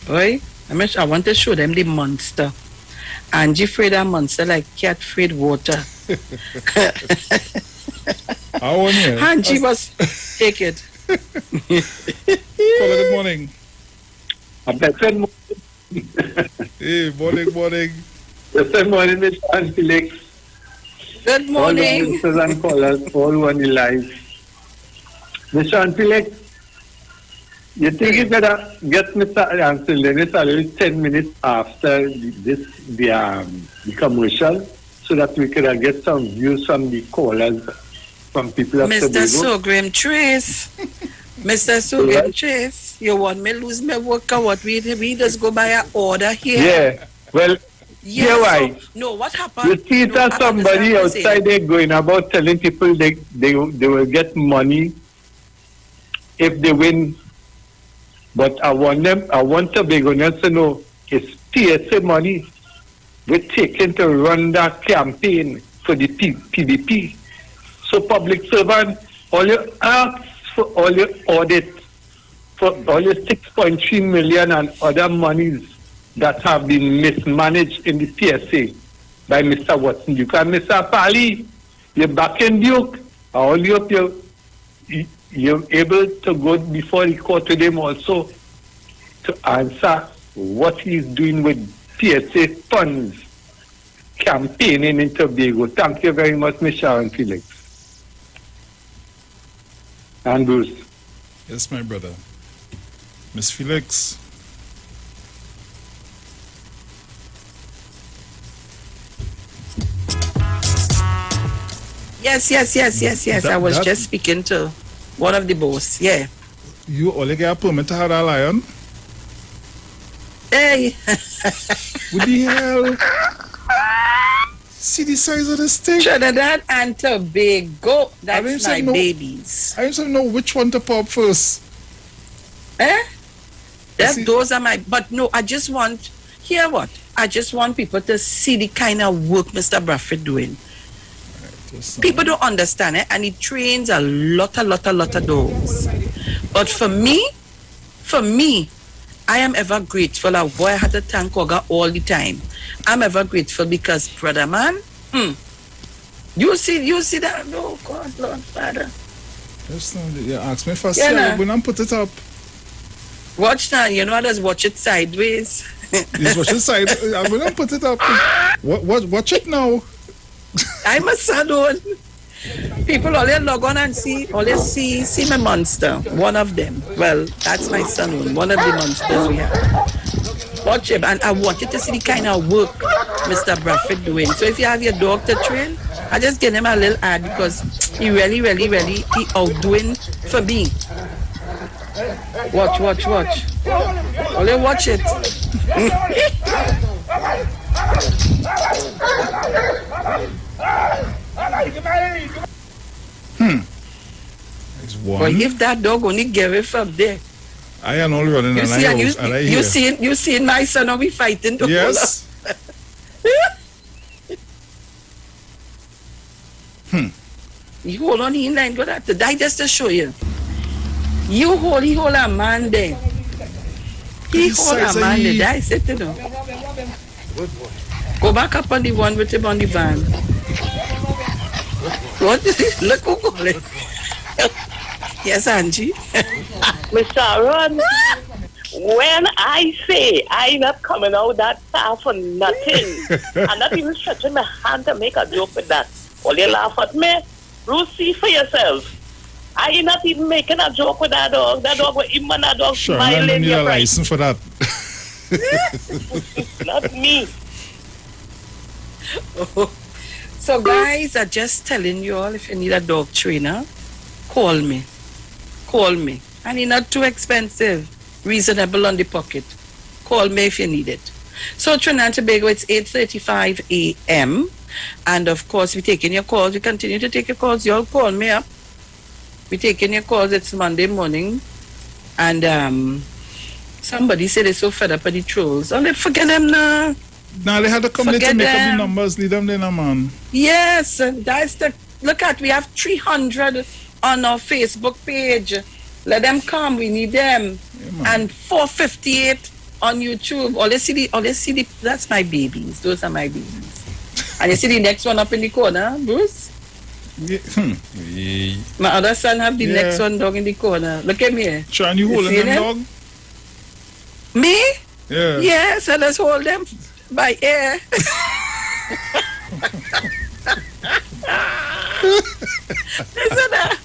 Boy, I want to show them the monster. Angie afraid of monster like cat afraid water. I want here. Angie was take it. Caller, good morning. Hey, morning. Good morning, Mr. Felix. Good morning. All the listeners and callers, all one in live. Mr. Felix, you think you better get Mr. Anselin already 10 minutes after the commercial so that we could get some views from the callers, from people of Mr. Tobago? Sogrim Trace. Mr. Sogrim Trace, you want me lose my work or what? We just go by an order here. Yeah, well, Yeah, why? no, what happened? You see that somebody outside there going about telling people they will get money if they win. But I want Tobagonians to know it's PSA money we're taking to run that campaign for the PDP. So public servant, all you ask for all your audit, for all your 6.3 million and other monies that have been mismanaged in the PSA by Mr. Watson Duke and Mr. Pali, you're back in Duke. I only hope you're able to go before the court with him also to answer what he's doing with PSA funds campaigning in Tobago. Thank you very much, Ms. Sharon Felix. And Bruce. Yes, my brother. Miss Felix. Yes. I was just speaking to one of the boss. Yeah. You only get a permit to have a lion? Hey. What the hell? See the size of this thing? Trinidad and Tobago. That's my babies. I just don't know which one to pop first. Those are my. But no, I just want. Hear what? I just want people to see the kind of work Mr. Braffett doing. People don't understand it, and he trains a lot of dogs. But for me, I am ever grateful. I had to thank Oga all the time. I'm ever grateful because, brother man, You see that? Oh God, Lord, Father. Just you ask me for Yeah, sale. nah. When I put it up. Watch now. You know I just watch it sideways. Just watch it side. When I put it up. Watch it now. I'm a salon. People always log on and see my monster. One of them. Well, that's my salon. One of the monsters we have. Watch him, and I want you to see the kind of work Mr. Bradford doing. So if you have your dog to train, I just give him a little ad because he really he outdoing for me. Watch. Only watch it. It's one. But if that dog only gave it from there. I am all running and I hear. You see my son and we fighting to yes. You hold on in line, go that to die just to show you. He hold a man there. He hold a man there. That is it, you know. Go back up on the one with him on the van. What is it? Look who call it. Yes, Angie. Mr. Aaron, when I say I'm not coming out that far for nothing, I'm not even stretching my hand to make a joke with that. All you laugh at me, Bruce, see for yourself. I ain't not even making a joke with that dog. That dog with him and that dog sure, smiling. I need a license for that. Not me. So guys, I'm just telling you all, if you need a dog trainer, call me. And it's not too expensive. Reasonable on the pocket. Call me if you need it. So Trinidad and Tobago, it's 8:35 a.m. And of course, we're taking your calls. We continue to take your calls. You all call me up. We're taking your calls. It's Monday morning. And somebody said they're so fed up with the trolls. Oh, let's forget them now. Now they had to come there to make up the numbers. Leave them there now, man. Yes, that's the... Look at, we have 300 on our Facebook page. Let them come. We need them. Yeah, and 458 on YouTube. All they see the... That's my babies. Those are my babies. And you see the next one up in the corner, Bruce? Yeah. My other son have the next one dog in the corner. Look at me. Sure, and you holding them, dog? Me? Yeah. Yes, I just hold them by air. Listen that.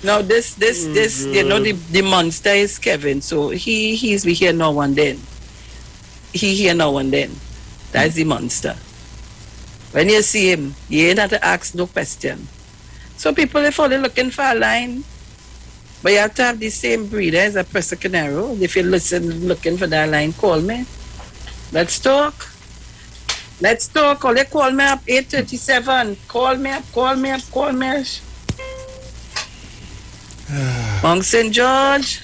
Now this you know the monster is Kevin, so he's here now and then. He here now and then. That's the monster. When you see him, you ain't have to ask no question. So people if only looking for a line, but you have to have the same breed as a Persicanero. If you're looking for that line, call me. Let's talk. Only call me up 8:37. Call me up. Mount St. George.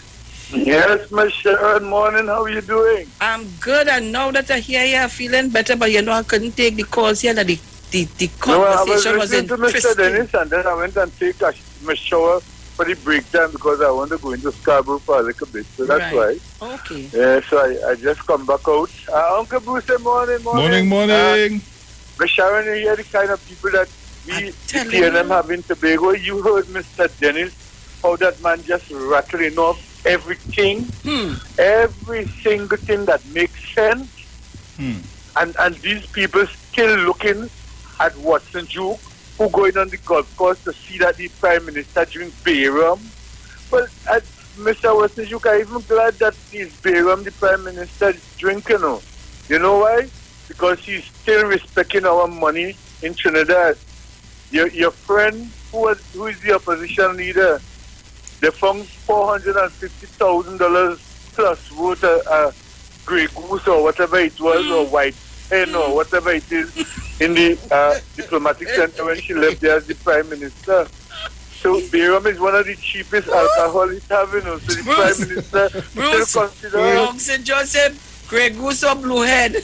Yes, Miss Sharon. Morning. How are you doing? I'm good. And now that I hear you, I'm feeling better. But you know, I couldn't take the calls here. The conversation was interesting. I was listening to Mr. Dennis, and then I went and take my shower for the break time because I want to go into Scarborough for a little bit. So that's why. Okay. Yeah, so I just come back out. Uncle Bruce, morning. Morning. Miss Sharon, you hear the kind of people that we PNM have in Tobago. You heard Mr. Dennis, how that man just rattling off everything, every single thing that makes sense. And these people still looking at Watson Duke, who going on the golf course to see that the Prime Minister drink Bayram. Well, Mr. Watson Duke, I'm even glad that this Bayram the Prime Minister is drinking. You know why? Because he's still respecting our money in Trinidad. Your friend, who is the opposition leader, they found $450,000 plus worth of Grey Goose or whatever it was, or White Hen or whatever it is, in the diplomatic center when she left there as the Prime Minister. So Bayram is one of the cheapest alcohol he's having. So the Prime Minister still consider... St. Joseph, Grey Goose or Blue Head?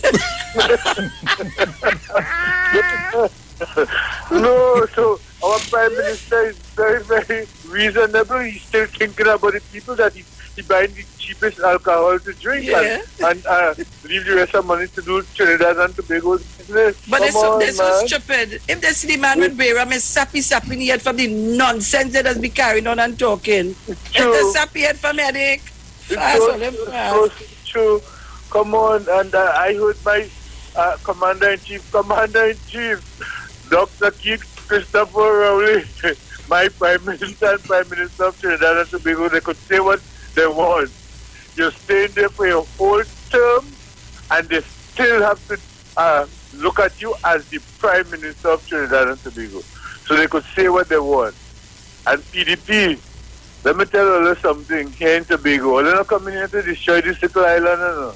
No, so our Prime Minister is very, very reasonable. He's still thinking about the people that he buying the cheapest alcohol to drink and leave the rest of money to do Trinidad and Tobago's business. But Come on, they're so man. stupid. If they see the man with beer, I'm sappy in the head from the nonsense that has been carrying on and talking. If they sappy head from headache, so true. Come on, and I heard my Commander-in-Chief, Dr. Keith Christopher Rowley, my Prime Minister and Prime Minister of Trinidad and Tobago, they could say what they want. You're staying there for your whole term, and they still have to look at you as the Prime Minister of Trinidad and Tobago. So they could say what they want. And PDP, let me tell you something here in Tobago. They're not coming here to destroy this little island. No.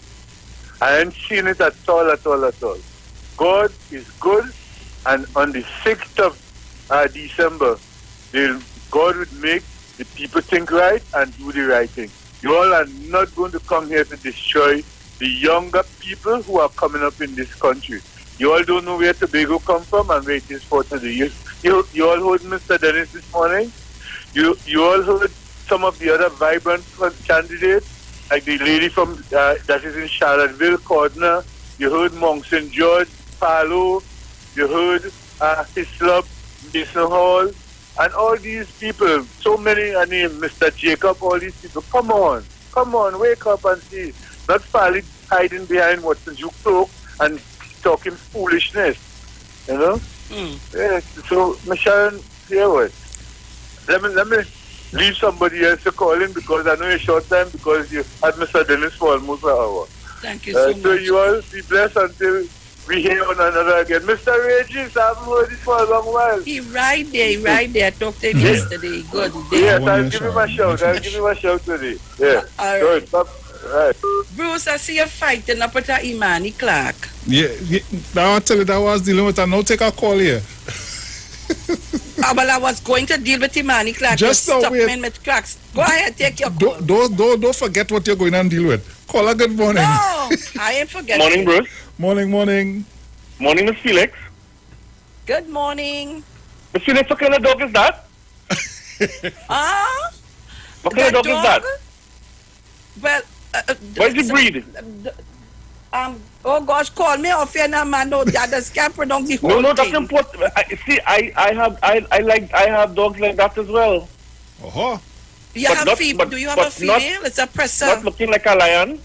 I ain't seen it at all. God is good, and on the 6th of December, God would make the people think right and do the right thing. You all are not going to come here to destroy the younger people who are coming up in this country. You all don't know where Tobago come from and where it is for today. You all heard Mr. Dennis this morning. You all heard some of the other vibrant candidates, like the lady from that is in Charlottesville, Cordner. You heard Monk St. George, Palo. You heard Hislop, Mason Hall, and all these people. So many, Mr. Jacob, all these people. Come on, wake up and see. Not Pally hiding behind what's the juke talk and talking foolishness. You know? Yeah, so, Michelle, Iwer, let me leave somebody else to call in because I know a short time because you had Mr. Dennis for almost an hour. Thank you so much. So you all be blessed until we hear one another again. Mr. Regis, I haven't heard it for a long while. He right there. I talked to him yesterday. Good day. Yes, I'll give him a shout. Today. Yeah. All right. Good. Right. Bruce, I see you fighting up with Imani Clark. Yeah. Now I tell you that I was dealing with her. Now take a call here. Well, I was going to deal with Imani Clark. Just stop wait. me with Clarks. Go ahead, take your call. Don't forget what you're going to deal with. Call her good morning. No, I ain't forgetting. Morning, Bruce. Morning. Morning, Miss Felix. Good morning. Miss Felix, what kind of dog is that? What kind of dog is that? Well, what is the breed? Oh gosh, call me off here now, man. No, that just can't pronounce the whole No, that's thing. important. I have dogs like that as well. Uh-huh. Do you have a female? It's a presser. Not looking like a lion.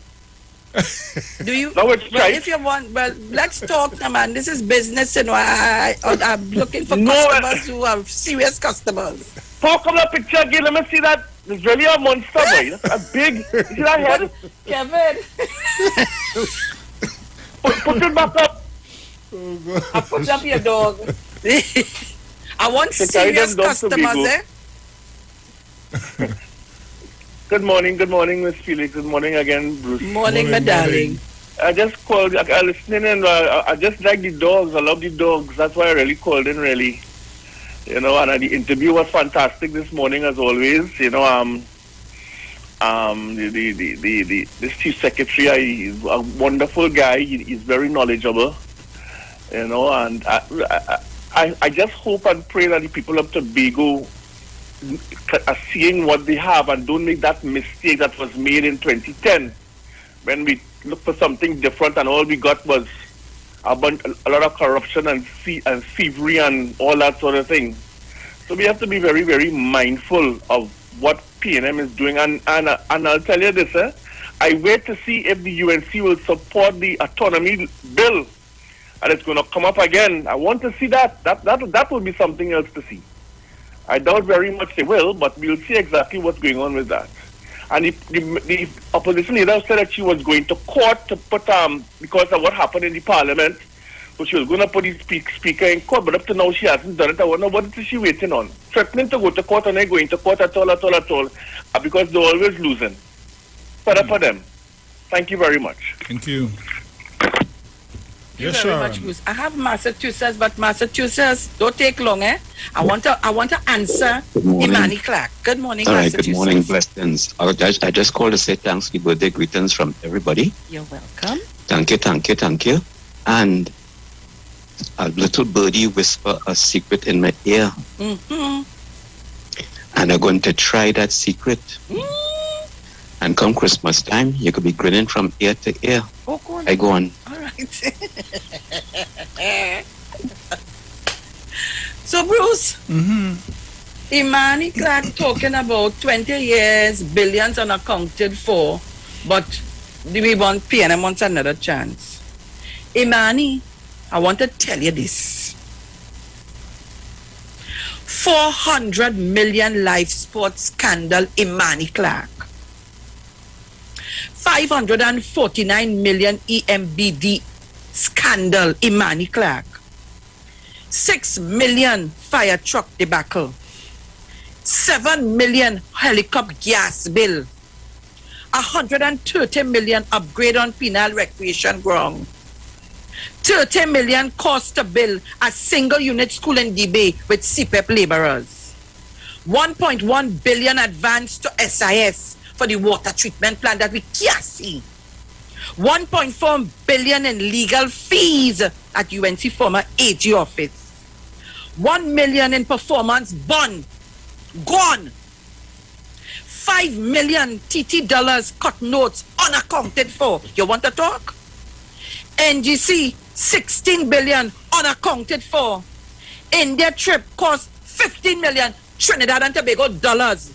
Do you? No, it's well, right. if you want, let's talk now, man. This is business, and I'm looking for customers who are serious customers. Talk on the picture again. Let me see that. It's really a monster, boy. That's a big. You see that head? Kevin. Put it back up. Oh, God. I put up your dog. I want serious customers, eh? Good morning, Miss Felix. Good morning again, Bruce. Morning, my darling. I just called. I'm listening, and I just like the dogs. I love the dogs. That's why I really called in, really. You know, and the interview was fantastic this morning, as always. You know, this chief secretary is a wonderful guy. He's very knowledgeable. You know, and I just hope and pray that the people of Tobago are seeing what they have and don't make that mistake that was made in 2010 when we looked for something different and all we got was a lot of corruption and thievery and all that sort of thing. So we have to be very, very mindful of what PNM is doing. And I'll tell you this, I wait to see if the UNC will support the autonomy bill and it's going to come up again. I want to see that. That will be something else to see. I doubt very much they will, but we'll see exactly what's going on with that. And the opposition leader said that she was going to court to put, because of what happened in the parliament, so she was going to put the speaker in court, but up to now she hasn't done it. I wonder what is she waiting on? Threatening to go to court and they're going to court at all, because they're always losing. Better for them. Thank you very much. Thank you. Thank you very much, Bruce. I have Massachusetts, but Massachusetts don't take long, eh? I want to answer Imani Clark. Good morning, all right, Massachusetts. good morning, blessings. I just called to say thanks for birthday greetings from everybody. You're welcome. Thank you. And a little birdie whisper a secret in my ear. Mm-hmm. And I'm going to try that secret. Mm. And come Christmas time, you could be grinning from ear to ear. Oh, go on. I go on. All right. So, Bruce, Imani Clark talking about 20 years, billions unaccounted for, but we want PNM wants another chance. Imani, I want to tell you this. 400 million live sports scandal, Imani Clark. 549 million EMBD scandal, Imani Clark. 6 million fire truck debacle. 7 million helicopter gas bill. 130 million upgrade on penal recreation ground. 30 million cost to build a single unit school in Debay with CPEP laborers. 1.1 billion advance to SIS for the water treatment plant that we can't see. 1.4 billion in legal fees at UNC former AG office. 1 million in performance bond. Gone. 5 million TT dollars cut notes unaccounted for. You want to talk? NGC 16 billion unaccounted for. India trip cost 15 million Trinidad and Tobago dollars.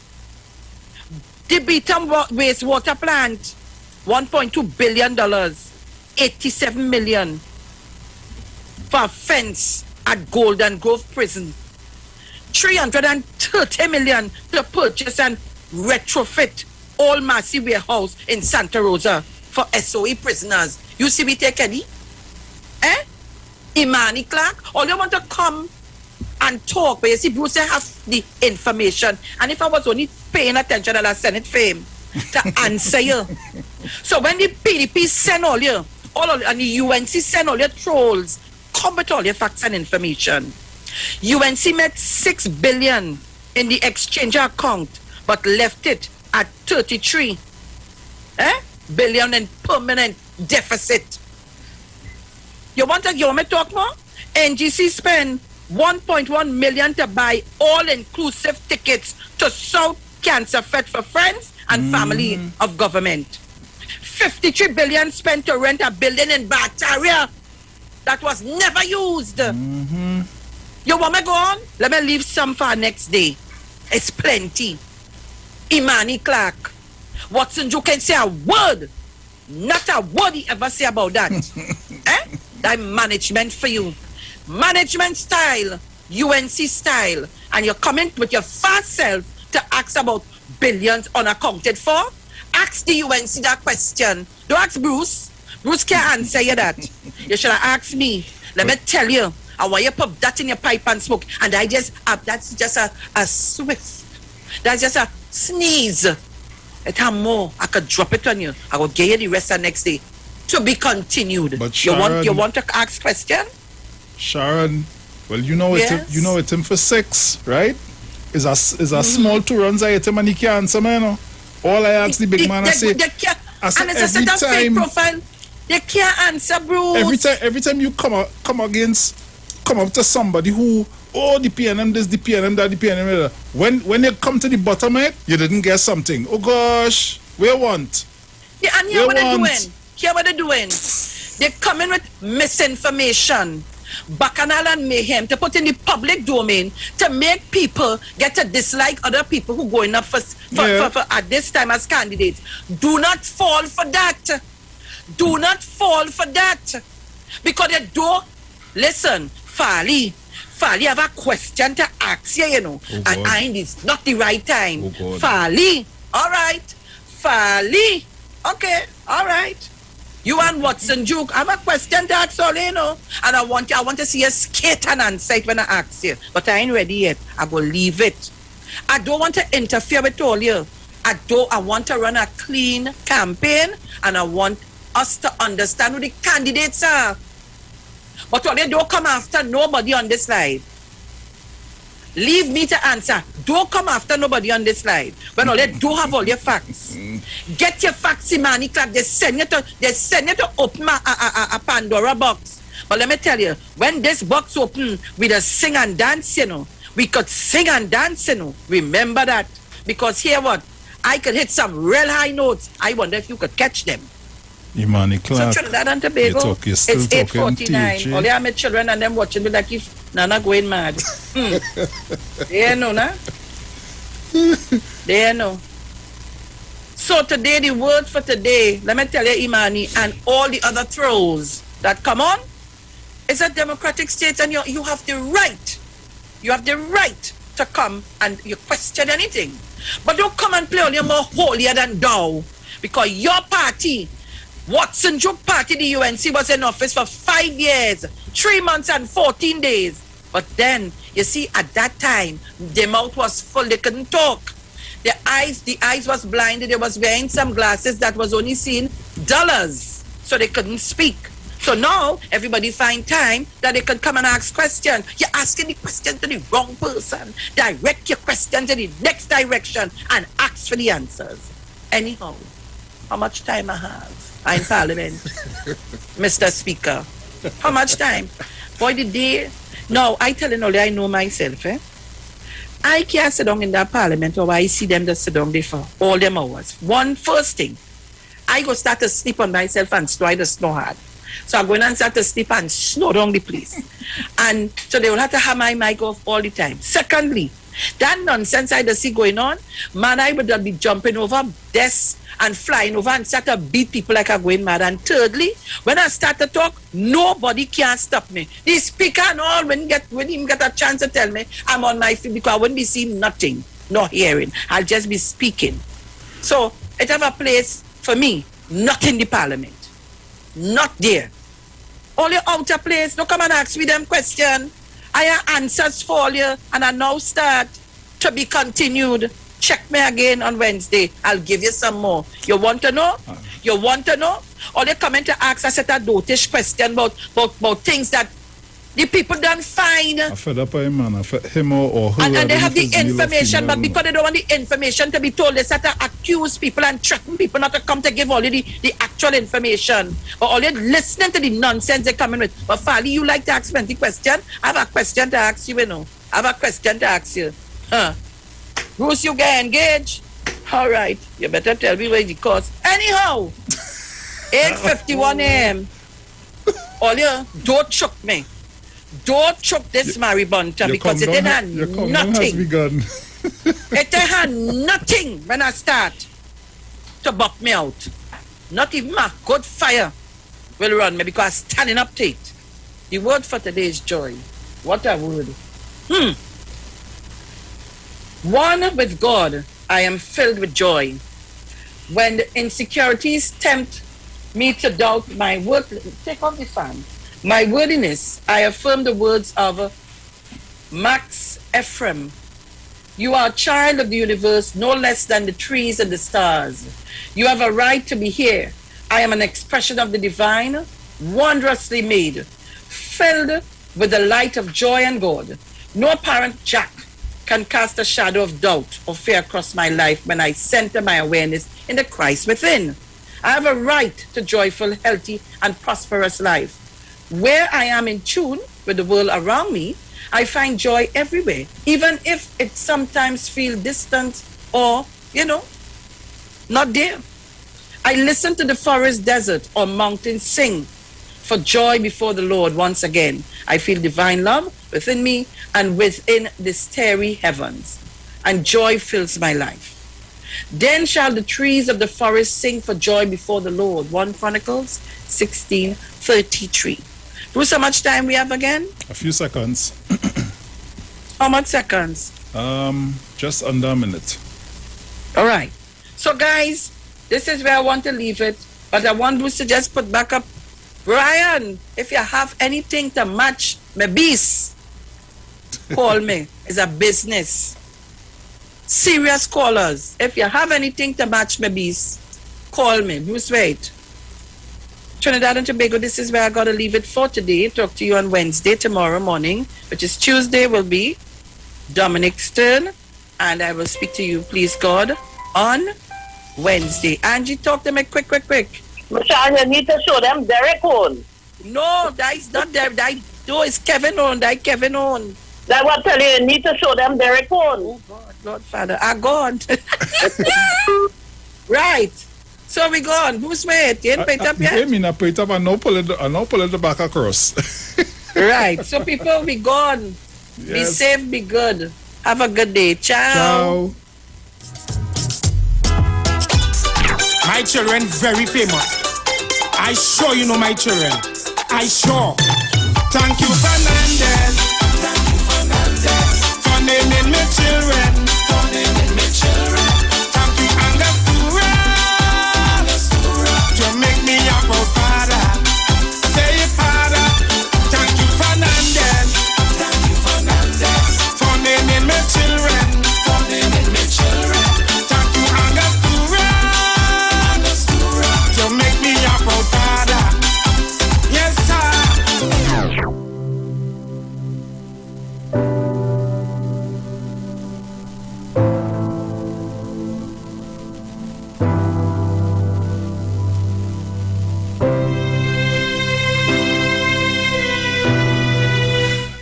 The Beaton wastewater plant $1.2 billion. 87 million for a fence at Golden Grove Prison. 330 million to purchase and retrofit all Massey warehouse in Santa Rosa for SOE prisoners. You see we take any? Imani Clark, all you want to come and talk, but you see Bruce have the information, and if I was only paying attention, I'll send it for him to answer you. So when the PDP send all and the UNC send all your trolls, come with all your facts and information. UNC met 6 billion in the exchange account, but left it at 33 billion in permanent deficit. You want me to talk more? NGC spent 1.1 million to buy all-inclusive tickets to South Cancer Fed for friends and family of government. 53 billion spent to rent a building in Bataria that was never used. You want me to go on? Let me leave some for next day. It's plenty. Imani Clark. Watson, you can say a word. Not a word he ever say about that. That management for you. Management style, UNC style. And you're coming with your fast self to ask about billions unaccounted for. Ask the UNC that question. Don't ask Bruce. Bruce can't answer you that. You should have asked me. Let me tell you. I want you to put that in your pipe and smoke. And that's just a swift. That's just a sneeze. It have more. I could drop it on you. I will give you the rest of next day. To be continued. But Sharon, you want to ask question? Sharon, well, you know it's him for 6, right? Is a small 2 runs item and he can't answer, man. All I ask the big man, I say every time profile, they can't answer, bro. Every time you come up to somebody who the PNM this, the PNM that, the PNM that. When you come to the bottom of it, you didn't get something. Oh gosh, we want. Yeah, and here what they're doing. Here what they're doing. They're coming with misinformation, bacchanal and mayhem to put in the public domain to make people get to dislike other people who going up for at this time as candidates. Do not fall for that. Do not fall for that. Because they don't listen, Fali have a question to ask you, you know. And it's not the right time. Fali, all right. Fali, okay, all right. You and Watson Duke, I have a question to ask all, you know. And I want to see a skate and answer it when I ask you. But I ain't ready yet. I go leave it. I don't want to interfere with all you. I want to run a clean campaign, and I want us to understand who the candidates are. But all they don't come after nobody on this slide. Leave me to answer. Don't come after nobody on this slide. When all they do have all your facts. Get your facts, Imani Clark. They send you to open a Pandora box. But let me tell you, when this box open, we just sing and dance, you know. We could sing and dance, you know. Remember that. Because here what? I could hit some real high notes. I wonder if you could catch them. Imani Clark. So Trinidad and Tobago, you're still it's talking 8:49. TJ. Only have my children and them watching me like if Nana going mad. They know, nah? They know. So today, the word for today, let me tell you, Imani, and all the other throws that come on, it's a democratic state, and you have the right. You have the right to come and you question anything. But don't come and play on your more holier than thou, because your party, Watson Joke Party, the UNC, was in office for 5 years, 3 months and 14 days. But then, you see, at that time, their mouth was full, they couldn't talk. The eyes was blinded, they was wearing some glasses that was only seeing dollars, so they couldn't speak. So now, everybody find time that they can come and ask questions. You're asking the question to the wrong person. Direct your question to the next direction and ask for the answers. Anyhow, how much time I have? I'm in Parliament. Mr. Speaker. How much time? Boy, the day. No, I tell you only I know myself, eh? I can't sit down in that Parliament or I see them just sit down there for all them hours. First thing, I go start to sleep on myself and try to snore hard. So I go in and start to sleep and snore down the place. And so they will have to have my mic off all the time. Secondly, that nonsense I see going on, man, I would be jumping over desks and flying over and start to beat people like I'm going mad. And thirdly, when I start to talk, nobody can stop me. The speaker and all, when he get a chance to tell me, I'm on my feet because I wouldn't be seeing nothing, no hearing. I'll just be speaking. So it have a place for me, not in the Parliament. Not there. All your outer place, don't come and ask me them questions. I have answers for you, and I now start to be continued. Check me again on Wednesday. I'll give you some more. You want to know? You want to know? Or they come in to ask a set of dotish question about things that the people don't find. I fed up him, man. I fed him or her. And they have the information, but because they don't want the information to be told, they start to accuse people and threaten people not to come to give all the actual information. Or all they listening to the nonsense they're coming with. But Fali, you like to ask plenty question? I have a question to ask you, you know. I have a question to ask you. Bruce, you get engaged? All right. You better tell me where the cost. Anyhow, 8:51 a.m. All you, don't choke me. Don't choke this maribunta because it had nothing. It had nothing when I start to buck me out. Not even my good fire will run me because I'm standing up to it. The word for today is joy. What a word. One with God, I am filled with joy. When the insecurities tempt me to doubt my worth, take off the fan. My worthiness, I affirm the words of Max Ephraim. You are a child of the universe, no less than the trees and the stars. You have a right to be here. I am an expression of the divine, wondrously made, filled with the light of joy and God. No apparent jack can cast a shadow of doubt or fear across my life when I center my awareness in the Christ within. I have a right to joyful, healthy, and prosperous life. Where I am in tune with the world around me, I find joy everywhere, even if it sometimes feels distant or, not there. I listen to the forest, desert, or mountain sing for joy before the Lord once again. I feel divine love within me and within the starry heavens, and joy fills my life. Then shall the trees of the forest sing for joy before the Lord. 1 Chronicles 16:33. Bruce, how much time we have again? A few seconds. How much seconds? Just under a minute. All right. So, guys, this is where I want to leave it. But I want Bruce to just put back up. Brian, if you have anything to match my beast, call me. It's a business. Serious callers. If you have anything to match my beast, call me. Bruce, wait. Trinidad and Tobago, this is where I got to leave it for today. Talk to you on Wednesday, tomorrow morning, which is Tuesday, will be Dominic's turn. And I will speak to you, please God, on Wednesday. Angie, talk to me quick. Michelle, you need to show them Derek on. No, that is not Derek. That is Kevin on. That what tell you need to show them their phone. Oh God, Lord Father, I gone. Right. So we gone. Who's mate? You ain't paid up yet? I mean, I paid up and now pull it back across. Right. So people, we gone. Yes. Be safe, be good. Have a good day. Ciao. Ciao. My children very famous. I sure you know my children. I sure. Thank you, Fernandez. Thank you, Fernandez. For naming me children. For naming me children. Thank you, Angostura. To make me a proud father. Say it, father. Thank you, Fernandez. Thank you, Fernandez. For naming me children. For naming me children. Thank you, Angostura. To make me a proud father. Yes, sir.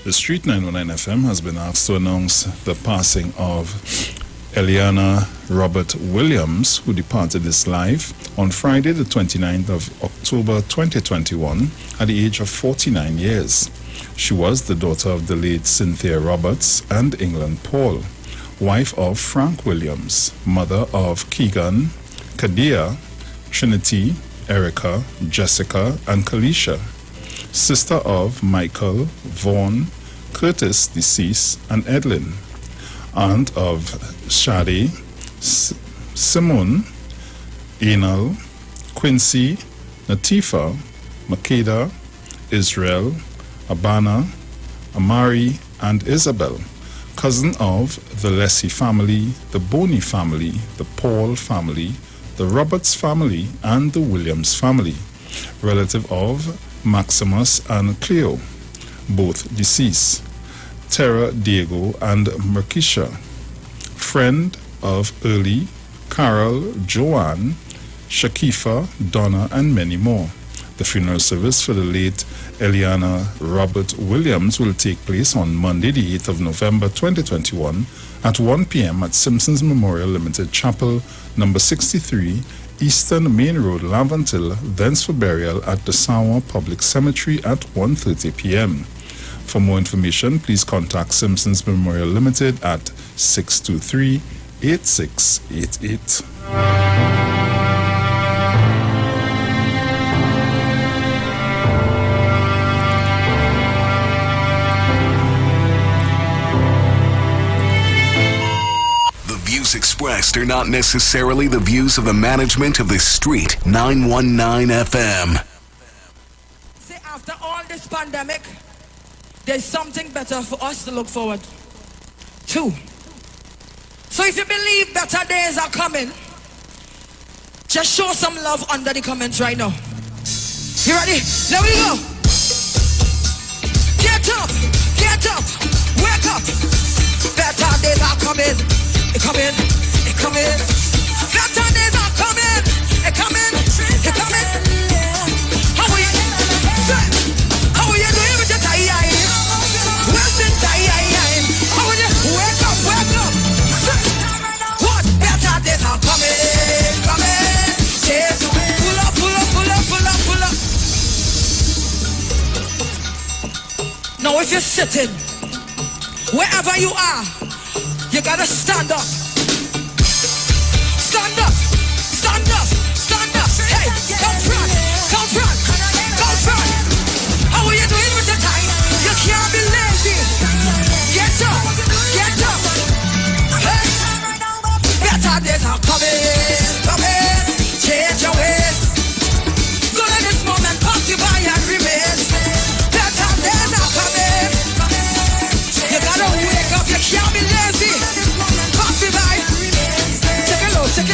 The Street 919 FM has been asked to announce the passing of Eliana Robert Williams, who departed this life on Friday, the 29th of October 2021, at the age of 49 years. She was the daughter of the late Cynthia Roberts and England Paul, wife of Frank Williams, mother of Keegan, Kadia, Trinity, Erica, Jessica, and Kalisha, sister of Michael, Vaughn, Curtis, deceased, and Edlin, aunt of Shadi, Simone, Enal, Quincy, Natifa, Makeda, Israel, Abana, Amari, and Isabel, cousin of the Lessie family, the Boney family, the Paul family, the Roberts family, and the Williams family, relative of Maximus and Cleo, both deceased, Tara, Diego, and Merkisha, friend of Early, Carol, Joanne, Shakifa, Donna, and many more. The funeral service for the late Eliana Robert Williams will take place on Monday, the 8th of November 2021 at 1 p.m. at Simpsons Memorial Limited Chapel, number 63, Eastern Main Road, Laventille, thence for burial at the Sawa Public Cemetery at 1:30 p.m. For more information, please contact Simpsons Memorial Limited at 623-8688. Expressed are not necessarily the views of the management of the Street 919 FM. See, after all this pandemic, there's something better for us to look forward to. So if you believe better days are coming, just show some love under the comments right now. You ready? There we go. Get up, wake up. Better days are coming. It coming. Better days are coming. It coming. How are you? How are you doing with your tie? Western tie. How are you? Wake up. What? Better days are coming. Yes. Pull up. Now if you're sitting, wherever you are, you gotta stand up. Stand up. Hey, come front. How are you doing with the time? You can't be lazy. Get up. Hey, better days are coming.